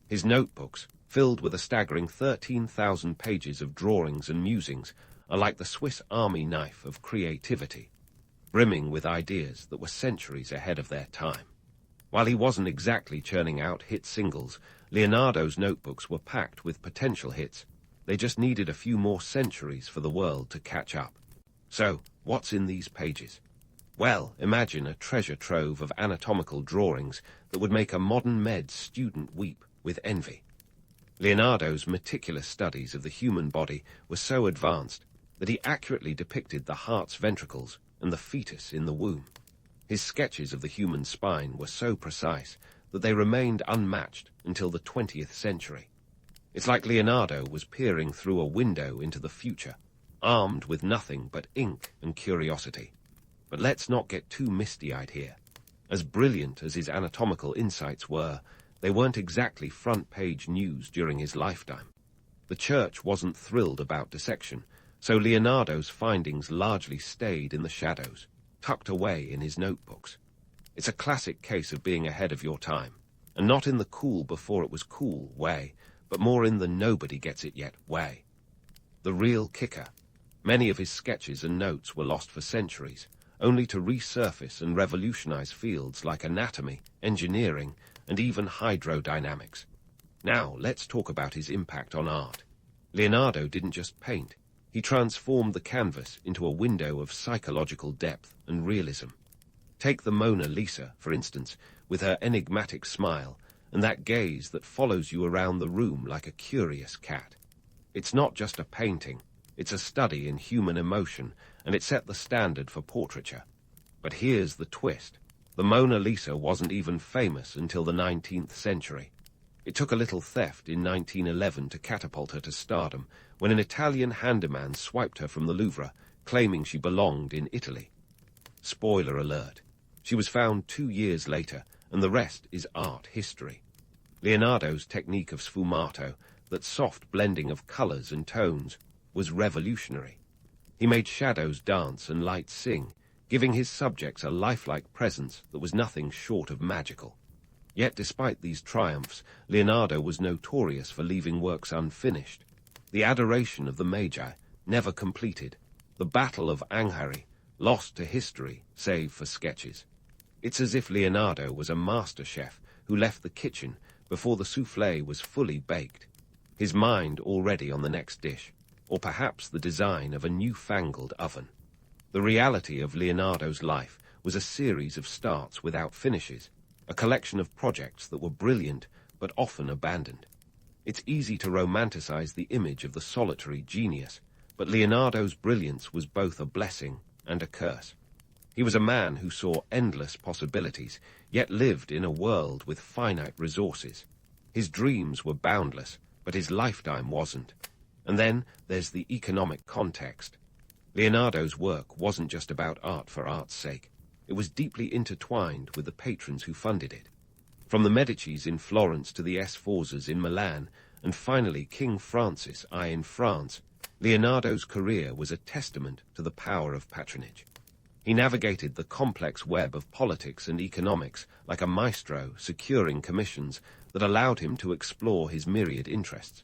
S1: His notebooks, filled with a staggering 13,000 pages of drawings and musings, are like the Swiss Army knife of creativity, brimming with ideas that were centuries ahead of their time. While he wasn't exactly churning out hit singles, Leonardo's notebooks were packed with potential hits. They just needed a few more centuries for the world to catch up. So, what's in these pages? Well, imagine a treasure trove of anatomical drawings that would make a modern med student weep with envy. Leonardo's meticulous studies of the human body were so advanced that he accurately depicted the heart's ventricles and the fetus in the womb. His sketches of the human spine were so precise that they remained unmatched until the 20th century. It's like Leonardo was peering through a window into the future, armed with nothing but ink and curiosity. But let's not get too misty-eyed here. As brilliant as his anatomical insights were, they weren't exactly front-page news during his lifetime. The church wasn't thrilled about dissection, so Leonardo's findings largely stayed in the shadows, tucked away in his notebooks. It's a classic case of being ahead of your time, and not in the cool before it was cool way, but more in the nobody gets it yet way. The real kicker. Many of his sketches and notes were lost for centuries, only to resurface and revolutionize fields like anatomy, engineering, and even hydrodynamics. Now, let's talk about his impact on art. Leonardo didn't just paint. He transformed the canvas into a window of psychological depth and realism. Take the Mona Lisa, for instance, with her enigmatic smile and that gaze that follows you around the room like a curious cat. It's not just a painting. It's a study in human emotion, and it set the standard for portraiture. But here's the twist. The Mona Lisa wasn't even famous until the 19th century. It took a little theft in 1911 to catapult her to stardom, when an Italian handyman swiped her from the Louvre, claiming she belonged in Italy. Spoiler alert. She was found 2 years later, and the rest is art history. Leonardo's technique of sfumato, that soft blending of colors and tones, was revolutionary. He made shadows dance and light sing, giving his subjects a lifelike presence that was nothing short of magical. Yet despite these triumphs, Leonardo was notorious for leaving works unfinished. The Adoration of the Magi, never completed. The Battle of Anghiari, lost to history, save for sketches. It's as if Leonardo was a master chef who left the kitchen before the soufflé was fully baked, his mind already on the next dish, or perhaps the design of a newfangled oven. The reality of Leonardo's life was a series of starts without finishes, a collection of projects that were brilliant but often abandoned. It's easy to romanticize the image of the solitary genius, but Leonardo's brilliance was both a blessing and a curse. He was a man who saw endless possibilities, yet lived in a world with finite resources. His dreams were boundless, but his lifetime wasn't. And then there's the economic context. Leonardo's work wasn't just about art for art's sake. It was deeply intertwined with the patrons who funded it. From the Medicis in Florence to the Sforzas in Milan, and finally King Francis I in France, Leonardo's career was a testament to the power of patronage. He navigated the complex web of politics and economics like a maestro, securing commissions that allowed him to explore his myriad interests.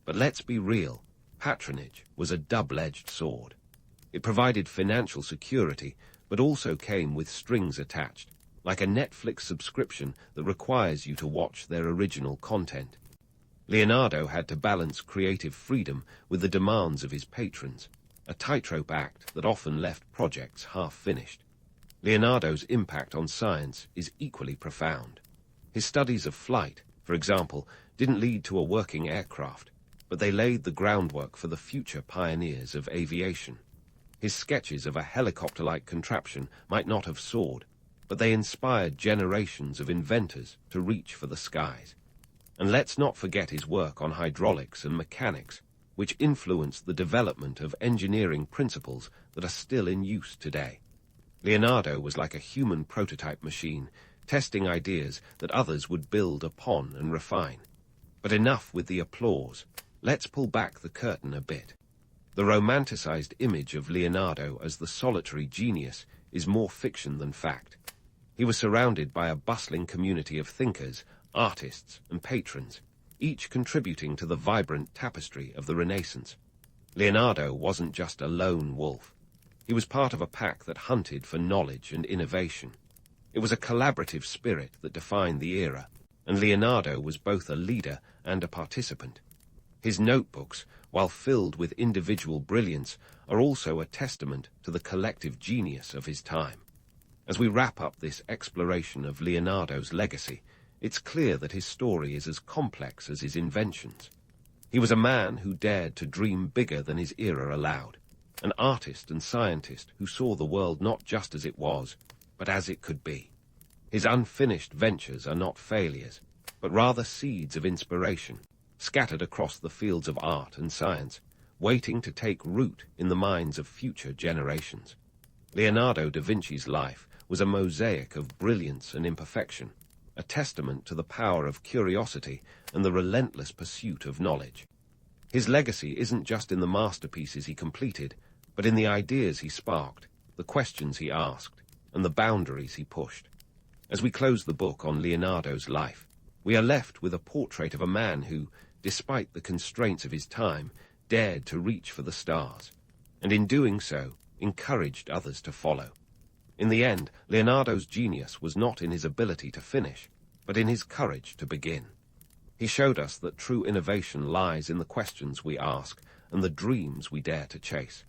S1: But let's be real, patronage was a double-edged sword. It provided financial security, but also came with strings attached, like a Netflix subscription that requires you to watch their original content. Leonardo had to balance creative freedom with the demands of his patrons, a tightrope act that often left projects half-finished. Leonardo's impact on science is equally profound. His studies of flight, for example, didn't lead to a working aircraft, but they laid the groundwork for the future pioneers of aviation. His sketches of a helicopter-like contraption might not have soared, but they inspired generations of inventors to reach for the skies. And let's not forget his work on hydraulics and mechanics, which influenced the development of engineering principles that are still in use today. Leonardo was like a human prototype machine, testing ideas that others would build upon and refine. But enough with the applause. Let's pull back the curtain a bit. The romanticized image of Leonardo as the solitary genius is more fiction than fact. He was surrounded by a bustling community of thinkers, artists, and patrons, each contributing to the vibrant tapestry of the Renaissance. Leonardo wasn't just a lone wolf. He was part of a pack that hunted for knowledge and innovation. It was a collaborative spirit that defined the era, and Leonardo was both a leader and a participant. His notebooks, while filled with individual brilliance, are also a testament to the collective genius of his time. As we wrap up this exploration of Leonardo's legacy, it's clear that his story is as complex as his inventions. He was a man who dared to dream bigger than his era allowed, an artist and scientist who saw the world not just as it was, but as it could be. His unfinished ventures are not failures, but rather seeds of inspiration, scattered across the fields of art and science, waiting to take root in the minds of future generations. Leonardo da Vinci's life was a mosaic of brilliance and imperfection, a testament to the power of curiosity and the relentless pursuit of knowledge. His legacy isn't just in the masterpieces he completed, but in the ideas he sparked, the questions he asked, and the boundaries he pushed. As we close the book on Leonardo's life, we are left with a portrait of a man who, despite the constraints of his time, dared to reach for the stars, and in doing so, encouraged others to follow. In the end, Leonardo's genius was not in his ability to finish, but in his courage to begin. He showed us that true innovation lies in the questions we ask and the dreams we dare to chase.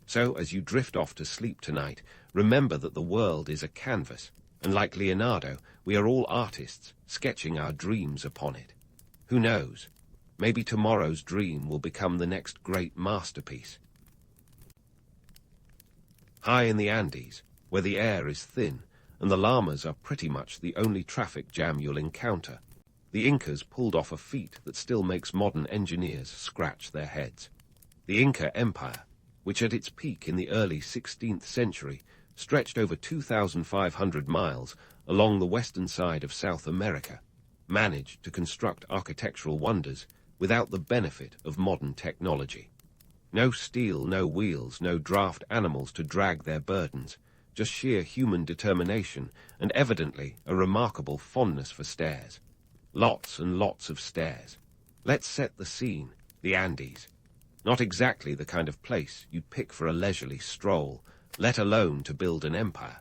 S1: So, as you drift off to sleep tonight, remember that the world is a canvas, and like Leonardo, we are all artists, sketching our dreams upon it. Who knows? Maybe tomorrow's dream will become the next great masterpiece. High in the Andes, where the air is thin and the llamas are pretty much the only traffic jam you'll encounter, the Incas pulled off a feat that still makes modern engineers scratch their heads. The Inca Empire, which at its peak in the early 16th century stretched over 2,500 miles along the western side of South America, managed to construct architectural wonders without the benefit of modern technology. No steel, no wheels, no draft animals to drag their burdens, just sheer human determination and evidently a remarkable fondness for stairs. Lots and lots of stairs. Let's set the scene, the Andes. Not exactly the kind of place you'd pick for a leisurely stroll, let alone to build an empire.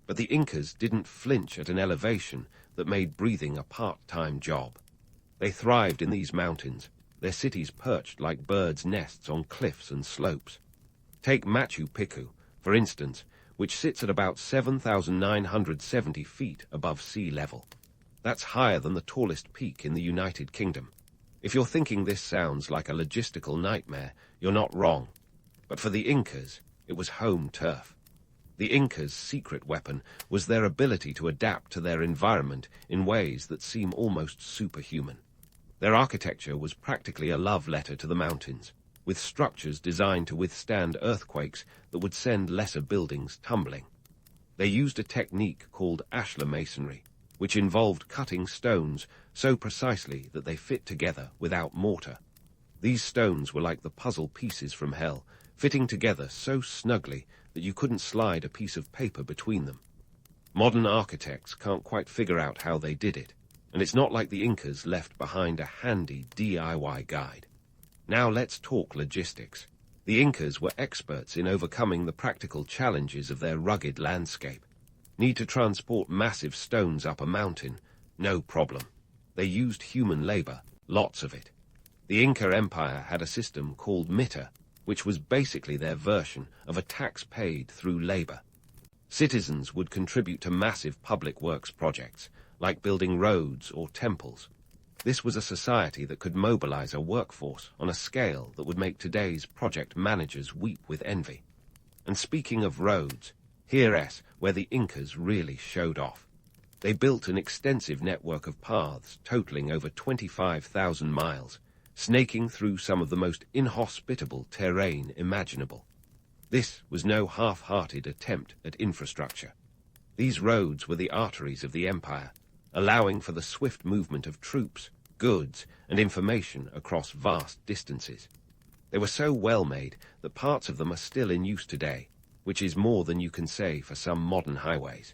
S1: But the Incas didn't flinch at an elevation that made breathing a part-time job. They thrived in these mountains, their cities perched like birds' nests on cliffs and slopes. Take Machu Picchu, for instance, which sits at about 7,970 feet above sea level. That's higher than the tallest peak in the United Kingdom. If you're thinking this sounds like a logistical nightmare, you're not wrong. But for the Incas, it was home turf. The Incas' secret weapon was their ability to adapt to their environment in ways that seem almost superhuman. Their architecture was practically a love letter to the mountains, with structures designed to withstand earthquakes that would send lesser buildings tumbling. They used a technique called ashlar masonry, which involved cutting stones so precisely that they fit together without mortar. These stones were like the puzzle pieces from hell, fitting together so snugly that you couldn't slide a piece of paper between them. Modern architects can't quite figure out how they did it, and it's not like the Incas left behind a handy DIY guide. Now let's talk logistics. The Incas were experts in overcoming the practical challenges of their rugged landscape. Need to transport massive stones up a mountain? No problem. They used human labor, lots of it. The Inca Empire had a system called mita, which was basically their version of a tax paid through labor. Citizens would contribute to massive public works projects, like building roads or temples. This was a society that could mobilize a workforce on a scale that would make today's project managers weep with envy. And speaking of roads, here's where the Incas really showed off. They built an extensive network of paths totaling over 25,000 miles, snaking through some of the most inhospitable terrain imaginable. This was no half-hearted attempt at infrastructure. These roads were the arteries of the empire, allowing for the swift movement of troops, goods, and information across vast distances. They were so well made that parts of them are still in use today, which is more than you can say for some modern highways.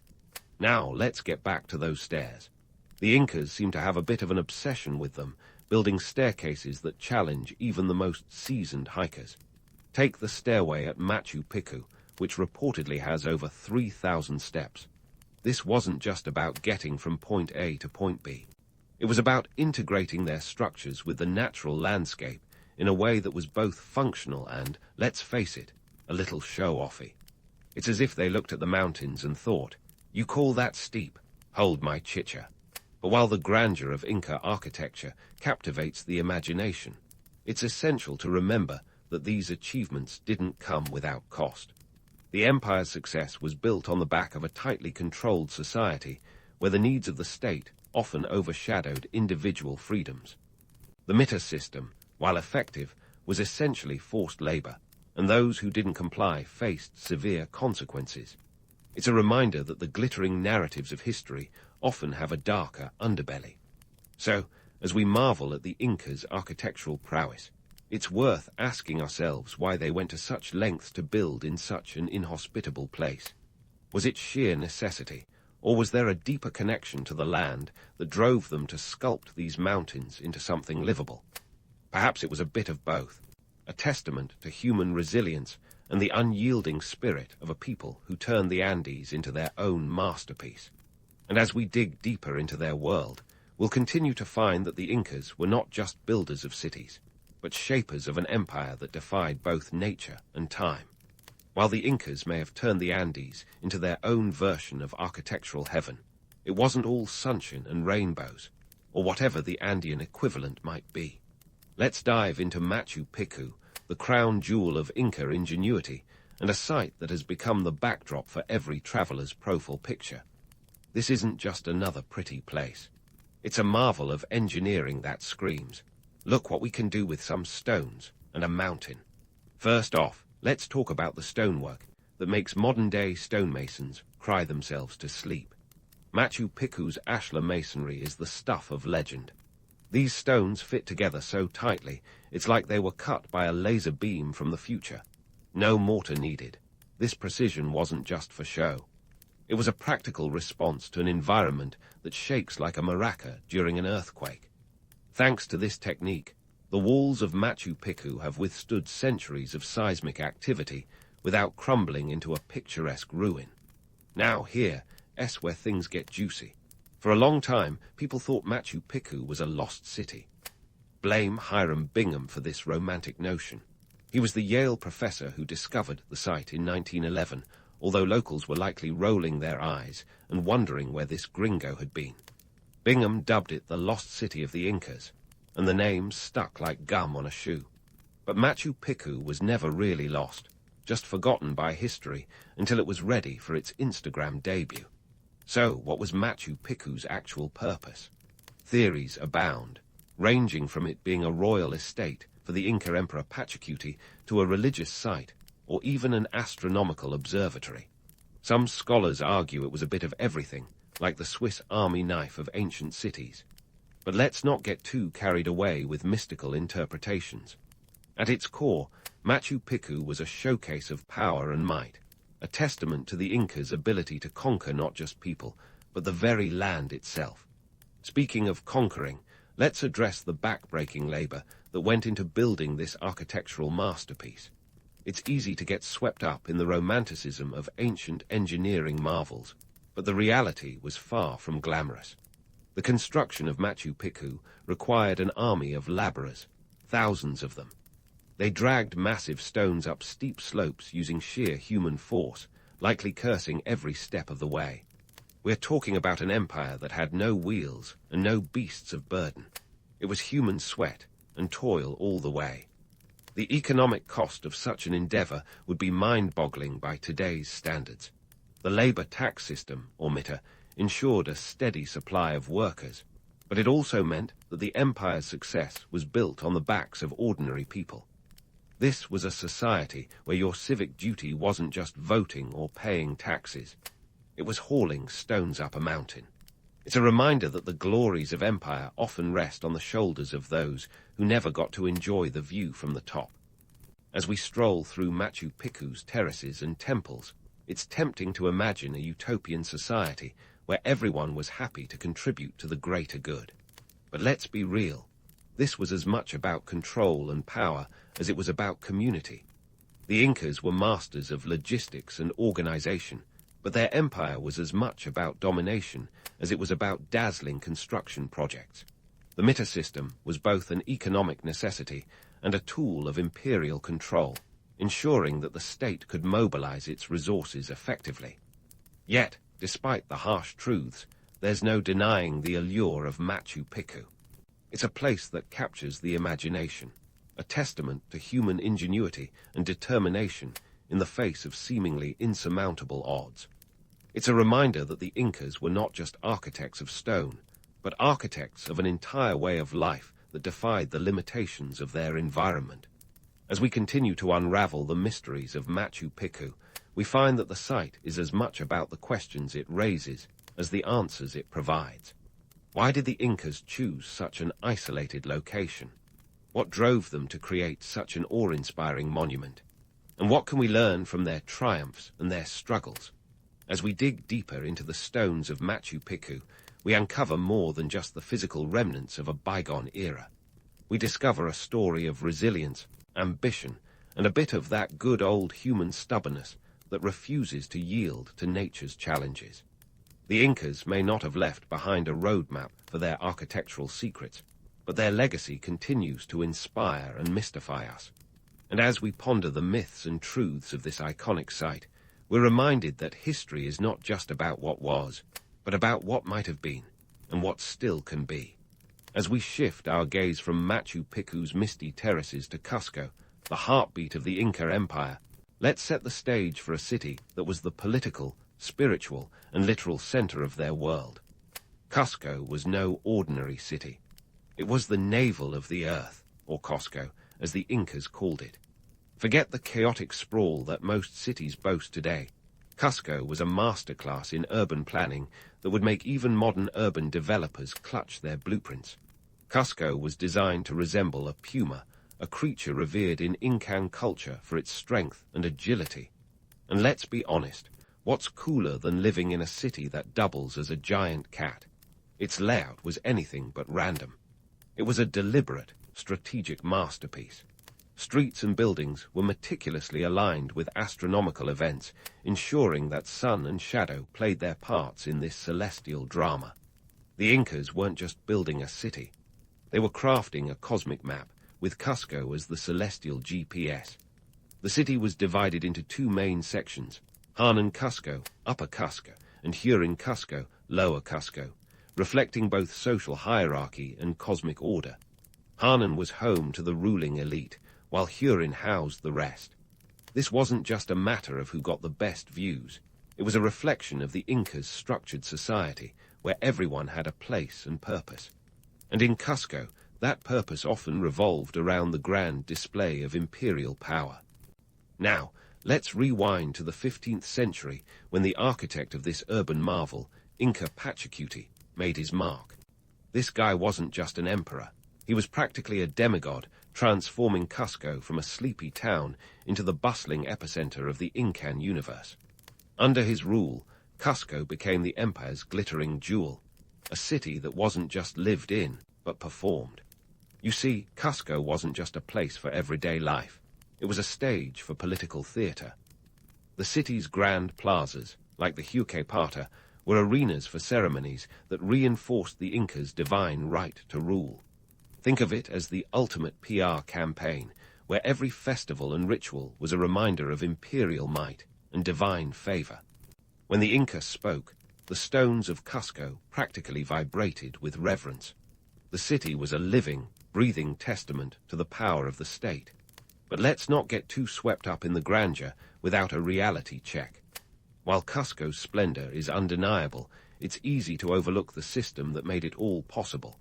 S1: Now let's get back to those stairs. The Incas seem to have a bit of an obsession with them, building staircases that challenge even the most seasoned hikers. Take the stairway at Machu Picchu, which reportedly has over 3,000 steps. This wasn't just about getting from point A to point B. It was about integrating their structures with the natural landscape in a way that was both functional and, let's face it, a little show-offy. It's as if they looked at the mountains and thought, "You call that steep? Hold my chicha." But while the grandeur of Inca architecture captivates the imagination, it's essential to remember that these achievements didn't come without cost. The empire's success was built on the back of a tightly controlled society where the needs of the state often overshadowed individual freedoms. The mita system, while effective, was essentially forced labor, and those who didn't comply faced severe consequences. It's a reminder that the glittering narratives of history often have a darker underbelly. So, as we marvel at the Incas' architectural prowess, it's worth asking ourselves why they went to such lengths to build in such an inhospitable place. Was it sheer necessity, or was there a deeper connection to the land that drove them to sculpt these mountains into something livable? Perhaps it was a bit of both, a testament to human resilience and the unyielding spirit of a people who turned the Andes into their own masterpiece. And as we dig deeper into their world, we'll continue to find that the Incas were not just builders of cities, but shapers of an empire that defied both nature and time. While the Incas may have turned the Andes into their own version of architectural heaven, it wasn't all sunshine and rainbows, or whatever the Andean equivalent might be. Let's dive into Machu Picchu, the crown jewel of Inca ingenuity, and a site that has become the backdrop for every traveler's profile picture. This isn't just another pretty place. It's a marvel of engineering that screams, "Look what we can do with some stones and a mountain." First off, let's talk about the stonework that makes modern-day stonemasons cry themselves to sleep. Machu Picchu's ashlar masonry is the stuff of legend. These stones fit together so tightly, it's like they were cut by a laser beam from the future. No mortar needed. This precision wasn't just for show. It was a practical response to an environment that shakes like a maraca during an earthquake. Thanks to this technique, the walls of Machu Picchu have withstood centuries of seismic activity without crumbling into a picturesque ruin. Now here's where things get juicy. For a long time, people thought Machu Picchu was a lost city. Blame Hiram Bingham for this romantic notion. He was the Yale professor who discovered the site in 1911, although locals were likely rolling their eyes and wondering where this gringo had been. Bingham dubbed it the lost city of the Incas, and the name stuck like gum on a shoe. But Machu Picchu was never really lost, just forgotten by history until it was ready for its Instagram debut. So, what was Machu Picchu's actual purpose? Theories abound, ranging from it being a royal estate for the Inca Emperor Pachacuti to a religious site, or even an astronomical observatory. Some scholars argue it was a bit of everything, like the Swiss Army knife of ancient cities. But let's not get too carried away with mystical interpretations. At its core, Machu Picchu was a showcase of power and might, a testament to the Incas' ability to conquer not just people, but the very land itself. Speaking of conquering, let's address the back-breaking labor that went into building this architectural masterpiece. It's easy to get swept up in the romanticism of ancient engineering marvels, but the reality was far from glamorous. The construction of Machu Picchu required an army of laborers, thousands of them. They dragged massive stones up steep slopes using sheer human force, likely cursing every step of the way. We're talking about an empire that had no wheels and no beasts of burden. It was human sweat and toil all the way. The economic cost of such an endeavor would be mind-boggling by today's standards. The labor tax system, or MITA, ensured a steady supply of workers, but it also meant that the empire's success was built on the backs of ordinary people. This was a society where your civic duty wasn't just voting or paying taxes. It was hauling stones up a mountain. It's a reminder that the glories of empire often rest on the shoulders of those who never got to enjoy the view from the top. As we stroll through Machu Picchu's terraces and temples, it's tempting to imagine a utopian society where everyone was happy to contribute to the greater good. But let's be real. This was as much about control and power as it was about community. The Incas were masters of logistics and organization, but their empire was as much about domination as it was about dazzling construction projects. The MITA system was both an economic necessity and a tool of imperial control, ensuring that the state could mobilize its resources effectively. Yet, despite the harsh truths, there's no denying the allure of Machu Picchu. It's a place that captures the imagination, a testament to human ingenuity and determination in the face of seemingly insurmountable odds. It's a reminder that the Incas were not just architects of stone, but architects of an entire way of life that defied the limitations of their environment. As we continue to unravel the mysteries of Machu Picchu, we find that the site is as much about the questions it raises as the answers it provides. Why did the Incas choose such an isolated location? What drove them to create such an awe-inspiring monument? And what can we learn from their triumphs and their struggles? As we dig deeper into the stones of Machu Picchu, we uncover more than just the physical remnants of a bygone era. We discover a story of resilience, ambition, and a bit of that good old human stubbornness that refuses to yield to nature's challenges. The Incas may not have left behind a roadmap for their architectural secrets, but their legacy continues to inspire and mystify us. And as we ponder the myths and truths of this iconic site, we're reminded that history is not just about what was, but about what might have been, and what still can be. As we shift our gaze from Machu Picchu's misty terraces to Cusco, the heartbeat of the Inca Empire, let's set the stage for a city that was the political, spiritual, and literal center of their world. Cusco was no ordinary city. It was the navel of the earth, or Cusco, as the Incas called it. Forget the chaotic sprawl that most cities boast today. Cusco was a masterclass in urban planning that would make even modern urban developers clutch their blueprints. Cusco was designed to resemble a puma, a creature revered in Incan culture for its strength and agility. And let's be honest, what's cooler than living in a city that doubles as a giant cat? Its layout was anything but random. It was a deliberate, strategic masterpiece. Streets and buildings were meticulously aligned with astronomical events, ensuring that sun and shadow played their parts in this celestial drama. The Incas weren't just building a city. They were crafting a cosmic map, with Cusco as the celestial GPS. The city was divided into two main sections, Hanan Cusco, Upper Cusco, and Hurin Cusco, Lower Cusco, reflecting both social hierarchy and cosmic order. Hanan was home to the ruling elite, while Hurin housed the rest. This wasn't just a matter of who got the best views. It was a reflection of the Incas' structured society, where everyone had a place and purpose. And in Cusco, that purpose often revolved around the grand display of imperial power. Now, let's rewind to the 15th century when the architect of this urban marvel, Inca Pachacuti, made his mark. This guy wasn't just an emperor. He was practically a demigod, transforming Cusco from a sleepy town into the bustling epicenter of the Incan universe. Under his rule, Cusco became the empire's glittering jewel, a city that wasn't just lived in, but performed. You see, Cusco wasn't just a place for everyday life. It was a stage for political theater. The city's grand plazas, like the Huque Pata, were arenas for ceremonies that reinforced the Incas' divine right to rule. Think of it as the ultimate PR campaign, where every festival and ritual was a reminder of imperial might and divine favor. When the Inca spoke, the stones of Cusco practically vibrated with reverence. The city was a living, breathing testament to the power of the state. But let's not get too swept up in the grandeur without a reality check. While Cusco's splendor is undeniable, it's easy to overlook the system that made it all possible.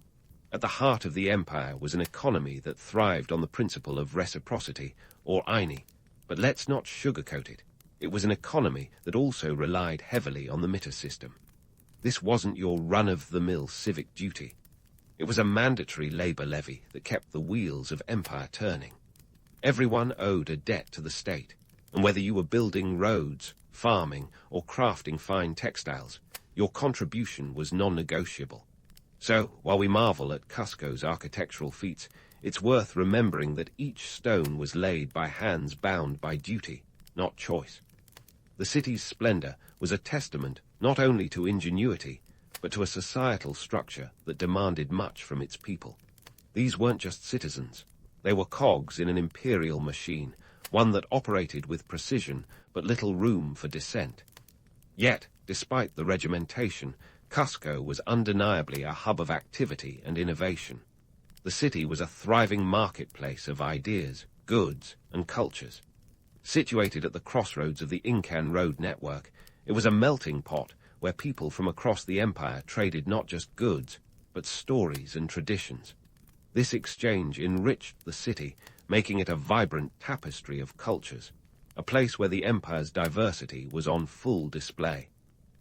S1: At the heart of the empire was an economy that thrived on the principle of reciprocity, or Aini. But let's not sugarcoat it. It was an economy that also relied heavily on the mitre system. This wasn't your run-of-the-mill civic duty. It was a mandatory labor levy that kept the wheels of empire turning. Everyone owed a debt to the state, and whether you were building roads, farming, or crafting fine textiles, your contribution was non-negotiable. So, while we marvel at Cusco's architectural feats, it's worth remembering that each stone was laid by hands bound by duty, not choice. The city's splendor was a testament not only to ingenuity, but to a societal structure that demanded much from its people. These weren't just citizens. They were cogs in an imperial machine, one that operated with precision but little room for dissent. Yet, despite the regimentation, Cusco was undeniably a hub of activity and innovation. The city was a thriving marketplace of ideas, goods, and cultures. Situated at the crossroads of the Incan road network, it was a melting pot where people from across the empire traded not just goods, but stories and traditions. This exchange enriched the city, making it a vibrant tapestry of cultures, a place where the empire's diversity was on full display.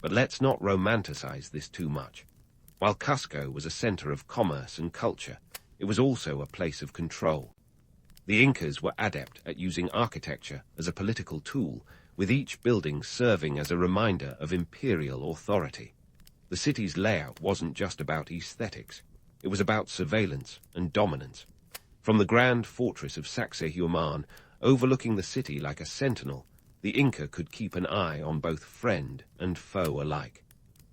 S1: But let's not romanticize this too much. While Cusco was a center of commerce and culture, it was also a place of control. The Incas were adept at using architecture as a political tool, with each building serving as a reminder of imperial authority. The city's layout wasn't just about aesthetics. It was about surveillance and dominance. From the grand fortress of Sacsayhuaman, overlooking the city like a sentinel, the Inca could keep an eye on both friend and foe alike.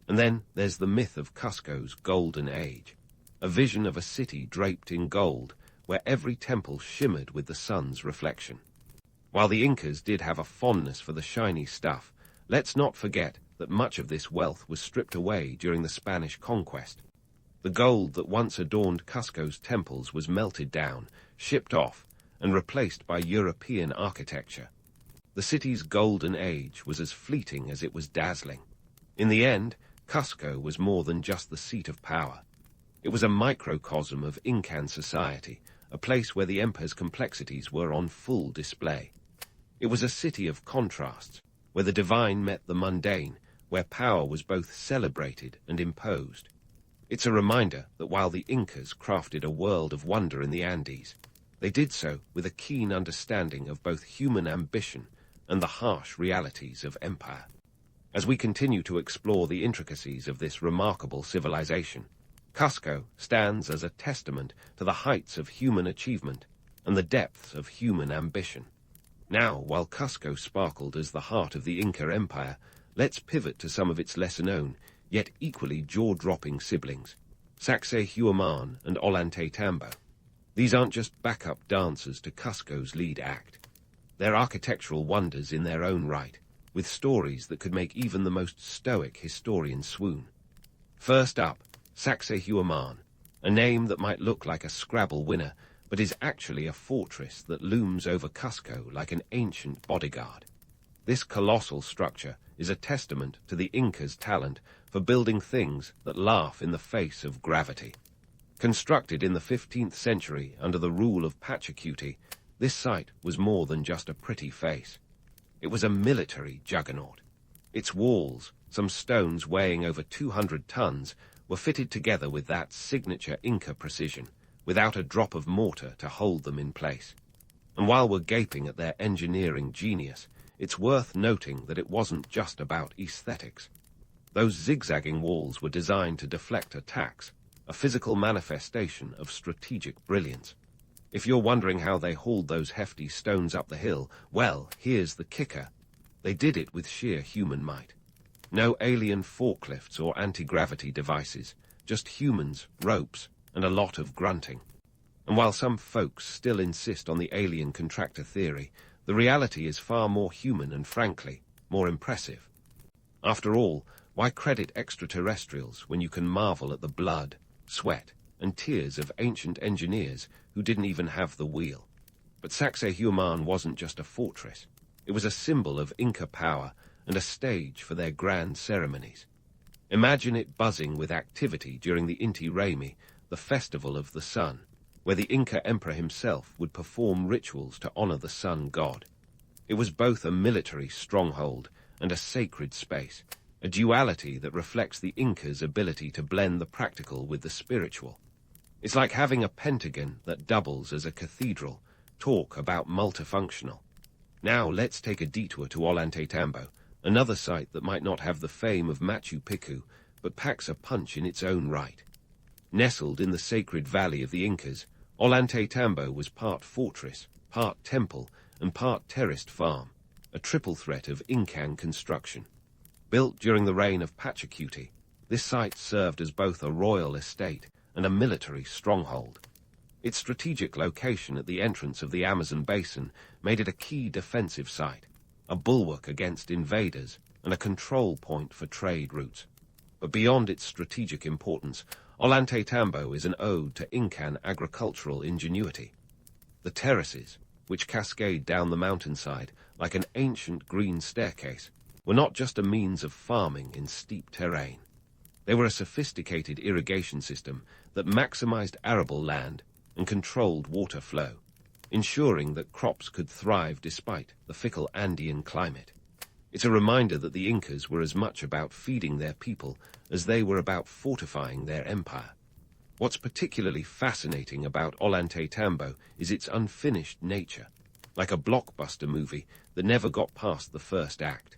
S1: And then there's the myth of Cusco's golden age, a vision of a city draped in gold, where every temple shimmered with the sun's reflection. While the Incas did have a fondness for the shiny stuff, let's not forget that much of this wealth was stripped away during the Spanish conquest. The gold that once adorned Cusco's temples was melted down, shipped off, and replaced by European architecture. The city's golden age was as fleeting as it was dazzling. In the end, Cusco was more than just the seat of power. It was a microcosm of Incan society, a place where the empire's complexities were on full display. It was a city of contrasts, where the divine met the mundane, where power was both celebrated and imposed. It's a reminder that while the Incas crafted a world of wonder in the Andes, they did so with a keen understanding of both human ambition and the harsh realities of empire. As we continue to explore the intricacies of this remarkable civilization, Cusco stands as a testament to the heights of human achievement and the depths of human ambition. Now, while Cusco sparkled as the heart of the Inca Empire, let's pivot to some of its lesser-known, yet equally jaw-dropping siblings, Sacsayhuaman and Ollantaytambo. These aren't just backup dancers to Cusco's lead act. They're architectural wonders in their own right, with stories that could make even the most stoic historian swoon. First up, Sacsayhuaman, a name that might look like a Scrabble winner, but is actually a fortress that looms over Cusco like an ancient bodyguard. This colossal structure is a testament to the Incas' talent for building things that laugh in the face of gravity. Constructed in the 15th century under the rule of Pachacuti, this site was more than just a pretty face. It was a military juggernaut. Its walls, some stones weighing over 200 tons, were fitted together with that signature Inca precision, without a drop of mortar to hold them in place. And while we're gaping at their engineering genius, it's worth noting that it wasn't just about aesthetics. Those zigzagging walls were designed to deflect attacks, a physical manifestation of strategic brilliance. If you're wondering how they hauled those hefty stones up the hill, well, here's the kicker. They did it with sheer human might. No alien forklifts or anti-gravity devices, just humans, ropes, and a lot of grunting. And while some folks still insist on the alien contractor theory, the reality is far more human and, frankly, more impressive. After all, why credit extraterrestrials when you can marvel at the blood, sweat, and tears of ancient engineers who didn't even have the wheel? But Sacsayhuaman wasn't just a fortress. It was a symbol of Inca power and a stage for their grand ceremonies. Imagine it buzzing with activity during the Inti Raymi, the festival of the sun, where the Inca emperor himself would perform rituals to honor the sun god. It was both a military stronghold and a sacred space, a duality that reflects the Incas' ability to blend the practical with the spiritual. It's like having a pentagon that doubles as a cathedral. Talk about multifunctional. Now let's take a detour to Ollantaytambo, another site that might not have the fame of Machu Picchu, but packs a punch in its own right. Nestled in the sacred valley of the Incas, Ollantaytambo was part fortress, part temple, and part terraced farm, a triple threat of Incan construction. Built during the reign of Pachacuti, this site served as both a royal estate and a military stronghold. Its strategic location at the entrance of the Amazon basin made it a key defensive site, a bulwark against invaders and a control point for trade routes. But beyond its strategic importance, Ollantaytambo is an ode to Incan agricultural ingenuity. The terraces, which cascade down the mountainside like an ancient green staircase, were not just a means of farming in steep terrain. They were a sophisticated irrigation system that maximized arable land and controlled water flow, ensuring that crops could thrive despite the fickle Andean climate. It's a reminder that the Incas were as much about feeding their people as they were about fortifying their empire. What's particularly fascinating about Ollantaytambo is its unfinished nature, like a blockbuster movie that never got past the first act.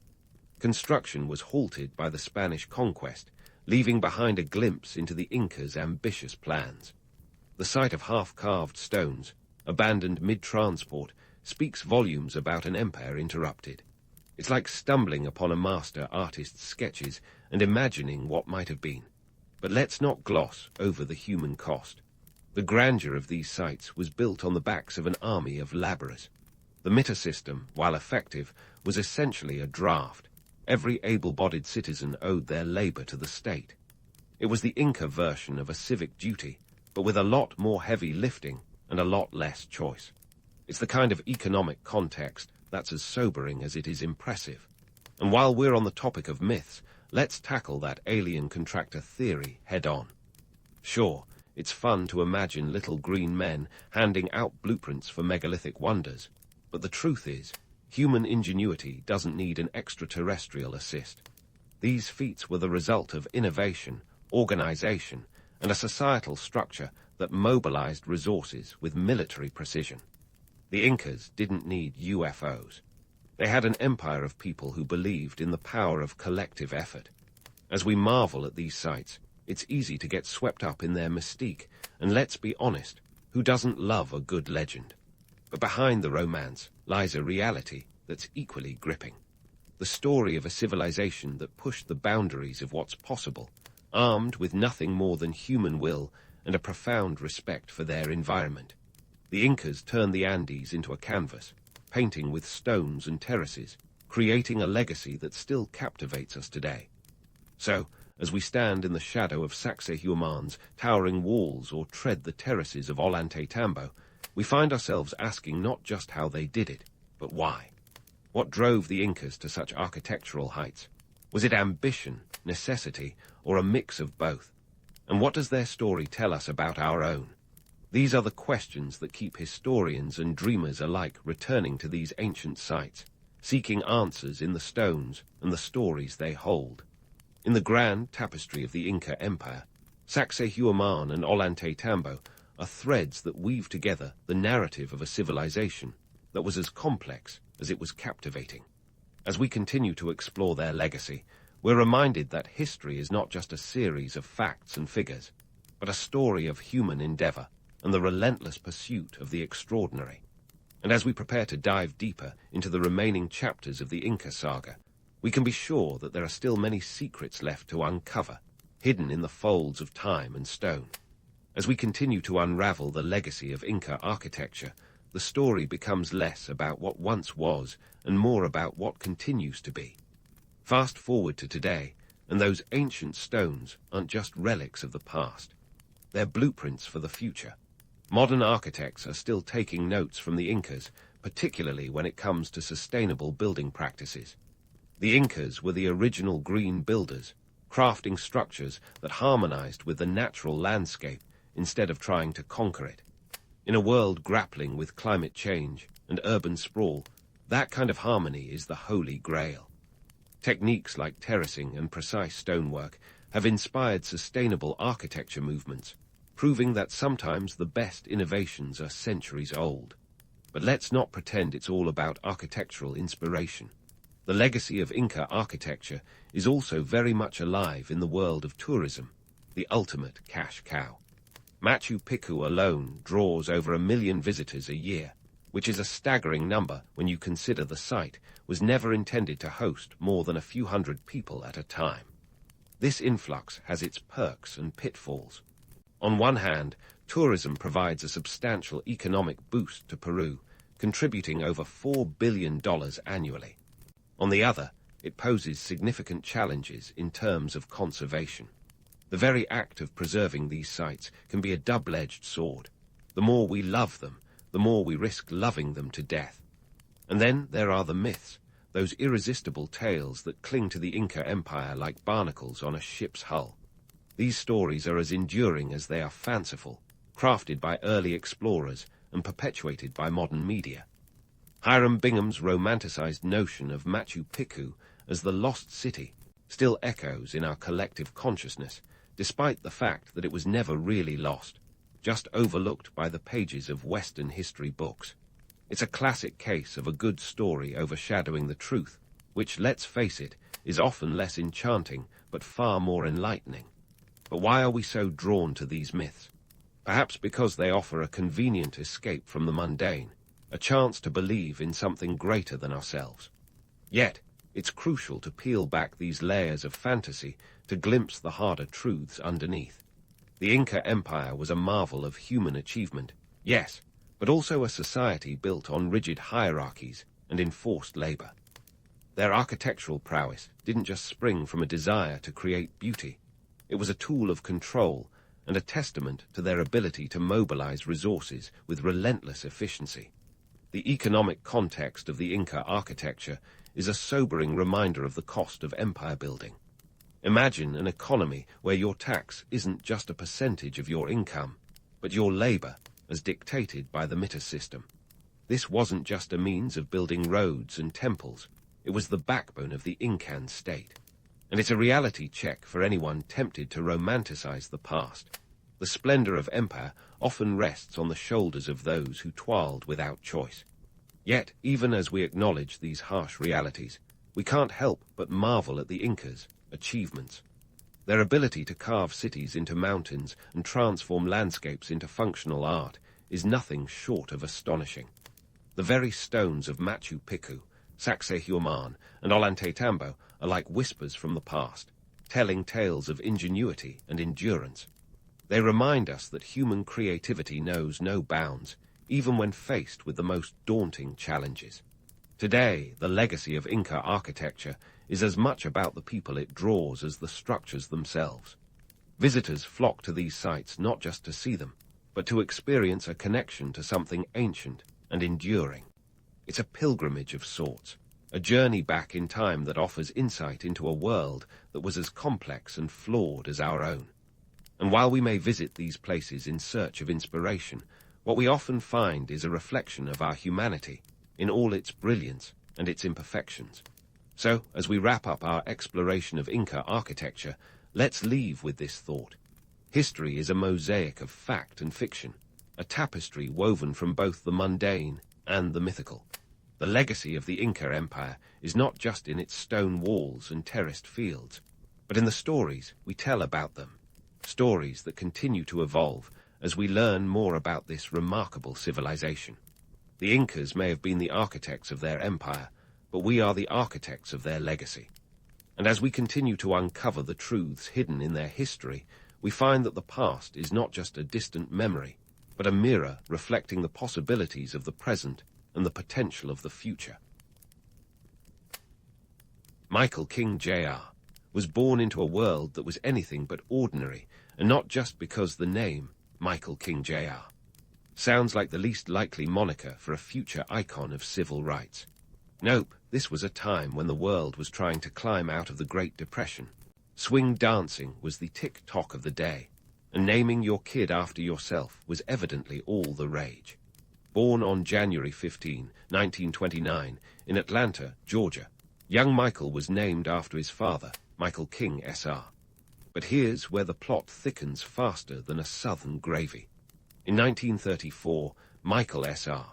S1: Construction was halted by the Spanish conquest, leaving behind a glimpse into the Incas' ambitious plans. The sight of half-carved stones, abandoned mid-transport, speaks volumes about an empire interrupted. It's like stumbling upon a master artist's sketches and imagining what might have been. But let's not gloss over the human cost. The grandeur of these sites was built on the backs of an army of laborers. The mitre system, while effective, was essentially a draft. Every able-bodied citizen owed their labor to the state. It was the Inca version of a civic duty, but with a lot more heavy lifting and a lot less choice. It's the kind of economic context that's as sobering as it is impressive. And while we're on the topic of myths, let's tackle that alien contractor theory head-on. Sure, it's fun to imagine little green men handing out blueprints for megalithic wonders, but the truth is, human ingenuity doesn't need an extraterrestrial assist. These feats were the result of innovation, organization, and a societal structure that mobilized resources with military precision. The Incas didn't need UFOs. They had an empire of people who believed in the power of collective effort. As we marvel at these sites, it's easy to get swept up in their mystique, and let's be honest, who doesn't love a good legend? But behind the romance lies a reality that's equally gripping. The story of a civilization that pushed the boundaries of what's possible, armed with nothing more than human will and a profound respect for their environment. The Incas turned the Andes into a canvas, painting with stones and terraces, creating a legacy that still captivates us today. So, as we stand in the shadow of Sacsayhuaman's towering walls or tread the terraces of Ollantaytambo, we find ourselves asking not just how they did it, but why. What drove the Incas to such architectural heights? Was it ambition, necessity, or a mix of both? And what does their story tell us about our own? These are the questions that keep historians and dreamers alike returning to these ancient sites, seeking answers in the stones and the stories they hold. In the grand tapestry of the Inca Empire, Sacsayhuaman and Ollantaytambo are threads that weave together the narrative of a civilization that was as complex as it was captivating. As we continue to explore their legacy, we're reminded that history is not just a series of facts and figures, but a story of human endeavor and the relentless pursuit of the extraordinary. And as we prepare to dive deeper into the remaining chapters of the Inca saga, we can be sure that there are still many secrets left to uncover, hidden in the folds of time and stone. As we continue to unravel the legacy of Inca architecture, the story becomes less about what once was and more about what continues to be. Fast forward to today, and those ancient stones aren't just relics of the past. They're blueprints for the future. Modern architects are still taking notes from the Incas, particularly when it comes to sustainable building practices. The Incas were the original green builders, crafting structures that harmonized with the natural landscape instead of trying to conquer it. In a world grappling with climate change and urban sprawl, that kind of harmony is the holy grail. Techniques like terracing and precise stonework have inspired sustainable architecture movements, proving that sometimes the best innovations are centuries old. But let's not pretend it's all about architectural inspiration. The legacy of Inca architecture is also very much alive in the world of tourism, the ultimate cash cow. Machu Picchu alone draws over 1 million visitors a year, which is a staggering number when you consider the site was never intended to host more than a few hundred people at a time. This influx has its perks and pitfalls. On one hand, tourism provides a substantial economic boost to Peru, contributing over $4 billion annually. On the other, it poses significant challenges in terms of conservation. The very act of preserving these sites can be a double-edged sword. The more we love them, the more we risk loving them to death. And then there are the myths, those irresistible tales that cling to the Inca Empire like barnacles on a ship's hull. These stories are as enduring as they are fanciful, crafted by early explorers and perpetuated by modern media. Hiram Bingham's romanticized notion of Machu Picchu as the lost city still echoes in our collective consciousness, despite the fact that it was never really lost, just overlooked by the pages of Western history books. It's a classic case of a good story overshadowing the truth, which, let's face it, is often less enchanting but far more enlightening. But why are we so drawn to these myths? Perhaps because they offer a convenient escape from the mundane, a chance to believe in something greater than ourselves. Yet, it's crucial to peel back these layers of fantasy to glimpse the harder truths underneath. The Inca Empire was a marvel of human achievement, yes, but also a society built on rigid hierarchies and enforced labor. Their architectural prowess didn't just spring from a desire to create beauty. It was a tool of control and a testament to their ability to mobilize resources with relentless efficiency. The economic context of the Inca architecture is a sobering reminder of the cost of empire building. Imagine an economy where your tax isn't just a percentage of your income, but your labor, as dictated by the mitre system. This wasn't just a means of building roads and temples, it was the backbone of the Incan state. And it's a reality check for anyone tempted to romanticize the past. The splendor of empire often rests on the shoulders of those who toiled without choice. Yet, even as we acknowledge these harsh realities, we can't help but marvel at the Incas' achievements. Their ability to carve cities into mountains and transform landscapes into functional art is nothing short of astonishing. The very stones of Machu Picchu, Sacsayhuaman, and Ollantaytambo are like whispers from the past, telling tales of ingenuity and endurance. They remind us that human creativity knows no bounds, even when faced with the most daunting challenges. Today, the legacy of Inca architecture is as much about the people it draws as the structures themselves. Visitors flock to these sites not just to see them, but to experience a connection to something ancient and enduring. It's a pilgrimage of sorts, a journey back in time that offers insight into a world that was as complex and flawed as our own. And while we may visit these places in search of inspiration, what we often find is a reflection of our humanity in all its brilliance and its imperfections. So, as we wrap up our exploration of Inca architecture, let's leave with this thought. History is a mosaic of fact and fiction, a tapestry woven from both the mundane and the mythical. The legacy of the Inca Empire is not just in its stone walls and terraced fields, but in the stories we tell about them, stories that continue to evolve as we learn more about this remarkable civilization. The Incas may have been the architects of their empire, but we are the architects of their legacy. And as we continue to uncover the truths hidden in their history, we find that the past is not just a distant memory, but a mirror reflecting the possibilities of the present and the potential of the future. Michael King Jr. was born into a world that was anything but ordinary, and not just because the name, Michael King Jr., sounds like the least likely moniker for a future icon of civil rights. Nope, this was a time when the world was trying to climb out of the Great Depression. Swing dancing was the tick-tock of the day, and naming your kid after yourself was evidently all the rage. Born on January 15, 1929, in Atlanta, Georgia, young Michael was named after his father, Michael King Sr. But here's where the plot thickens faster than a southern gravy. In 1934, Michael Sr.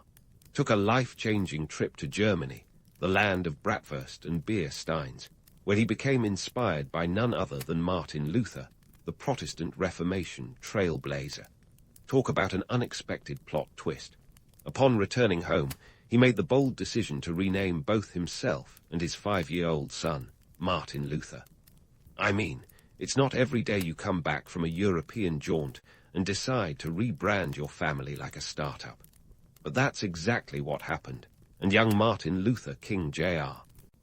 S1: took a life-changing trip to Germany, the land of bratwurst and beer steins, where he became inspired by none other than Martin Luther, the Protestant Reformation trailblazer. Talk about an unexpected plot twist. Upon returning home, he made the bold decision to rename both himself and his 5-year-old son, Martin Luther. I mean, it's not every day you come back from a European jaunt and decide to rebrand your family like a startup. But that's exactly what happened, and young Martin Luther King Jr.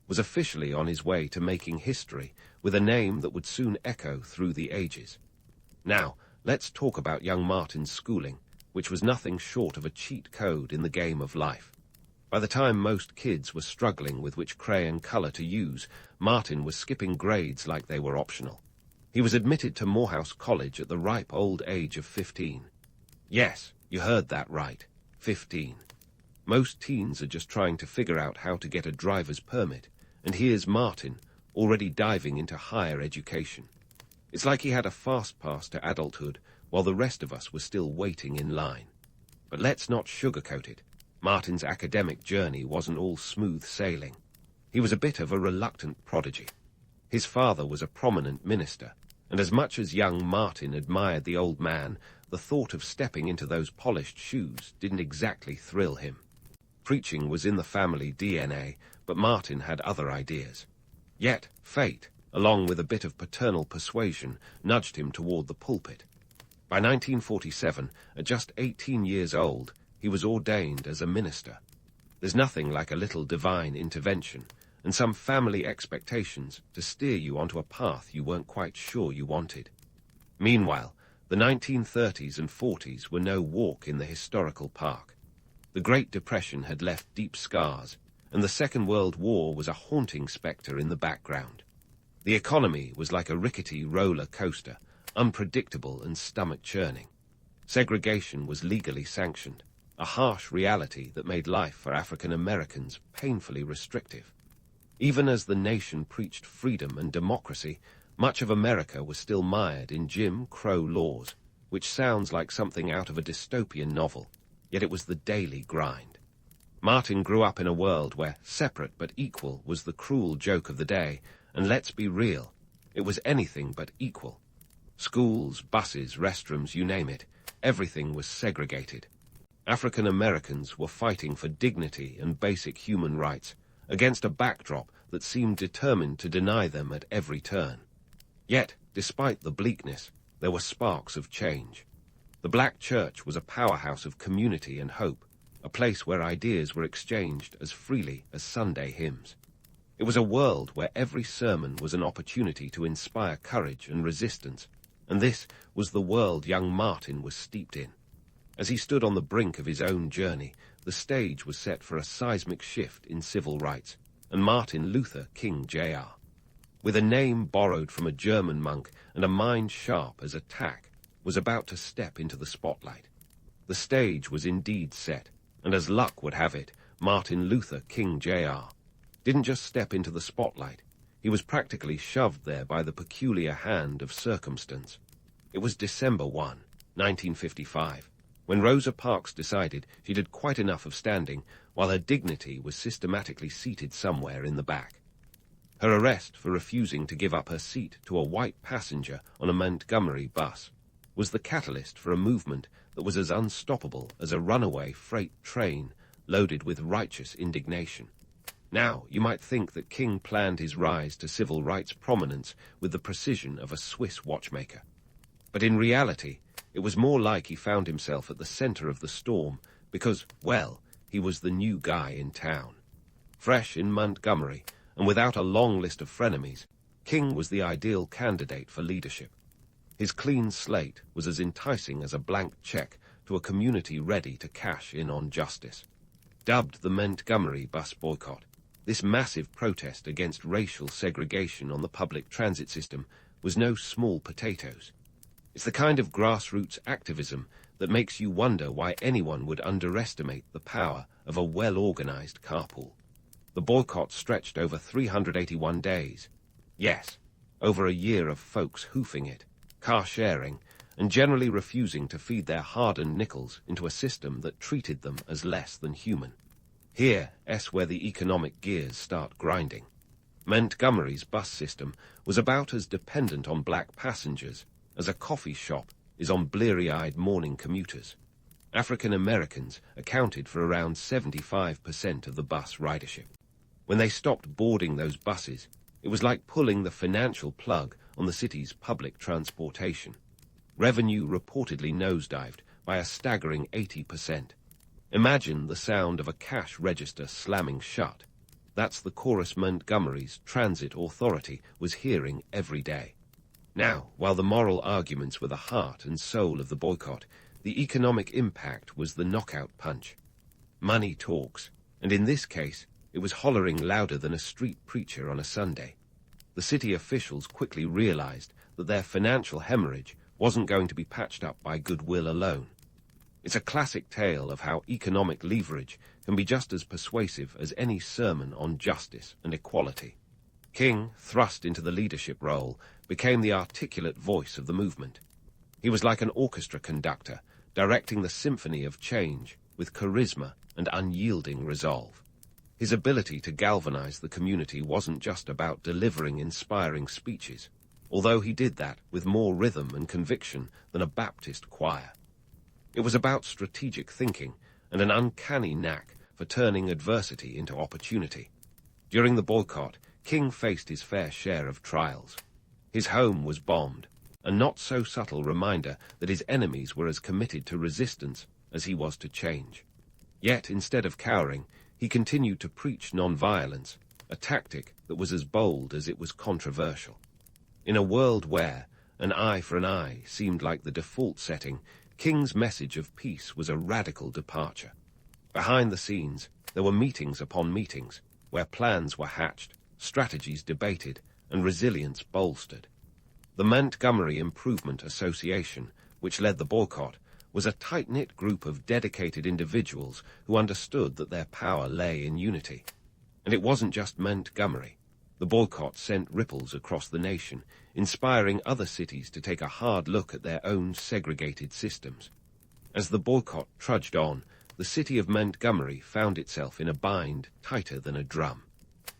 S1: was officially on his way to making history with a name that would soon echo through the ages. Now, let's talk about young Martin's schooling, which was nothing short of a cheat code in the game of life. By the time most kids were struggling with which crayon color to use, Martin was skipping grades like they were optional. He was admitted to Morehouse College at the ripe old age of 15. Yes, you heard that right, 15. Most teens are just trying to figure out how to get a driver's permit, and here's Martin, already diving into higher education. It's like he had a fast pass to adulthood, while the rest of us were still waiting in line. But let's not sugarcoat it. Martin's academic journey wasn't all smooth sailing. He was a bit of a reluctant prodigy. His father was a prominent minister, and as much as young Martin admired the old man, the thought of stepping into those polished shoes didn't exactly thrill him. Preaching was in the family DNA, but Martin had other ideas. Yet fate, along with a bit of paternal persuasion, nudged him toward the pulpit. By 1947, at just 18 years old, he was ordained as a minister. There's nothing like a little divine intervention, and some family expectations to steer you onto a path you weren't quite sure you wanted. Meanwhile, the 1930s and 40s were no walk in the historical park. The Great Depression had left deep scars, and the Second World War was a haunting spectre in the background. The economy was like a rickety roller coaster, unpredictable and stomach-churning. Segregation was legally sanctioned, a harsh reality that made life for African Americans painfully restrictive. Even as the nation preached freedom and democracy, much of America was still mired in Jim Crow laws, which sounds like something out of a dystopian novel, yet it was the daily grind. Martin grew up in a world where separate but equal was the cruel joke of the day, and let's be real, it was anything but equal. Schools, buses, restrooms, you name it, everything was segregated. African Americans were fighting for dignity and basic human rights against a backdrop that seemed determined to deny them at every turn. Yet, despite the bleakness, there were sparks of change. The black church was a powerhouse of community and hope, a place where ideas were exchanged as freely as Sunday hymns. It was a world where every sermon was an opportunity to inspire courage and resistance, and this was the world young Martin was steeped in. As he stood on the brink of his own journey, the stage was set for a seismic shift in civil rights, and Martin Luther King Jr., with a name borrowed from a German monk and a mind sharp as a tack, was about to step into the spotlight. The stage was indeed set, and as luck would have it, Martin Luther King Jr. didn't just step into the spotlight, he was practically shoved there by the peculiar hand of circumstance. It was December 1, 1955, when Rosa Parks decided she'd had quite enough of standing while her dignity was systematically seated somewhere in the back. Her arrest for refusing to give up her seat to a white passenger on a Montgomery bus was the catalyst for a movement that was as unstoppable as a runaway freight train loaded with righteous indignation. Now, you might think that King planned his rise to civil rights prominence with the precision of a Swiss watchmaker. But in reality, it was more like he found himself at the center of the storm because, well, he was the new guy in town. Fresh in Montgomery, and without a long list of frenemies, King was the ideal candidate for leadership. His clean slate was as enticing as a blank check to a community ready to cash in on justice. Dubbed the Montgomery bus boycott, this massive protest against racial segregation on the public transit system was no small potatoes. It's the kind of grassroots activism that makes you wonder why anyone would underestimate the power of a well-organized carpool. The boycott stretched over 381 days. Yes, over a year of folks hoofing it, car sharing, and generally refusing to feed their hard-earned nickels into a system that treated them as less than human. Here's where the economic gears start grinding. Montgomery's bus system was about as dependent on black passengers as a coffee shop is on bleary-eyed morning commuters. African Americans accounted for around 75% of the bus ridership. When they stopped boarding those buses, it was like pulling the financial plug on the city's public transportation. Revenue reportedly nosedived by a staggering 80%. Imagine the sound of a cash register slamming shut. That's the chorus Montgomery's transit authority was hearing every day. Now, while the moral arguments were the heart and soul of the boycott, the economic impact was the knockout punch. Money talks, and in this case, it was hollering louder than a street preacher on a Sunday. The city officials quickly realized that their financial hemorrhage wasn't going to be patched up by goodwill alone. It's a classic tale of how economic leverage can be just as persuasive as any sermon on justice and equality. King, thrust into the leadership role, became the articulate voice of the movement. He was like an orchestra conductor, directing the symphony of change with charisma and unyielding resolve. His ability to galvanize the community wasn't just about delivering inspiring speeches, although he did that with more rhythm and conviction than a Baptist choir. It was about strategic thinking and an uncanny knack for turning adversity into opportunity. During the boycott, King faced his fair share of trials. His home was bombed, a not-so-subtle reminder that his enemies were as committed to resistance as he was to change. Yet, instead of cowering, he continued to preach non-violence, a tactic that was as bold as it was controversial. In a world where an eye for an eye seemed like the default setting, King's message of peace was a radical departure. Behind the scenes, there were meetings upon meetings, where plans were hatched, strategies debated, and resilience bolstered. The Montgomery Improvement Association, which led the boycott, was a tight-knit group of dedicated individuals who understood that their power lay in unity. And it wasn't just Montgomery. The boycott sent ripples across the nation, inspiring other cities to take a hard look at their own segregated systems. As the boycott trudged on, the city of Montgomery found itself in a bind tighter than a drum.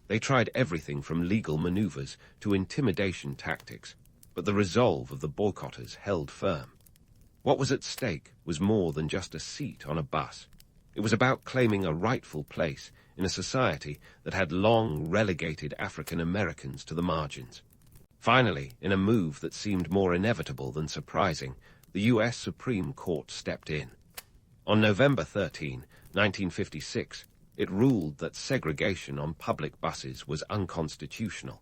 S1: They tried everything from legal maneuvers to intimidation tactics, but the resolve of the boycotters held firm. What was at stake was more than just a seat on a bus. It was about claiming a rightful place in a society that had long relegated African Americans to the margins. Finally, in a move that seemed more inevitable than surprising, the U.S. Supreme Court stepped in. On November 13, 1956, it ruled that segregation on public buses was unconstitutional.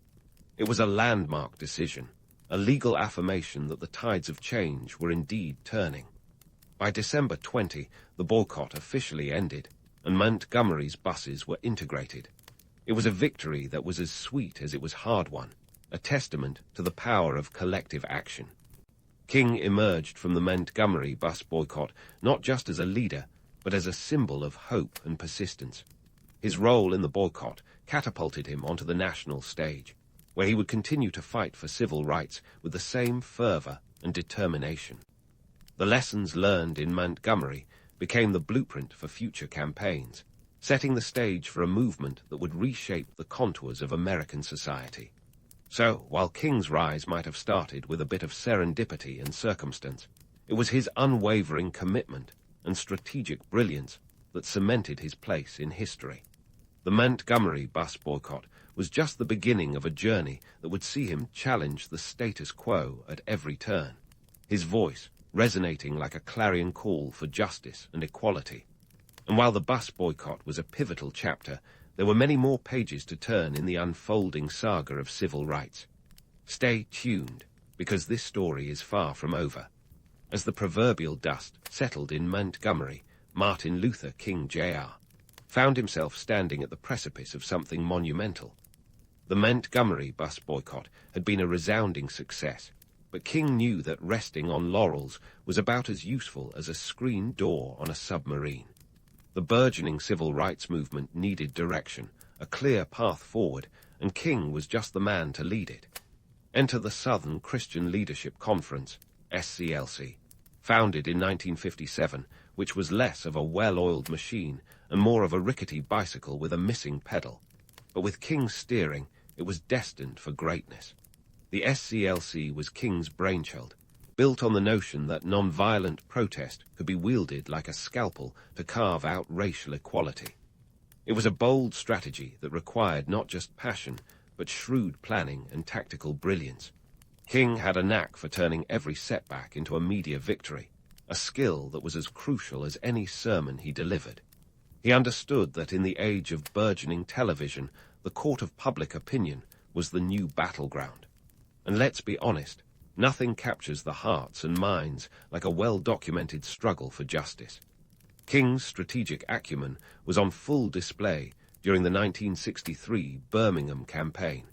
S1: It was a landmark decision, a legal affirmation that the tides of change were indeed turning. By December 20, the boycott officially ended, and Montgomery's buses were integrated. It was a victory that was as sweet as it was hard-won, a testament to the power of collective action. King emerged from the Montgomery bus boycott not just as a leader, but as a symbol of hope and persistence. His role in the boycott catapulted him onto the national stage, where he would continue to fight for civil rights with the same fervor and determination. The lessons learned in Montgomery became the blueprint for future campaigns, setting the stage for a movement that would reshape the contours of American society. So, while King's rise might have started with a bit of serendipity and circumstance, it was his unwavering commitment and strategic brilliance that cemented his place in history. The Montgomery bus boycott was just the beginning of a journey that would see him challenge the status quo at every turn, his voice resonating like a clarion call for justice and equality. And while the bus boycott was a pivotal chapter, there were many more pages to turn in the unfolding saga of civil rights. Stay tuned, because this story is far from over. As the proverbial dust settled in Montgomery, Martin Luther King Jr. found himself standing at the precipice of something monumental. The Montgomery bus boycott had been a resounding success, but King knew that resting on laurels was about as useful as a screen door on a submarine. The burgeoning civil rights movement needed direction, a clear path forward, and King was just the man to lead it. Enter the Southern Christian Leadership Conference, SCLC, founded in 1957, which was less of a well-oiled machine and more of a rickety bicycle with a missing pedal. But with King's steering, it was destined for greatness. The SCLC was King's brainchild, built on the notion that non-violent protest could be wielded like a scalpel to carve out racial equality. It was a bold strategy that required not just passion, but shrewd planning and tactical brilliance. King had a knack for turning every setback into a media victory, a skill that was as crucial as any sermon he delivered. He understood that in the age of burgeoning television, the court of public opinion was the new battleground. And let's be honest, nothing captures the hearts and minds like a well-documented struggle for justice. King's strategic acumen was on full display during the 1963 Birmingham campaign.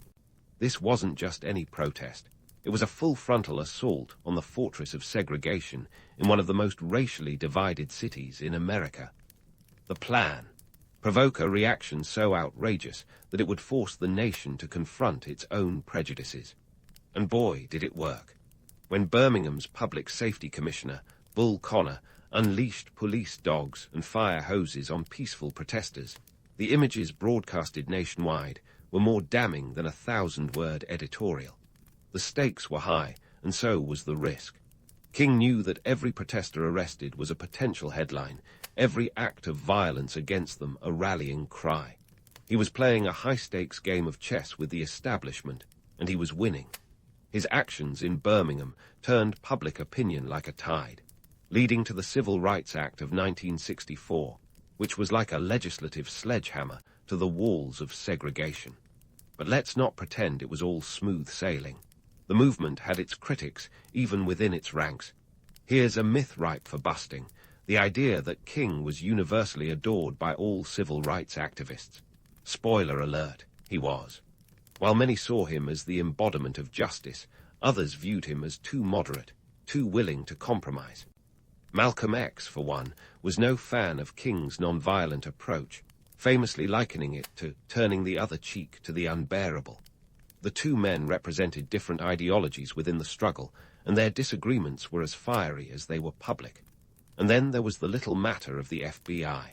S1: This wasn't just any protest. It was a full-frontal assault on the fortress of segregation in one of the most racially divided cities in America. The plan: provoke a reaction so outrageous that it would force the nation to confront its own prejudices. And boy, did it work. When Birmingham's Public Safety Commissioner, Bull Connor, unleashed police dogs and fire hoses on peaceful protesters, the images broadcasted nationwide were more damning than a 1,000-word editorial. The stakes were high, and so was the risk. King knew that every protester arrested was a potential headline, every act of violence against them a rallying cry. He was playing a high-stakes game of chess with the establishment, and he was winning. His actions in Birmingham turned public opinion like a tide, leading to the Civil Rights Act of 1964, which was like a legislative sledgehammer to the walls of segregation. But let's not pretend it was all smooth sailing. The movement had its critics, even within its ranks. Here's a myth ripe for busting: the idea that King was universally adored by all civil rights activists. Spoiler alert, he was. While many saw him as the embodiment of justice, others viewed him as too moderate, too willing to compromise. Malcolm X, for one, was no fan of King's non-violent approach, famously likening it to turning the other cheek to the unbearable. The two men represented different ideologies within the struggle, and their disagreements were as fiery as they were public. And then there was the little matter of the FBI.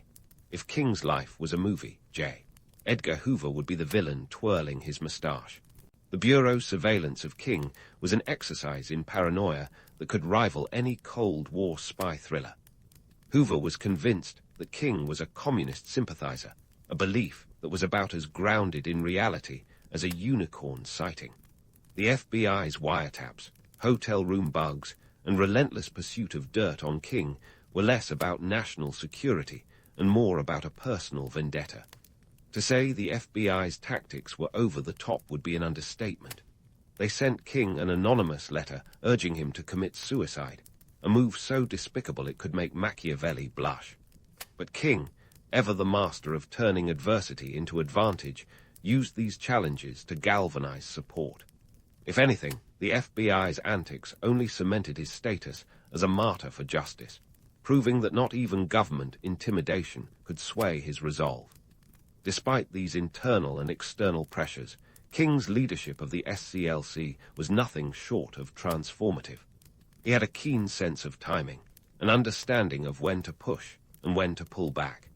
S1: If King's life was a movie, J. Edgar Hoover would be the villain twirling his moustache. The Bureau's surveillance of King was an exercise in paranoia that could rival any Cold War spy thriller. Hoover was convinced that King was a communist sympathizer, a belief that was about as grounded in reality as a unicorn sighting. The FBI's wiretaps, hotel room bugs, and relentless pursuit of dirt on King were less about national security and more about a personal vendetta. To say the FBI's tactics were over the top would be an understatement. They sent King an anonymous letter urging him to commit suicide, a move so despicable it could make Machiavelli blush. But King, ever the master of turning adversity into advantage, used these challenges to galvanize support. If anything, the FBI's antics only cemented his status as a martyr for justice, proving that not even government intimidation could sway his resolve. Despite these internal and external pressures, King's leadership of the SCLC was nothing short of transformative. He had a keen sense of timing, an understanding of when to push and when to pull back.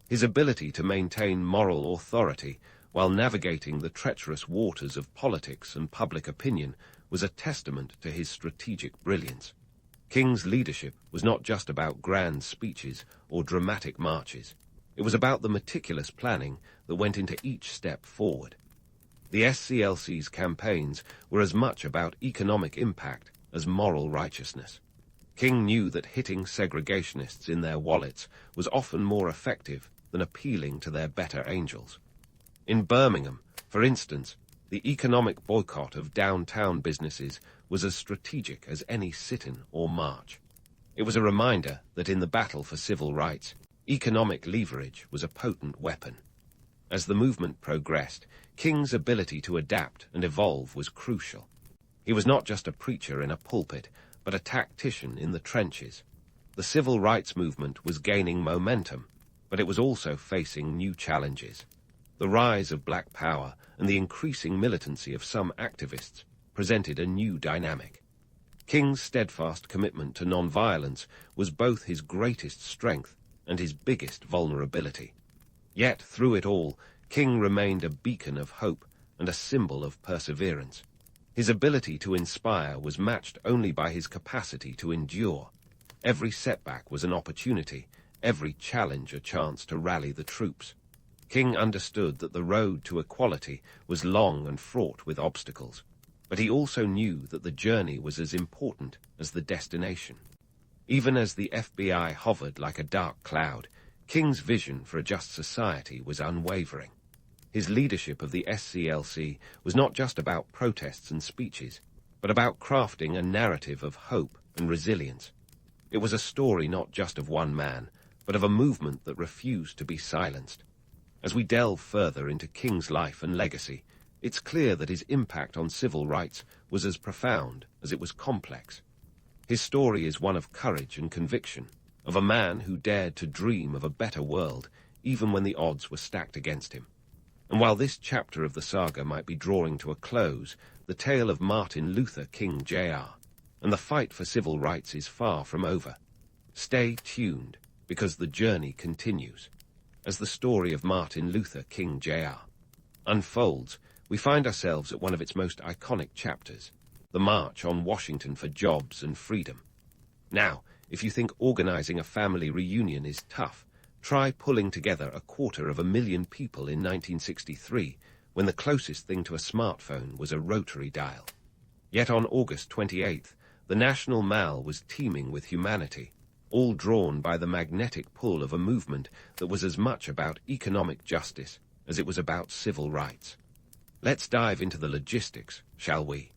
S1: His ability to maintain moral authority while navigating the treacherous waters of politics and public opinion was a testament to his strategic brilliance. King's leadership was not just about grand speeches or dramatic marches. It was about the meticulous planning that went into each step forward. The SCLC's campaigns were as much about economic impact as moral righteousness. King knew that hitting segregationists in their wallets was often more effective than appealing to their better angels. In Birmingham, for instance, the economic boycott of downtown businesses was as strategic as any sit-in or march. It was a reminder that in the battle for civil rights, economic leverage was a potent weapon. As the movement progressed, King's ability to adapt and evolve was crucial. He was not just a preacher in a pulpit, but a tactician in the trenches. The civil rights movement was gaining momentum, but it was also facing new challenges. The rise of black power and the increasing militancy of some activists presented a new dynamic. King's steadfast commitment to non-violence was both his greatest strength and his biggest vulnerability. Yet, through it all, King remained a beacon of hope and a symbol of perseverance. His ability to inspire was matched only by his capacity to endure. Every setback was an opportunity, every challenge a chance to rally the troops. King understood that the road to equality was long and fraught with obstacles, but he also knew that the journey was as important as the destination. Even as the FBI hovered like a dark cloud, King's vision for a just society was unwavering. His leadership of the SCLC was not just about protests and speeches, but about crafting a narrative of hope and resilience. It was a story not just of one man, but of a movement that refused to be silenced. As we delve further into King's life and legacy, it's clear that his impact on civil rights was as profound as it was complex. His story is one of courage and conviction, of a man who dared to dream of a better world, even when the odds were stacked against him. And while this chapter of the saga might be drawing to a close, the tale of Martin Luther King Jr. and the fight for civil rights is far from over. Stay tuned, because the journey continues. As the story of Martin Luther King Jr. unfolds, we find ourselves at one of its most iconic chapters, the March on Washington for Jobs and Freedom. Now, if you think organizing a family reunion is tough, try pulling together 250,000 people in 1963, when the closest thing to a smartphone was a rotary dial. Yet on August 28th, the National Mall was teeming with humanity, all drawn by the magnetic pull of a movement that was as much about economic justice as it was about civil rights. Let's dive into the logistics, shall we?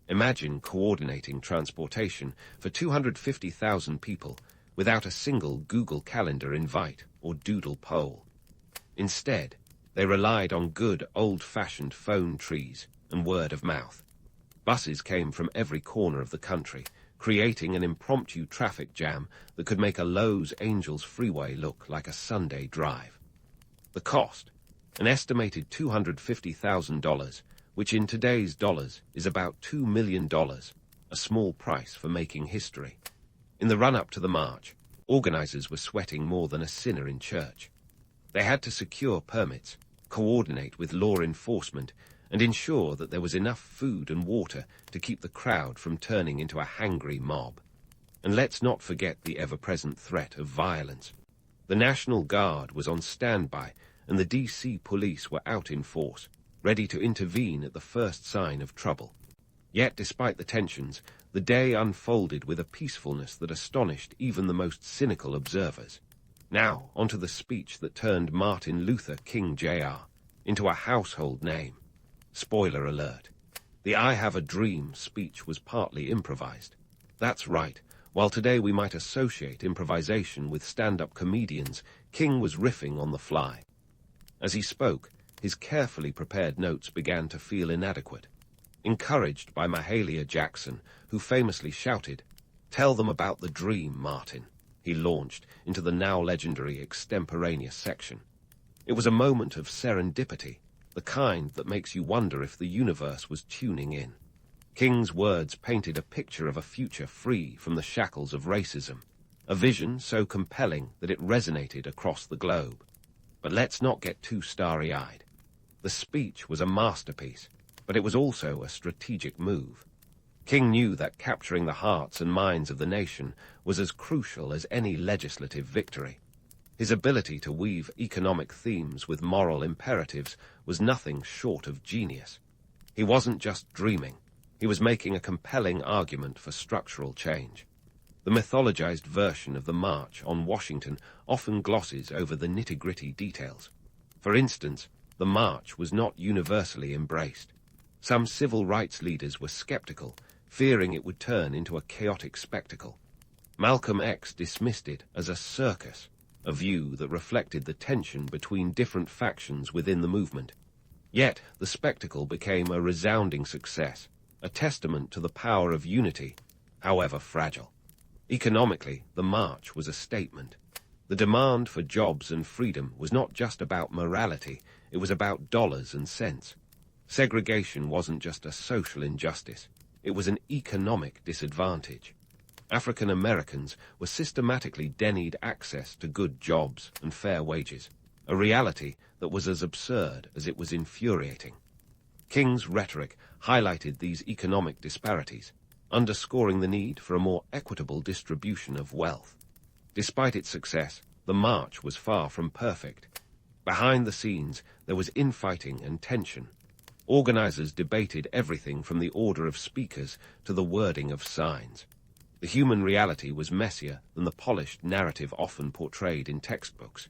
S1: Imagine coordinating transportation for 250,000 people without a single Google Calendar invite or doodle poll. Instead, they relied on good old-fashioned phone trees and word of mouth. Buses came from every corner of the country, creating an impromptu traffic jam that could make a Lowe's Angels freeway look like a Sunday drive. The cost? An estimated $250,000, which in today's dollars is about $2 million, a small price for making history. In the run-up to the march, organizers were sweating more than a sinner in church. They had to secure permits, coordinate with law enforcement, and ensure that there was enough food and water to keep the crowd from turning into a hangry mob. And let's not forget the ever-present threat of violence. The National Guard was on standby, and the DC police were out in force, ready to intervene at the first sign of trouble. Yet, despite the tensions, the day unfolded with a peacefulness that astonished even the most cynical observers. Now, onto the speech that turned Martin Luther King Jr. into a household name. Spoiler alert. The I Have a Dream speech was partly improvised. That's right. While today we might associate improvisation with stand-up comedians, King was riffing on the fly. As he spoke, his carefully prepared notes began to feel inadequate. Encouraged by Mahalia Jackson, who famously shouted, "Tell them about the dream, Martin," he launched into the now legendary extemporaneous section. It was a moment of serendipity, the kind that makes you wonder if the universe was tuning in. King's words painted a picture of a future free from the shackles of racism, a vision so compelling that it resonated across the globe. But let's not get too starry-eyed. The speech was a masterpiece, but it was also a strategic move. King knew that capturing the hearts and minds of the nation was as crucial as any legislative victory. His ability to weave economic themes with moral imperatives was nothing short of genius. He wasn't just dreaming. He was making a compelling argument for structural change. The mythologized version of the March on Washington often glosses over the nitty-gritty details. For instance, the march was not universally embraced. Some civil rights leaders were skeptical, fearing it would turn into a chaotic spectacle. Malcolm X dismissed it as a circus, a view that reflected the tension between different factions within the movement. Yet the spectacle became a resounding success, a testament to the power of unity, however fragile. Economically, the march was a statement. The demand for jobs and freedom was not just about morality, it was about dollars and cents. Segregation wasn't just a social injustice, it was an economic disadvantage. African Americans were systematically denied access to good jobs and fair wages, a reality that was as absurd as it was infuriating. King's rhetoric highlighted these economic disparities, underscoring the need for a more equitable distribution of wealth. Despite its success, the march was far from perfect. Behind the scenes, there was infighting and tension. Organizers debated everything from the order of speakers to the wording of signs. The human reality was messier than the polished narrative often portrayed in textbooks.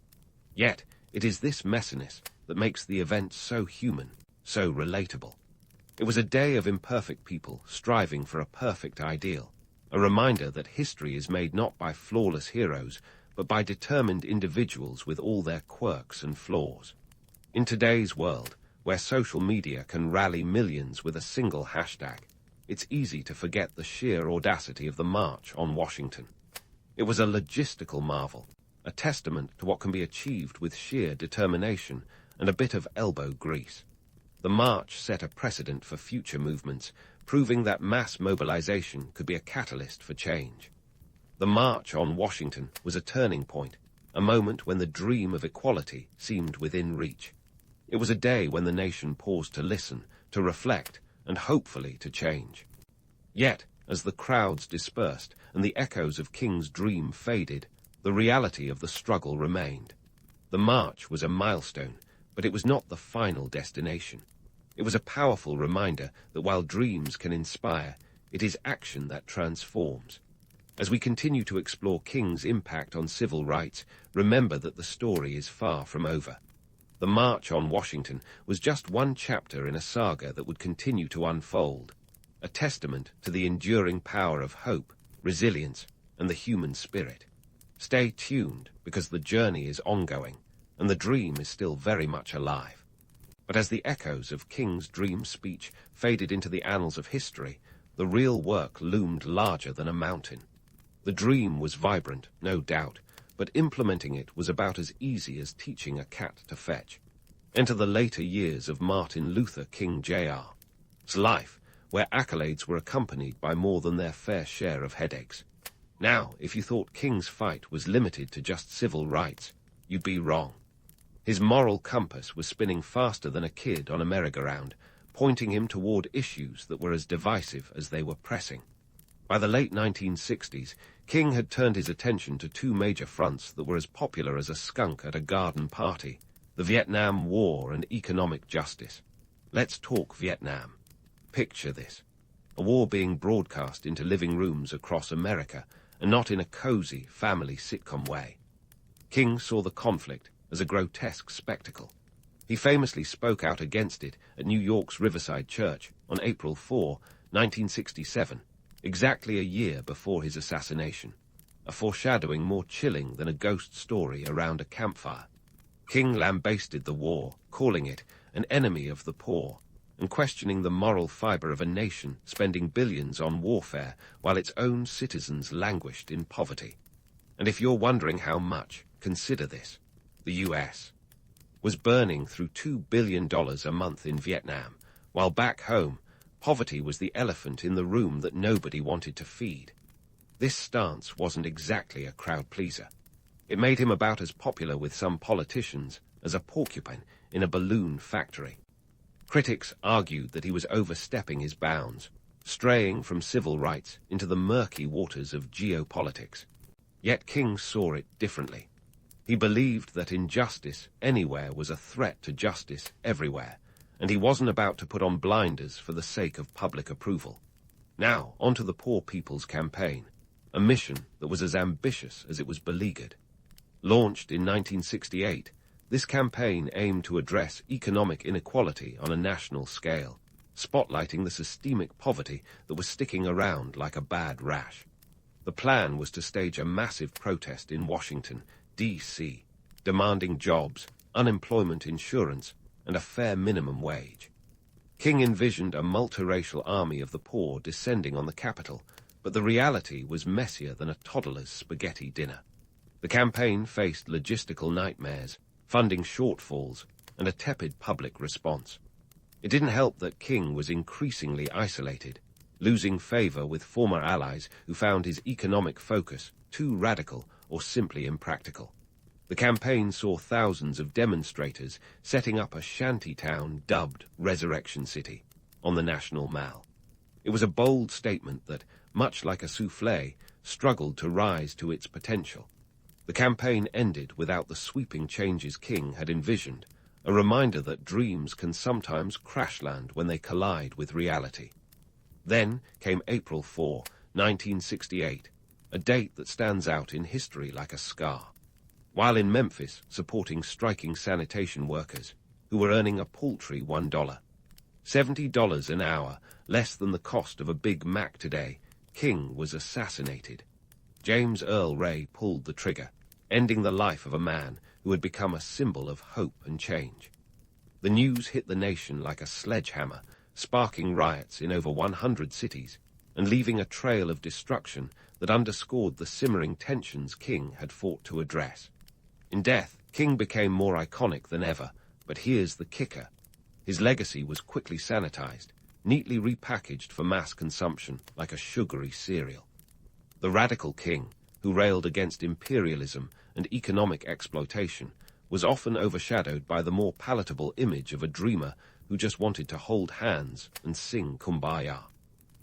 S1: Yet, it is this messiness that makes the event so human, so relatable. It was a day of imperfect people striving for a perfect ideal, a reminder that history is made not by flawless heroes, but by determined individuals with all their quirks and flaws. In today's world, where social media can rally millions with a single hashtag, it's easy to forget the sheer audacity of the March on Washington. It was a logistical marvel, a testament to what can be achieved with sheer determination and a bit of elbow grease. The march set a precedent for future movements, proving that mass mobilization could be a catalyst for change. The March on Washington was a turning point, a moment when the dream of equality seemed within reach. It was a day when the nation paused to listen, to reflect, and hopefully to change. Yet, as the crowds dispersed and the echoes of King's dream faded, the reality of the struggle remained. The march was a milestone, but it was not the final destination. It was a powerful reminder that while dreams can inspire, it is action that transforms. As we continue to explore King's impact on civil rights, remember that the story is far from over. The March on Washington was just one chapter in a saga that would continue to unfold, a testament to the enduring power of hope, resilience, and the human spirit. Stay tuned, because the journey is ongoing, and the dream is still very much alive. But as the echoes of King's dream speech faded into the annals of history, the real work loomed larger than a mountain. The dream was vibrant, no doubt, but implementing it was about as easy as teaching a cat to fetch. Enter the later years of Martin Luther King Jr.'s life, where accolades were accompanied by more than their fair share of headaches. Now, if you thought King's fight was limited to just civil rights, you'd be wrong. His moral compass was spinning faster than a kid on a merry-go-round, pointing him toward issues that were as divisive as they were pressing. By the late 1960s, King had turned his attention to two major fronts that were as popular as a skunk at a garden party: the Vietnam War and economic justice. Let's talk Vietnam. Picture this: a war being broadcast into living rooms across America, and not in a cozy family sitcom way. King saw the conflict as a grotesque spectacle. He famously spoke out against it at New York's Riverside Church on April 4, 1967, exactly a year before his assassination, a foreshadowing more chilling than a ghost story around a campfire. King lambasted the war, calling it an enemy of the poor, and questioning the moral fiber of a nation spending billions on warfare while its own citizens languished in poverty. And if you're wondering how much, consider this: the U.S. was burning through $2 billion a month in Vietnam, while back home, poverty was the elephant in the room that nobody wanted to feed. This stance wasn't exactly a crowd pleaser. It made him about as popular with some politicians as a porcupine in a balloon factory. Critics argued that he was overstepping his bounds, straying from civil rights into the murky waters of geopolitics. Yet King saw it differently. He believed that injustice anywhere was a threat to justice everywhere, and he wasn't about to put on blinders for the sake of public approval. Now, onto the Poor People's Campaign, a mission that was as ambitious as it was beleaguered. Launched in 1968, this campaign aimed to address economic inequality on a national scale, spotlighting the systemic poverty that was sticking around like a bad rash. The plan was to stage a massive protest in Washington, D.C., demanding jobs, unemployment insurance, and a fair minimum wage. King envisioned a multiracial army of the poor descending on the Capitol, but the reality was messier than a toddler's spaghetti dinner. The campaign faced logistical nightmares, funding shortfalls, and a tepid public response. It didn't help that King was increasingly isolated, losing favor with former allies who found his economic focus too radical or simply impractical. The campaign saw thousands of demonstrators setting up a shanty town dubbed Resurrection City on the National Mall. It was a bold statement that, much like a souffle, struggled to rise to its potential. The campaign ended without the sweeping changes King had envisioned, a reminder that dreams can sometimes crash land when they collide with reality. Then came April 4, 1968, a date that stands out in history like a scar. While in Memphis supporting striking sanitation workers, who were earning a paltry $1, $70 an hour, less than the cost of a Big Mac today, King was assassinated. James Earl Ray pulled the trigger, ending the life of a man who had become a symbol of hope and change. The news hit the nation like a sledgehammer, sparking riots in over 100 cities and leaving a trail of destruction that underscored the simmering tensions King had fought to address. In death, King became more iconic than ever, but here's the kicker. His legacy was quickly sanitized, neatly repackaged for mass consumption like a sugary cereal. The radical King, who railed against imperialism and economic exploitation, was often overshadowed by the more palatable image of a dreamer who just wanted to hold hands and sing Kumbaya.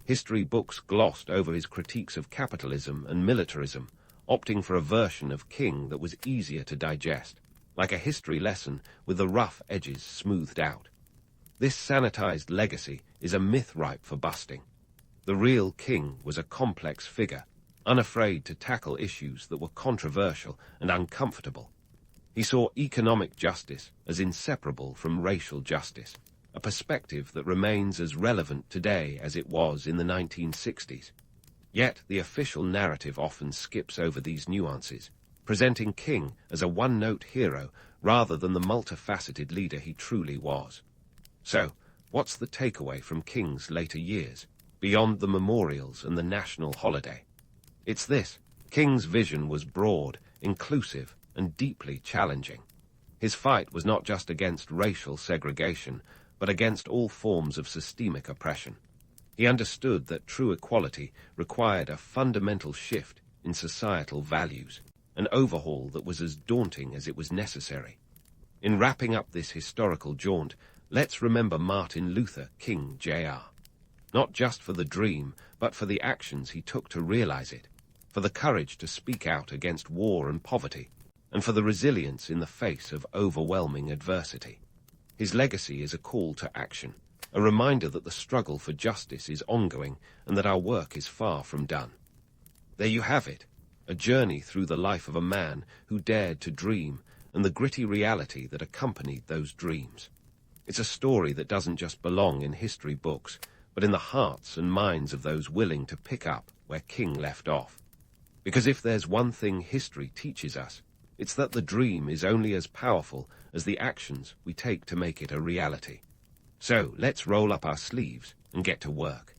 S1: History books glossed over his critiques of capitalism and militarism, opting for a version of King that was easier to digest, like a history lesson with the rough edges smoothed out. This sanitized legacy is a myth ripe for busting. The real King was a complex figure, unafraid to tackle issues that were controversial and uncomfortable. He saw economic justice as inseparable from racial justice, a perspective that remains as relevant today as it was in the 1960s. Yet the official narrative often skips over these nuances, presenting King as a one-note hero rather than the multifaceted leader he truly was. So, what's the takeaway from King's later years, beyond the memorials and the national holiday? It's this: King's vision was broad, inclusive, and deeply challenging. His fight was not just against racial segregation, but against all forms of systemic oppression. He understood that true equality required a fundamental shift in societal values, an overhaul that was as daunting as it was necessary. In wrapping up this historical jaunt, let's remember Martin Luther King Jr. Not just for the dream, but for the actions he took to realize it, for the courage to speak out against war and poverty, and for the resilience in the face of overwhelming adversity. His legacy is a call to action, a reminder that the struggle for justice is ongoing and that our work is far from done. There you have it, a journey through the life of a man who dared to dream and the gritty reality that accompanied those dreams. It's a story that doesn't just belong in history books, but in the hearts and minds of those willing to pick up where King left off. Because if there's one thing history teaches us, it's that the dream is only as powerful as the actions we take to make it a reality. So let's roll up our sleeves and get to work.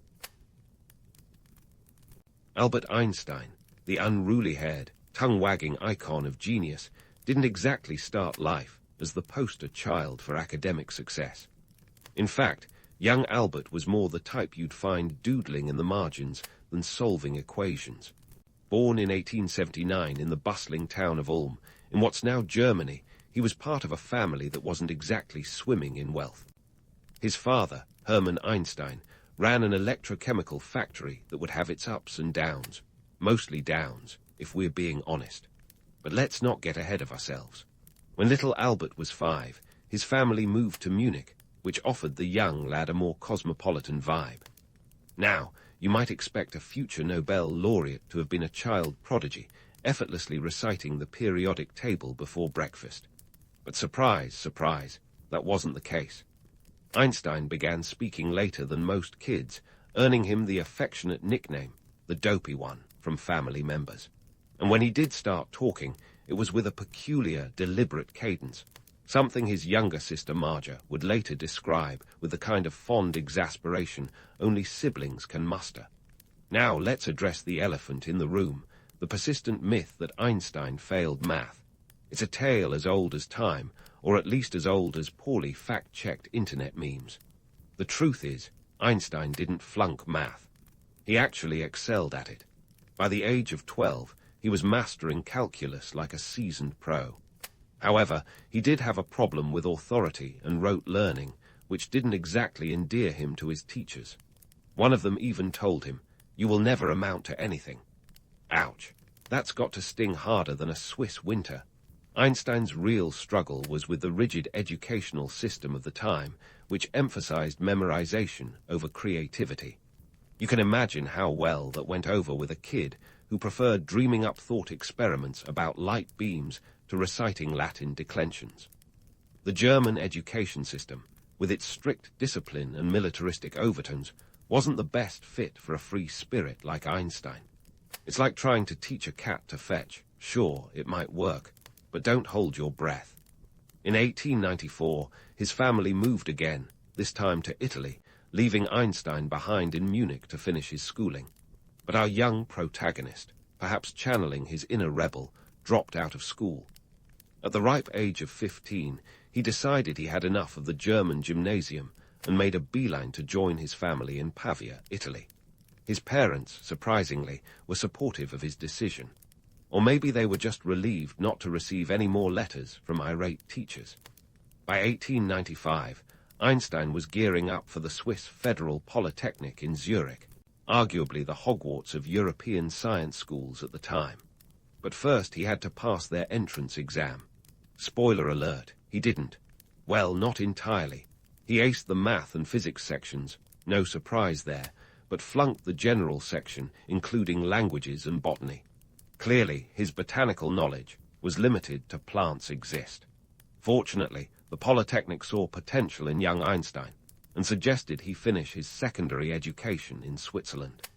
S1: Albert Einstein, the unruly-haired, tongue-wagging icon of genius, didn't exactly start life as the poster child for academic success. In fact, young Albert was more the type you'd find doodling in the margins than solving equations. Born in 1879 in the bustling town of Ulm, in what's now Germany, he was part of a family that wasn't exactly swimming in wealth. His father, Hermann Einstein, ran an electrochemical factory that would have its ups and downs, mostly downs, if we're being honest. But let's not get ahead of ourselves. When little Albert was 5, his family moved to Munich, which offered the young lad a more cosmopolitan vibe. Now, you might expect a future Nobel laureate to have been a child prodigy, effortlessly reciting the periodic table before breakfast. But surprise, surprise, that wasn't the case. Einstein began speaking later than most kids, earning him the affectionate nickname, the dopey one, from family members. And when he did start talking, it was with a peculiar, deliberate cadence, something his younger sister Marja would later describe with the kind of fond exasperation only siblings can muster. Now let's address the elephant in the room, the persistent myth that Einstein failed math. It's a tale as old as time, or at least as old as poorly fact-checked internet memes. The truth is, Einstein didn't flunk math. He actually excelled at it. By the age of 12, he was mastering calculus like a seasoned pro. However, he did have a problem with authority and rote learning, which didn't exactly endear him to his teachers. One of them even told him, "You will never amount to anything." Ouch. That's got to sting harder than a Swiss winter. Einstein's real struggle was with the rigid educational system of the time, which emphasized memorization over creativity. You can imagine how well that went over with a kid who preferred dreaming up thought experiments about light beams to reciting Latin declensions. The German education system, with its strict discipline and militaristic overtones, wasn't the best fit for a free spirit like Einstein. It's like trying to teach a cat to fetch. Sure, it might work, but don't hold your breath. In 1894, his family moved again, this time to Italy, leaving Einstein behind in Munich to finish his schooling. But our young protagonist, perhaps channeling his inner rebel, dropped out of school. At the ripe age of 15, he decided he had enough of the German gymnasium and made a beeline to join his family in Pavia, Italy. His parents, surprisingly, were supportive of his decision. Or maybe they were just relieved not to receive any more letters from irate teachers. By 1895, Einstein was gearing up for the Swiss Federal Polytechnic in Zurich, arguably the Hogwarts of European science schools at the time. But first he had to pass their entrance exam. Spoiler alert, he didn't. Well, not entirely. He aced the math and physics sections, no surprise there, but flunked the general section, including languages and botany. Clearly, his botanical knowledge was limited to plants exist. Fortunately, the Polytechnic saw potential in young Einstein and suggested he finish his secondary education in Switzerland.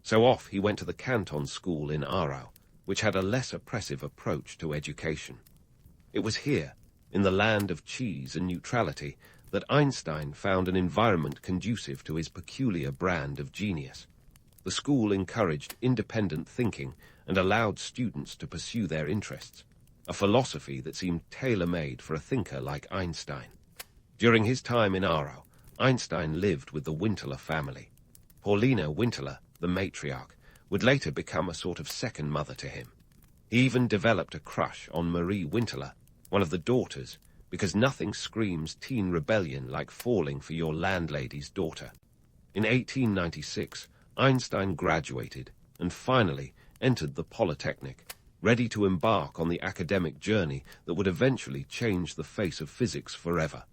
S1: So off he went to the Canton School in Aarau, which had a less oppressive approach to education. It was here, in the land of cheese and neutrality, that Einstein found an environment conducive to his peculiar brand of genius. The school encouraged independent thinking and allowed students to pursue their interests, a philosophy that seemed tailor-made for a thinker like Einstein. During his time in Aarau, Einstein lived with the Winteler family. Paulina Winteler, the matriarch, would later become a sort of second mother to him. He even developed a crush on Marie Winteler, one of the daughters, because nothing screams teen rebellion like falling for your landlady's daughter. In 1896, Einstein graduated and finally entered the Polytechnic, ready to embark on the academic journey that would eventually change the face of physics forever.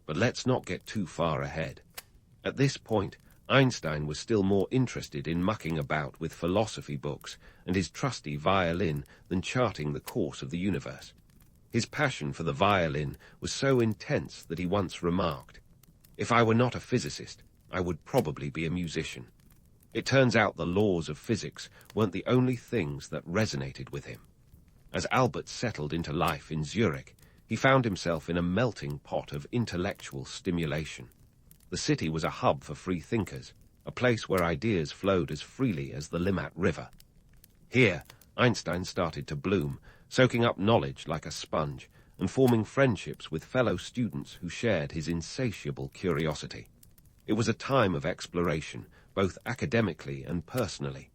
S1: But let's not get too far ahead. At this point, Einstein was still more interested in mucking about with philosophy books and his trusty violin than charting the course of the universe. His passion for the violin was so intense that he once remarked, "If I were not a physicist, I would probably be a musician." It turns out the laws of physics weren't the only things that resonated with him. As Albert settled into life in Zurich, he found himself in a melting pot of intellectual stimulation. The city was a hub for free thinkers, a place where ideas flowed as freely as the Limmat River. Here, Einstein started to bloom, soaking up knowledge like a sponge and forming friendships with fellow students who shared his insatiable curiosity. It was a time of exploration, both academically and personally.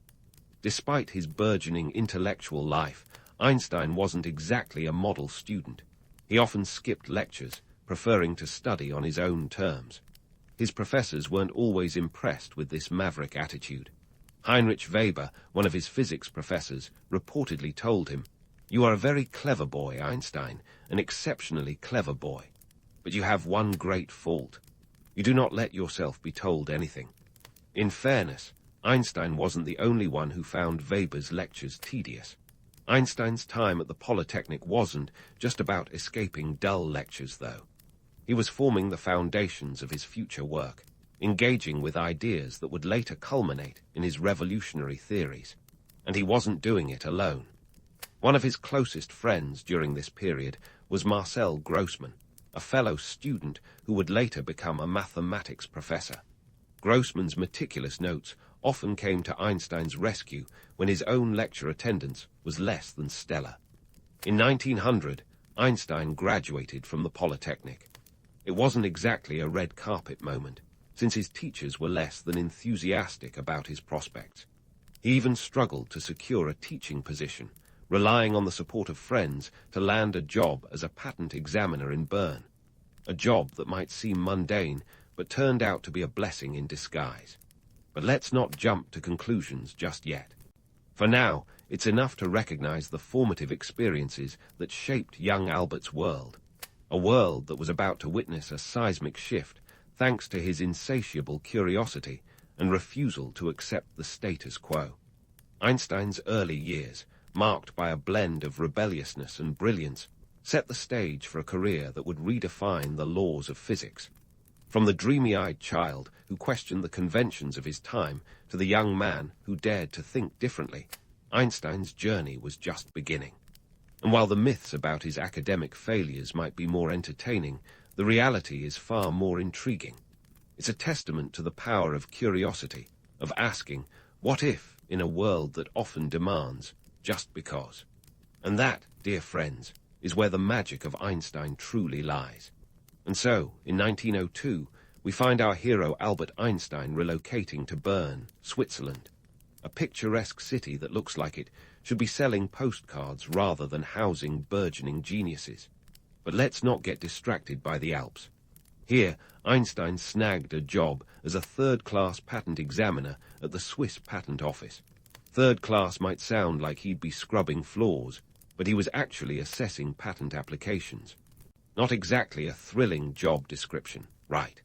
S1: Despite his burgeoning intellectual life, Einstein wasn't exactly a model student. He often skipped lectures, preferring to study on his own terms. His professors weren't always impressed with this maverick attitude. Heinrich Weber, one of his physics professors, reportedly told him, "You are a very clever boy, Einstein, an exceptionally clever boy. But you have one great fault. You do not let yourself be told anything." In fairness, Einstein wasn't the only one who found Weber's lectures tedious. Einstein's time at the Polytechnic wasn't just about escaping dull lectures, though. He was forming the foundations of his future work, engaging with ideas that would later culminate in his revolutionary theories. And he wasn't doing it alone. One of his closest friends during this period was Marcel Grossmann, a fellow student who would later become a mathematics professor. Grossmann's meticulous notes often came to Einstein's rescue when his own lecture attendance was less than stellar. In 1900, Einstein graduated from the Polytechnic. It wasn't exactly a red carpet moment, since his teachers were less than enthusiastic about his prospects. He even struggled to secure a teaching position, relying on the support of friends to land a job as a patent examiner in Bern. A job that might seem mundane, but turned out to be a blessing in disguise. But let's not jump to conclusions just yet. For now, it's enough to recognize the formative experiences that shaped young Albert's world, a world that was about to witness a seismic shift thanks to his insatiable curiosity and refusal to accept the status quo. Einstein's early years, marked by a blend of rebelliousness and brilliance, set the stage for a career that would redefine the laws of physics. From the dreamy-eyed child who questioned the conventions of his time to the young man who dared to think differently, Einstein's journey was just beginning. And while the myths about his academic failures might be more entertaining, the reality is far more intriguing. It's a testament to the power of curiosity, of asking, what if, in a world that often demands, just because? And that, dear friends, is where the magic of Einstein truly lies. And so, in 1902, we find our hero Albert Einstein relocating to Bern, Switzerland. A picturesque city that looks like it should be selling postcards rather than housing burgeoning geniuses. But let's not get distracted by the Alps. Here, Einstein snagged a job as a third-class patent examiner at the Swiss Patent Office. Third class might sound like he'd be scrubbing floors, but he was actually assessing patent applications. Not exactly a thrilling job description, right?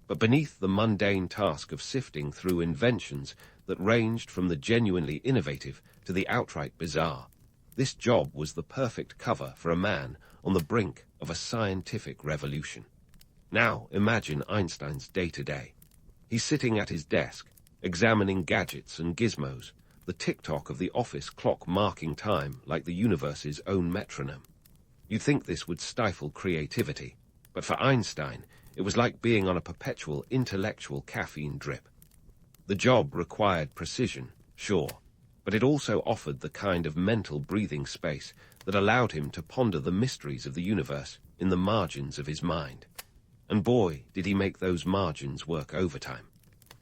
S1: But beneath the mundane task of sifting through inventions that ranged from the genuinely innovative to the outright bizarre, this job was the perfect cover for a man on the brink of a scientific revolution. Now imagine Einstein's day-to-day. He's sitting at his desk, examining gadgets and gizmos, the tick-tock of the office clock marking time like the universe's own metronome. You'd think this would stifle creativity, but for Einstein, it was like being on a perpetual intellectual caffeine drip. The job required precision, sure, but it also offered the kind of mental breathing space that allowed him to ponder the mysteries of the universe in the margins of his mind. And boy, did he make those margins work overtime.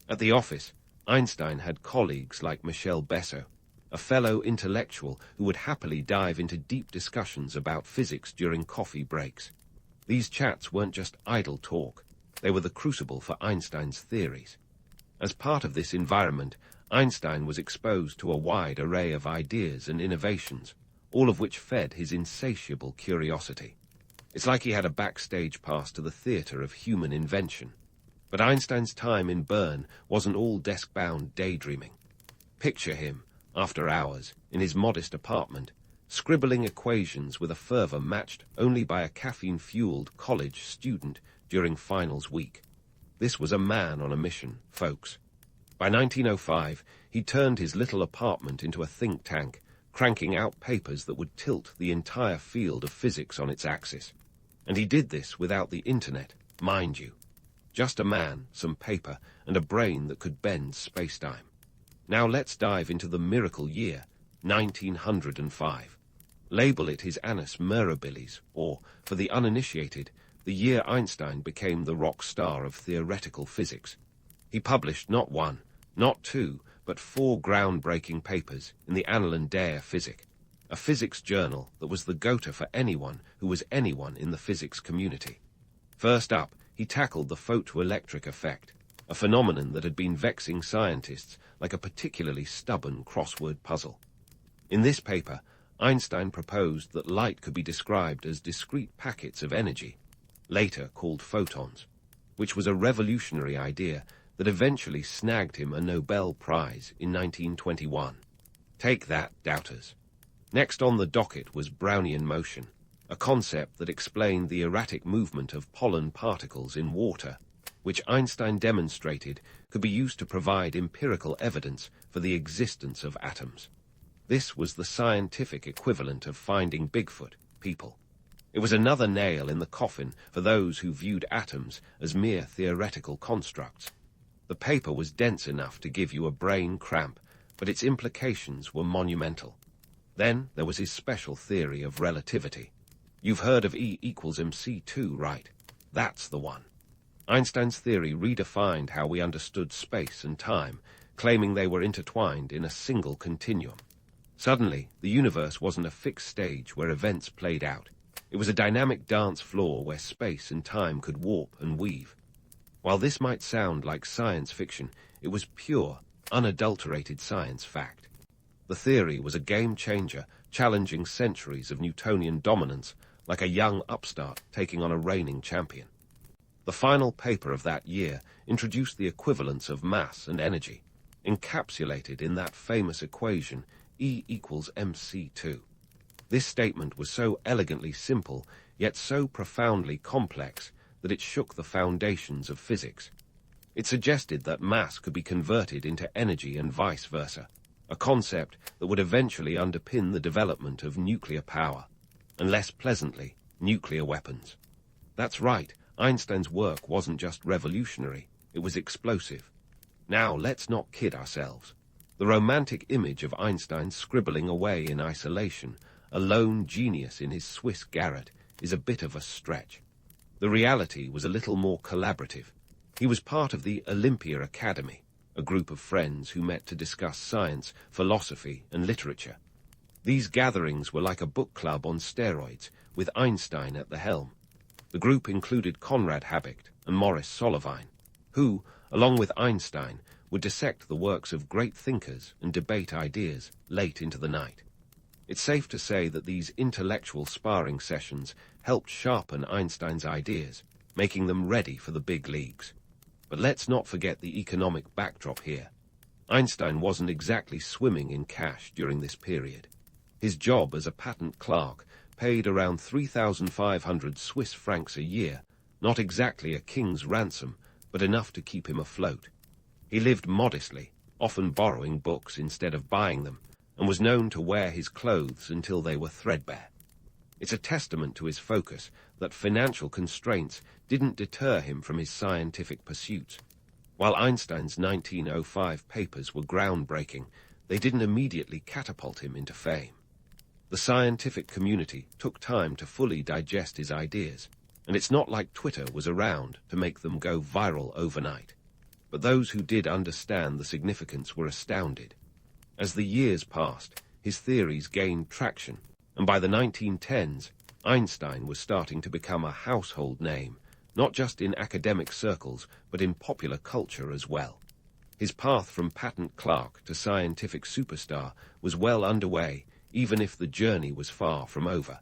S1: At the office, Einstein had colleagues like Michel Besso, a fellow intellectual who would happily dive into deep discussions about physics during coffee breaks. These chats weren't just idle talk, they were the crucible for Einstein's theories. As part of this environment, Einstein was exposed to a wide array of ideas and innovations, all of which fed his insatiable curiosity. It's like he had a backstage pass to the theater of human invention. But Einstein's time in Bern wasn't all desk-bound daydreaming. Picture him, after hours, in his modest apartment, scribbling equations with a fervor matched only by a caffeine-fueled college student during finals week. This was a man on a mission, folks. By 1905, he turned his little apartment into a think tank, cranking out papers that would tilt the entire field of physics on its axis. And he did this without the internet, mind you. Just a man, some paper, and a brain that could bend space-time. Now let's dive into the miracle year, 1905. Label it his annus mirabilis, or, for the uninitiated, the year Einstein became the rock star of theoretical physics. He published not one, not two, but 4 groundbreaking papers in the Annalen der Physik, a physics journal that was the go-to for anyone who was anyone in the physics community. First up, he tackled the photoelectric effect, a phenomenon that had been vexing scientists like a particularly stubborn crossword puzzle. In this paper, Einstein proposed that light could be described as discrete packets of energy, later called photons, which was a revolutionary idea that eventually snagged him a Nobel Prize in 1921. Take that, doubters. Next on the docket was Brownian motion, a concept that explained the erratic movement of pollen particles in water, which Einstein demonstrated could be used to provide empirical evidence for the existence of atoms. This was the scientific equivalent of finding Bigfoot, people. It was another nail in the coffin for those who viewed atoms as mere theoretical constructs. The paper was dense enough to give you a brain cramp, but its implications were monumental. Then there was his special theory of relativity. You've heard of E equals mc2, right? That's the one. Einstein's theory redefined how we understood space and time, claiming they were intertwined in a single continuum. Suddenly, the universe wasn't a fixed stage where events played out. It was a dynamic dance floor where space and time could warp and weave. While this might sound like science fiction, it was pure, unadulterated science fact. The theory was a game-changer, challenging centuries of Newtonian dominance, like a young upstart taking on a reigning champion. The final paper of that year introduced the equivalence of mass and energy, encapsulated in that famous equation E equals mc2. This statement was so elegantly simple, yet so profoundly complex, that it shook the foundations of physics. It suggested that mass could be converted into energy and vice versa, a concept that would eventually underpin the development of nuclear power, and less pleasantly, nuclear weapons. That's right, Einstein's work wasn't just revolutionary, it was explosive. Now, let's not kid ourselves. The romantic image of Einstein scribbling away in isolation, a lone genius in his Swiss garret, is a bit of a stretch. The reality was a little more collaborative. He was part of the Olympia Academy, a group of friends who met to discuss science, philosophy, and literature. These gatherings were like a book club on steroids, with Einstein at the helm. The group included Conrad Habicht and Maurice Solovine, who, along with Einstein, would dissect the works of great thinkers and debate ideas late into the night. It's safe to say that these intellectual sparring sessions helped sharpen Einstein's ideas, making them ready for the big leagues. But let's not forget the economic backdrop here. Einstein wasn't exactly swimming in cash during this period. His job as a patent clerk paid around 3,500 Swiss francs a year, not exactly a king's ransom, but enough to keep him afloat. He lived modestly, often borrowing books instead of buying them, and was known to wear his clothes until they were threadbare. It's a testament to his focus that financial constraints didn't deter him from his scientific pursuits. While Einstein's 1905 papers were groundbreaking, they didn't immediately catapult him into fame. The scientific community took time to fully digest his ideas, and it's not like Twitter was around to make them go viral overnight. But those who did understand the significance were astounded. As the years passed, his theories gained traction, and by the 1910s, Einstein was starting to become a household name, not just in academic circles, but in popular culture as well. His path from patent clerk to scientific superstar was well underway, even if the journey was far from over.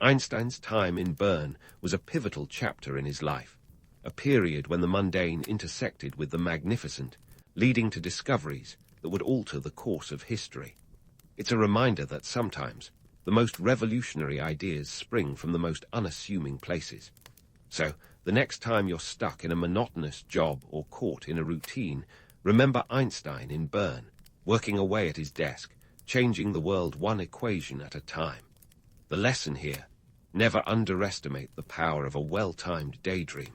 S1: Einstein's time in Bern was a pivotal chapter in his life, a period when the mundane intersected with the magnificent, leading to discoveries that would alter the course of history. It's a reminder that sometimes the most revolutionary ideas spring from the most unassuming places. So, the next time you're stuck in a monotonous job or caught in a routine, remember Einstein in Bern, working away at his desk, changing the world one equation at a time. The lesson here: never underestimate the power of a well-timed daydream.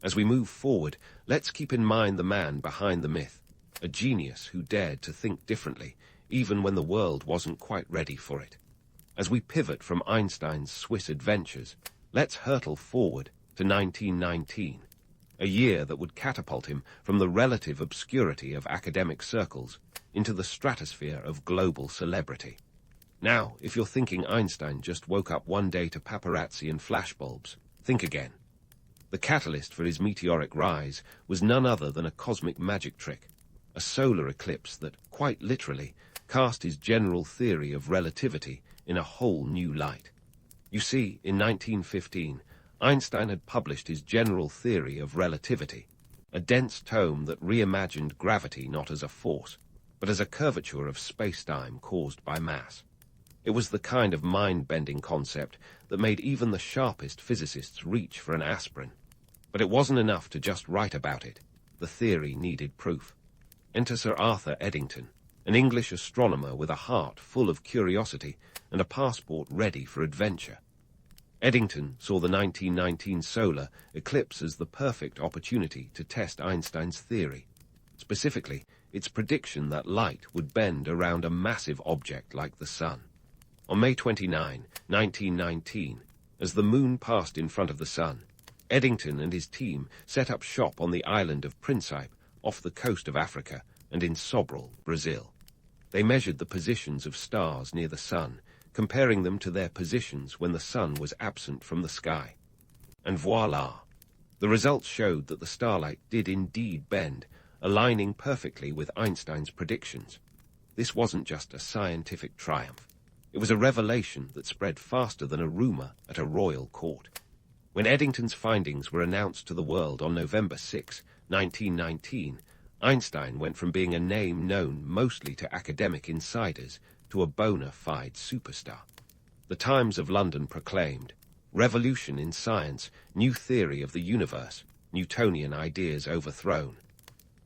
S1: As we move forward, let's keep in mind the man behind the myth, a genius who dared to think differently, even when the world wasn't quite ready for it. As we pivot from Einstein's Swiss adventures, let's hurtle forward to 1919, a year that would catapult him from the relative obscurity of academic circles into the stratosphere of global celebrity. Now, if you're thinking Einstein just woke up one day to paparazzi and flashbulbs, think again. The catalyst for his meteoric rise was none other than a cosmic magic trick, a solar eclipse that, quite literally, cast his general theory of relativity in a whole new light. You see, in 1915, Einstein had published his general theory of relativity, a dense tome that reimagined gravity not as a force, but as a curvature of space-time caused by mass. It was the kind of mind-bending concept that made even the sharpest physicists reach for an aspirin. But it wasn't enough to just write about it. The theory needed proof. Enter Sir Arthur Eddington, an English astronomer with a heart full of curiosity and a passport ready for adventure. Eddington saw the 1919 solar eclipse as the perfect opportunity to test Einstein's theory, specifically its prediction that light would bend around a massive object like the sun. On May 29, 1919, as the moon passed in front of the sun, Eddington and his team set up shop on the island of Principe off the coast of Africa and in Sobral, Brazil. They measured the positions of stars near the sun, comparing them to their positions when the sun was absent from the sky. And voila! The results showed that the starlight did indeed bend, aligning perfectly with Einstein's predictions. This wasn't just a scientific triumph. It was a revelation that spread faster than a rumor at a royal court. When Eddington's findings were announced to the world on November 6, 1919, Einstein went from being a name known mostly to academic insiders to a bona fide superstar. The Times of London proclaimed, "Revolution in science, new theory of the universe, Newtonian ideas overthrown."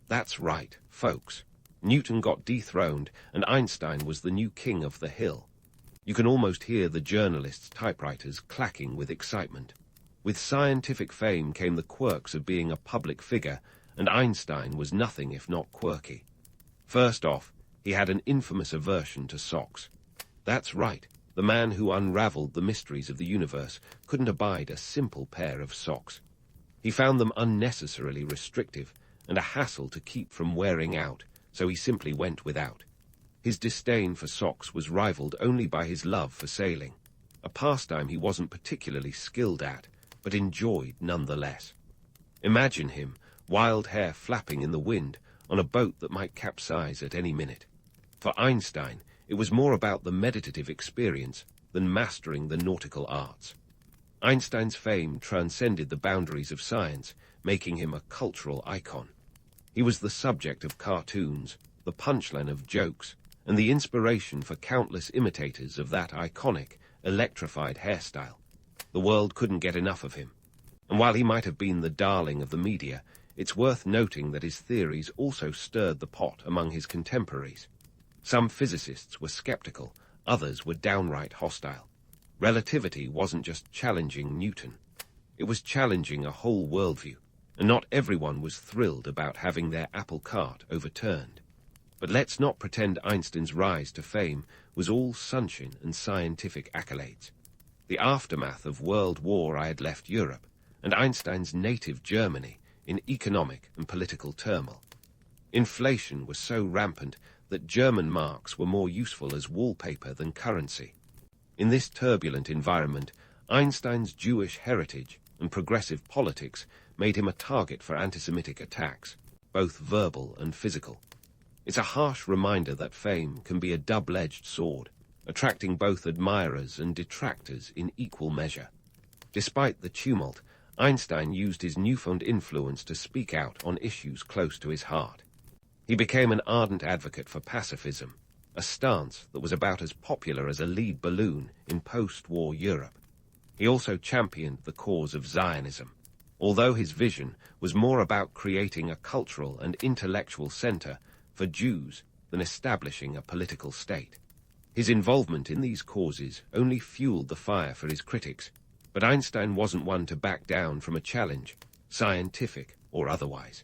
S1: That's right, folks. Newton got dethroned and Einstein was the new king of the hill. You can almost hear the journalists' typewriters clacking with excitement. With scientific fame came the quirks of being a public figure, and Einstein was nothing if not quirky. First off, he had an infamous aversion to socks. That's right, the man who unraveled the mysteries of the universe couldn't abide a simple pair of socks. He found them unnecessarily restrictive and a hassle to keep from wearing out, so he simply went without. His disdain for socks was rivaled only by his love for sailing, a pastime he wasn't particularly skilled at, but enjoyed nonetheless. Imagine him, wild hair flapping in the wind, on a boat that might capsize at any minute. For Einstein, it was more about the meditative experience than mastering the nautical arts. Einstein's fame transcended the boundaries of science, making him a cultural icon. He was the subject of cartoons, the punchline of jokes, and the inspiration for countless imitators of that iconic, electrified hairstyle. The world couldn't get enough of him. And while he might have been the darling of the media, it's worth noting that his theories also stirred the pot among his contemporaries. Some physicists were skeptical, others were downright hostile. Relativity wasn't just challenging Newton. It was challenging a whole worldview, and not everyone was thrilled about having their apple cart overturned. But let's not pretend Einstein's rise to fame was all sunshine and scientific accolades. The aftermath of World War I had left Europe, and Einstein's native Germany in economic and political turmoil. Inflation was so rampant that German marks were more useful as wallpaper than currency. In this turbulent environment, Einstein's Jewish heritage and progressive politics made him a target for anti-Semitic attacks, both verbal and physical. It's a harsh reminder that fame can be a double-edged sword, attracting both admirers and detractors in equal measure. Despite the tumult, Einstein used his newfound influence to speak out on issues close to his heart. He became an ardent advocate for pacifism, a stance that was about as popular as a lead balloon in post-war Europe. He also championed the cause of Zionism, although his vision was more about creating a cultural and intellectual center for Jews than establishing a political state. His involvement in these causes only fueled the fire for his critics, but Einstein wasn't one to back down from a challenge, scientific or otherwise.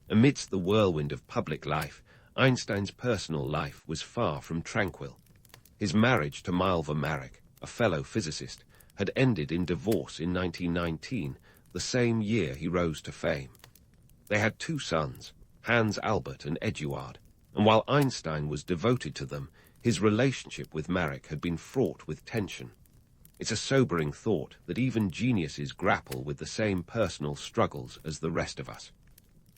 S1: Amidst the whirlwind of public life, Einstein's personal life was far from tranquil. His marriage to Malva Marek, a fellow physicist, had ended in divorce in 1919, the same year he rose to fame. They had two sons, Hans Albert and Eduard, and while Einstein was devoted to them, his relationship with Marek had been fraught with tension. It's a sobering thought that even geniuses grapple with the same personal struggles as the rest of us.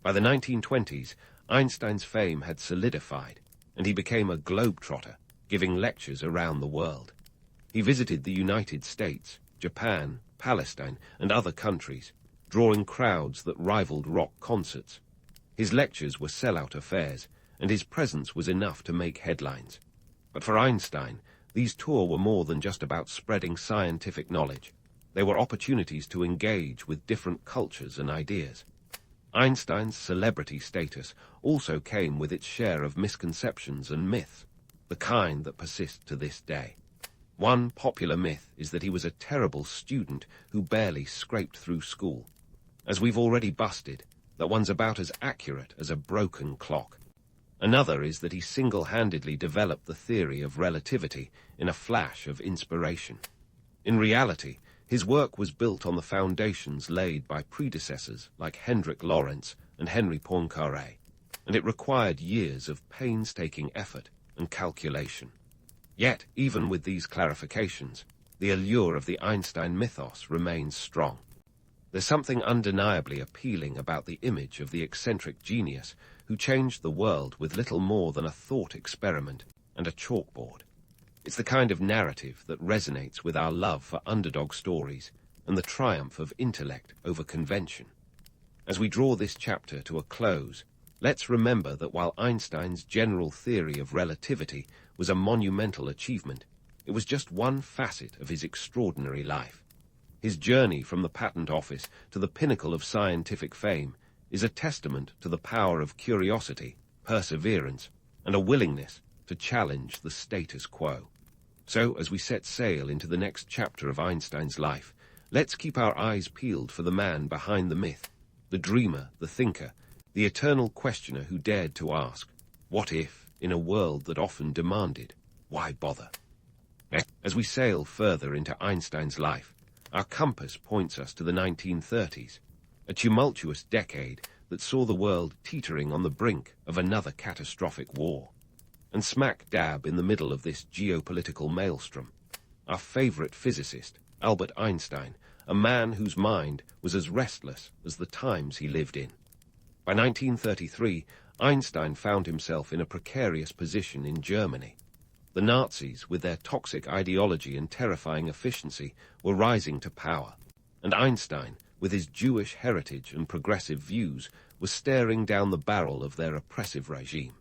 S1: By the 1920s, Einstein's fame had solidified, and he became a globetrotter, giving lectures around the world. He visited the United States, Japan, Palestine, and other countries, drawing crowds that rivaled rock concerts. His lectures were sellout affairs, and his presence was enough to make headlines. But for Einstein, these tours were more than just about spreading scientific knowledge. They were opportunities to engage with different cultures and ideas. Einstein's celebrity status also came with its share of misconceptions and myths, the kind that persist to this day. One popular myth is that he was a terrible student who barely scraped through school. As we've already busted, that one's about as accurate as a broken clock. Another is that he single-handedly developed the theory of relativity in a flash of inspiration. In reality, his work was built on the foundations laid by predecessors like Hendrik Lorentz and Henri Poincaré, and it required years of painstaking effort and calculation. Yet, even with these clarifications, the allure of the Einstein mythos remains strong. There's something undeniably appealing about the image of the eccentric genius who changed the world with little more than a thought experiment and a chalkboard. It's the kind of narrative that resonates with our love for underdog stories and the triumph of intellect over convention. As we draw this chapter to a close, let's remember that while Einstein's general theory of relativity was a monumental achievement, it was just one facet of his extraordinary life. His journey from the patent office to the pinnacle of scientific fame is a testament to the power of curiosity, perseverance, and a willingness to challenge the status quo. So, as we set sail into the next chapter of Einstein's life, let's keep our eyes peeled for the man behind the myth, the dreamer, the thinker, the eternal questioner who dared to ask, what if, in a world that often demanded, why bother? As we sail further into Einstein's life, our compass points us to the 1930s, a tumultuous decade that saw the world teetering on the brink of another catastrophic war. And smack dab in the middle of this geopolitical maelstrom, our favorite physicist, Albert Einstein, a man whose mind was as restless as the times he lived in. By 1933, Einstein found himself in a precarious position in Germany. The Nazis, with their toxic ideology and terrifying efficiency, were rising to power, and Einstein, with his Jewish heritage and progressive views, was staring down the barrel of their oppressive regime.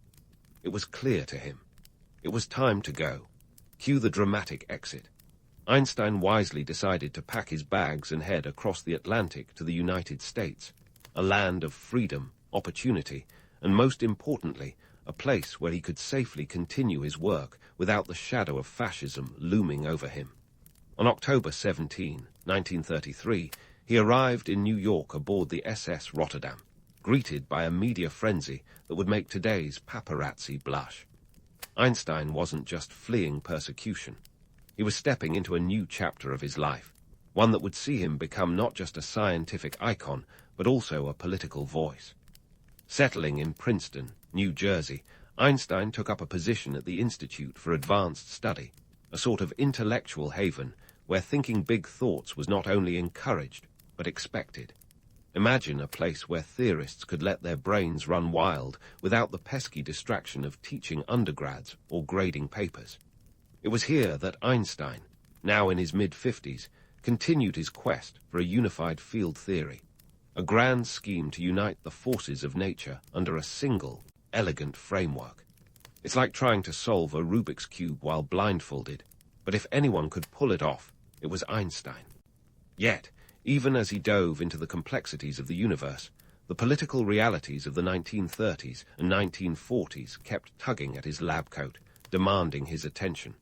S1: It was clear to him. It was time to go. Cue the dramatic exit. Einstein wisely decided to pack his bags and head across the Atlantic to the United States, a land of freedom, opportunity, and most importantly, a place where he could safely continue his work without the shadow of fascism looming over him. On October 17, 1933, he arrived in New York aboard the SS Rotterdam, greeted by a media frenzy that would make today's paparazzi blush. Einstein wasn't just fleeing persecution. He was stepping into a new chapter of his life, one that would see him become not just a scientific icon, but also a political voice. Settling in Princeton, New Jersey, Einstein took up a position at the Institute for Advanced Study, a sort of intellectual haven where thinking big thoughts was not only encouraged, but expected. Imagine a place where theorists could let their brains run wild without the pesky distraction of teaching undergrads or grading papers. It was here that Einstein, now in his mid-50s, continued his quest for a unified field theory, a grand scheme to unite the forces of nature under a single, elegant framework. It's like trying to solve a Rubik's Cube while blindfolded, but if anyone could pull it off, it was Einstein. Yet, even as he dove into the complexities of the universe, the political realities of the 1930s and 1940s kept tugging at his lab coat, demanding his attention.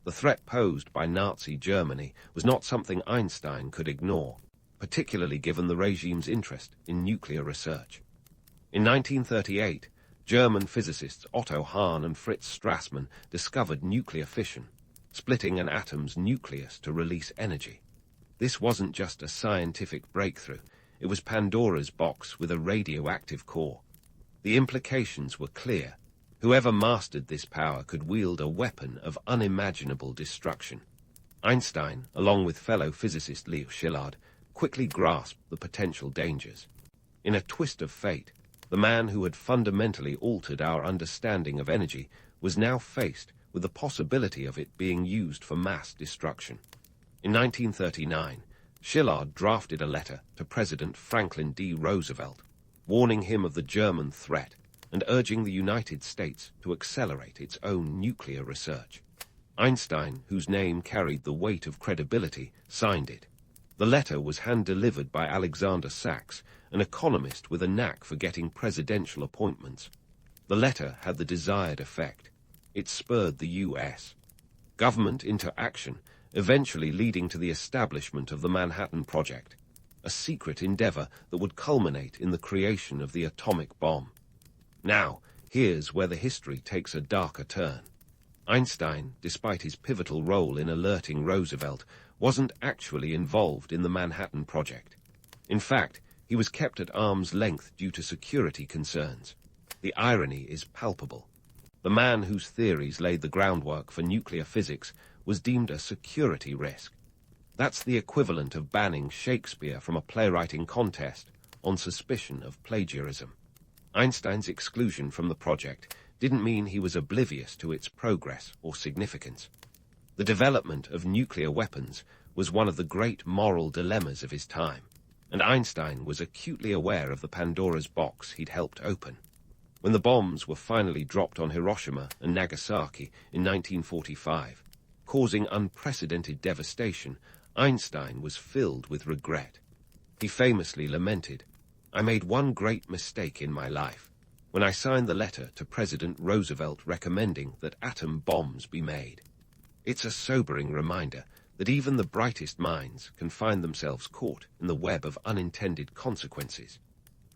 S1: The threat posed by Nazi Germany was not something Einstein could ignore, particularly given the regime's interest in nuclear research. In 1938, German physicists Otto Hahn and Fritz Strassmann discovered nuclear fission, splitting an atom's nucleus to release energy. This wasn't just a scientific breakthrough, it was Pandora's box with a radioactive core. The implications were clear. Whoever mastered this power could wield a weapon of unimaginable destruction. Einstein, along with fellow physicist Leo Szilard, quickly grasped the potential dangers. In a twist of fate, the man who had fundamentally altered our understanding of energy was now faced with the possibility of it being used for mass destruction. In 1939, Szilard drafted a letter to President Franklin D. Roosevelt, warning him of the German threat and urging the United States to accelerate its own nuclear research. Einstein, whose name carried the weight of credibility, signed it. The letter was hand-delivered by Alexander Sachs, an economist with a knack for getting presidential appointments. The letter had the desired effect. It spurred the U.S. government into action, eventually leading to the establishment of the Manhattan Project, a secret endeavor that would culminate in the creation of the atomic bomb. Now, here's where the history takes a darker turn. Einstein, despite his pivotal role in alerting Roosevelt, wasn't actually involved in the Manhattan Project. In fact, he was kept at arm's length due to security concerns. The irony is palpable. The man whose theories laid the groundwork for nuclear physics was deemed a security risk. That's the equivalent of banning Shakespeare from a playwriting contest on suspicion of plagiarism. Einstein's exclusion from the project didn't mean he was oblivious to its progress or significance. The development of nuclear weapons was one of the great moral dilemmas of his time, and Einstein was acutely aware of the Pandora's box he'd helped open. When the bombs were finally dropped on Hiroshima and Nagasaki in 1945, causing unprecedented devastation, Einstein was filled with regret. He famously lamented, "I made one great mistake in my life, when I signed the letter to President Roosevelt recommending that atom bombs be made." It's a sobering reminder that even the brightest minds can find themselves caught in the web of unintended consequences.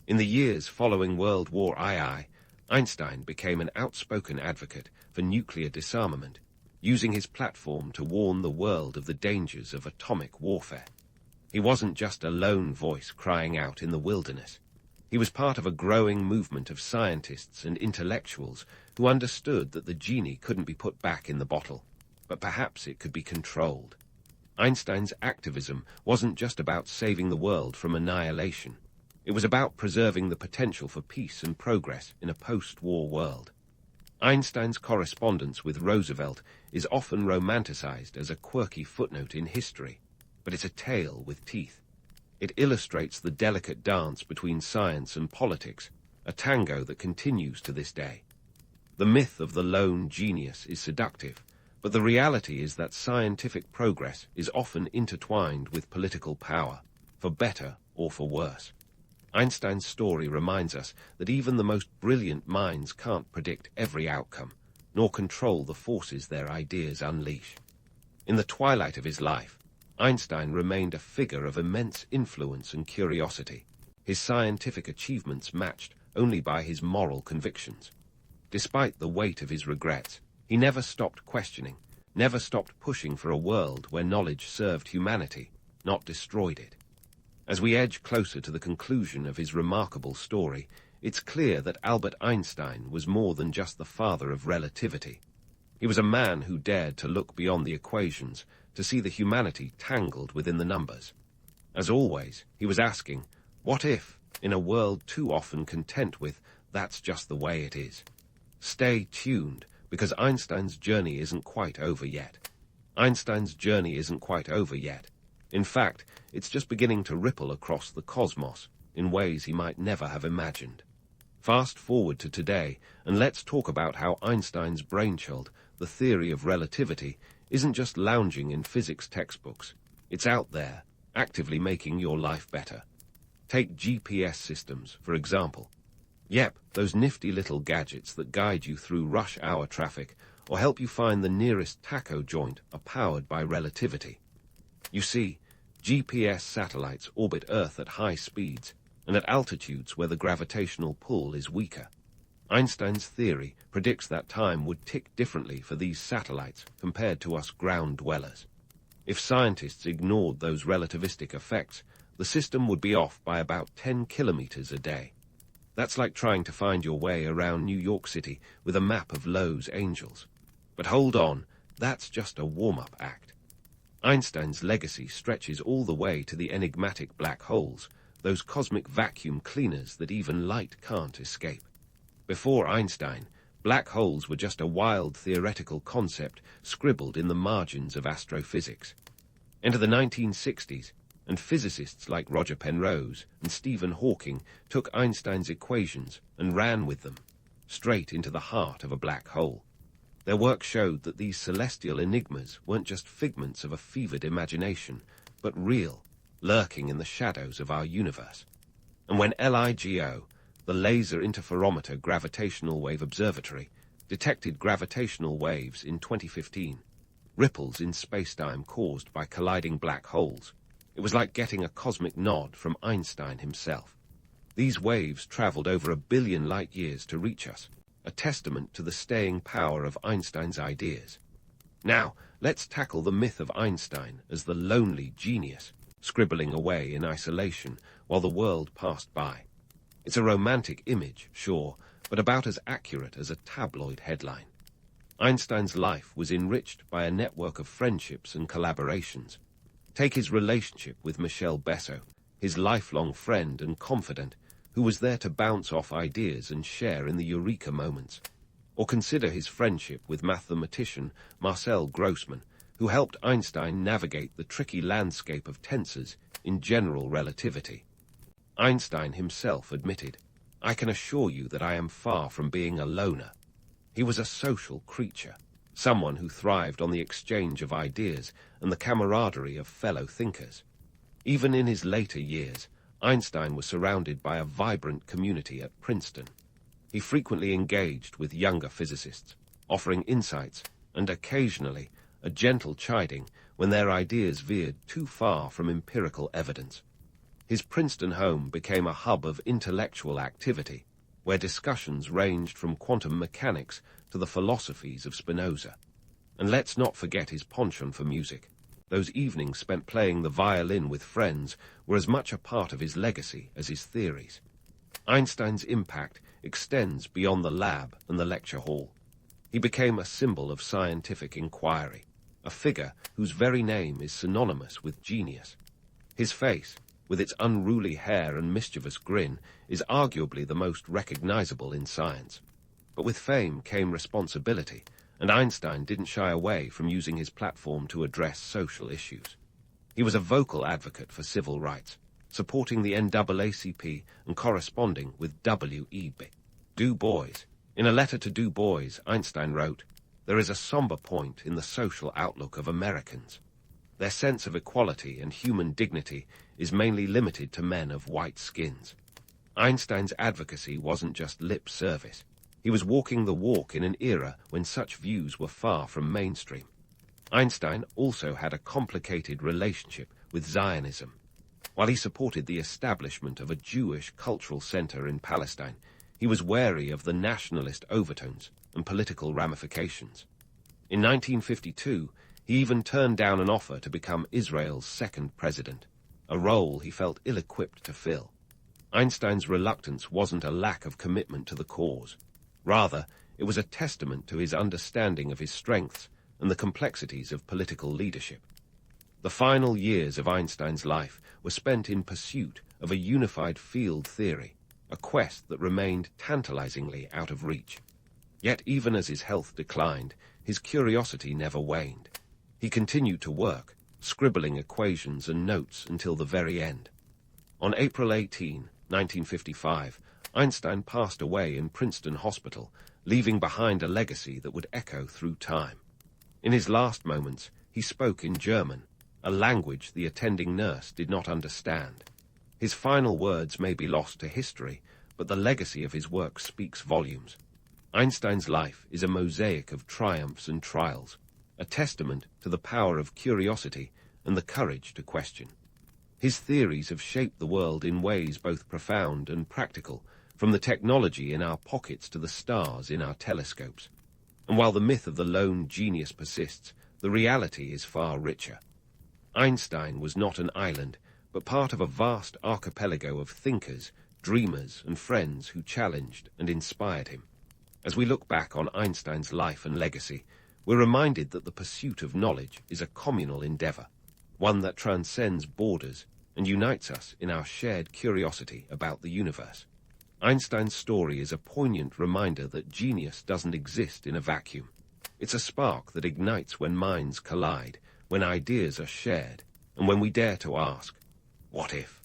S1: In the years following World War II, Einstein became an outspoken advocate for nuclear disarmament, using his platform to warn the world of the dangers of atomic warfare. He wasn't just a lone voice crying out in the wilderness. He was part of a growing movement of scientists and intellectuals who understood that the genie couldn't be put back in the bottle, but perhaps it could be controlled. Einstein's activism wasn't just about saving the world from annihilation. It was about preserving the potential for peace and progress in a post-war world. Einstein's correspondence with Roosevelt is often romanticized as a quirky footnote in history, but it's a tale with teeth. It illustrates the delicate dance between science and politics, a tango that continues to this day. The myth of the lone genius is seductive, but the reality is that scientific progress is often intertwined with political power, for better or for worse. Einstein's story reminds us that even the most brilliant minds can't predict every outcome, nor control the forces their ideas unleash. In the twilight of his life, Einstein remained a figure of immense influence and curiosity, his scientific achievements matched only by his moral convictions. Despite the weight of his regrets, he never stopped questioning, never stopped pushing for a world where knowledge served humanity, not destroyed it. As we edge closer to the conclusion of his remarkable story, it's clear that Albert Einstein was more than just the father of relativity. He was a man who dared to look beyond the equations, to see the humanity tangled within the numbers. As always, he was asking, what if, in a world too often content with, that's just the way it is? Stay tuned, because Einstein's journey isn't quite over yet. Einstein's journey isn't quite over yet. In fact, it's just beginning to ripple across the cosmos in ways he might never have imagined. Fast forward to today, and let's talk about how Einstein's brainchild, the theory of relativity, isn't just lounging in physics textbooks. It's out there, actively making your life better. Take GPS systems, for example. Yep, those nifty little gadgets that guide you through rush hour traffic or help you find the nearest taco joint are powered by relativity. You see, GPS satellites orbit Earth at high speeds and at altitudes where the gravitational pull is weaker. Einstein's theory predicts that time would tick differently for these satellites compared to us ground dwellers. If scientists ignored those relativistic effects, the system would be off by about 10 kilometers a day. That's like trying to find your way around New York City with a map of Lowe's Angels. But hold on, that's just a warm-up act. Einstein's legacy stretches all the way to the enigmatic black holes, those cosmic vacuum cleaners that even light can't escape. Before Einstein, Black holes were just a wild theoretical concept scribbled in the margins of astrophysics. Enter the 1960s, and physicists like Roger Penrose and Stephen Hawking took Einstein's equations and ran with them, straight into the heart of a black hole. Their work showed that these celestial enigmas weren't just figments of a fevered imagination, but real, lurking in the shadows of our universe. And when LIGO, the Laser Interferometer Gravitational Wave Observatory, detected gravitational waves in 2015, ripples in spacetime caused by colliding black holes, it was like getting a cosmic nod from Einstein himself. These waves traveled over 1 billion light-years to reach us, a testament to the staying power of Einstein's ideas. Now, let's tackle the myth of Einstein as the lonely genius, scribbling away in isolation while the world passed by. It's a romantic image, sure, but about as accurate as a tabloid headline. Einstein's life was enriched by a network of friendships and collaborations. Take his relationship with Michel Besso, his lifelong friend and confidant, who was there to bounce off ideas and share in the eureka moments. Or consider his friendship with mathematician Marcel Grossmann, who helped Einstein navigate the tricky landscape of tensors in general relativity. Einstein himself admitted, "I can assure you that I am far from being a loner." He was a social creature, someone who thrived on the exchange of ideas and the camaraderie of fellow thinkers. Even in his later years, Einstein was surrounded by a vibrant community at Princeton. He frequently engaged with younger physicists, offering insights and occasionally a gentle chiding when their ideas veered too far from empirical evidence. His Princeton home became a hub of intellectual activity, where discussions ranged from quantum mechanics to the philosophies of Spinoza. And let's not forget his penchant for music. Those evenings spent playing the violin with friends were as much a part of his legacy as his theories. Einstein's impact extends beyond the lab and the lecture hall. He became a symbol of scientific inquiry, a figure whose very name is synonymous with genius. His face, with its unruly hair and mischievous grin, is arguably the most recognizable in science. But with fame came responsibility, and Einstein didn't shy away from using his platform to address social issues. He was a vocal advocate for civil rights, supporting the NAACP and corresponding with W.E.B. Du Bois. In a letter to Du Bois, Einstein wrote, "There is a somber point in the social outlook of Americans. Their sense of equality and human dignity is mainly limited to men of white skins." Einstein's advocacy wasn't just lip service. He was walking the walk in an era when such views were far from mainstream. Einstein also had a complicated relationship with Zionism. While he supported the establishment of a Jewish cultural center in Palestine, he was wary of the nationalist overtones and political ramifications. In 1952, he even turned down an offer to become Israel's second president, a role he felt ill-equipped to fill. Einstein's reluctance wasn't a lack of commitment to the cause. Rather, it was a testament to his understanding of his strengths and the complexities of political leadership. The final years of Einstein's life were spent in pursuit of a unified field theory, a quest that remained tantalizingly out of reach. Yet even as his health declined, his curiosity never waned. He continued to work, scribbling equations and notes until the very end. On April 18, 1955, Einstein passed away in Princeton Hospital, leaving behind a legacy that would echo through time. In his last moments, he spoke in German, a language the attending nurse did not understand. His final words may be lost to history, but the legacy of his work speaks volumes. Einstein's life is a mosaic of triumphs and trials, a testament to the power of curiosity and the courage to question. His theories have shaped the world in ways both profound and practical, from the technology in our pockets to the stars in our telescopes. And while the myth of the lone genius persists, the reality is far richer. Einstein was not an island, but part of a vast archipelago of thinkers, dreamers, and friends who challenged and inspired him. As we look back on Einstein's life and legacy, we're reminded that the pursuit of knowledge is a communal endeavor, one that transcends borders and unites us in our shared curiosity about the universe. Einstein's story is a poignant reminder that genius doesn't exist in a vacuum. It's a spark that ignites when minds collide, when ideas are shared, and when we dare to ask, what if?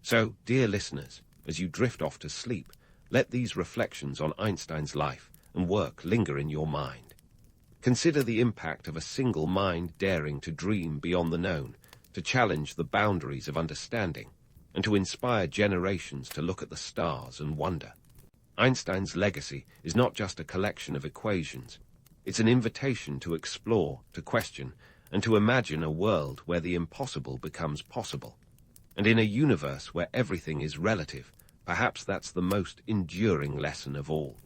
S1: So, dear listeners, as you drift off to sleep, let these reflections on Einstein's life and work linger in your mind. Consider the impact of a single mind daring to dream beyond the known, to challenge the boundaries of understanding, and to inspire generations to look at the stars and wonder. Einstein's legacy is not just a collection of equations. It's an invitation to explore, to question, and to imagine a world where the impossible becomes possible. And in a universe where everything is relative, perhaps that's the most enduring lesson of all.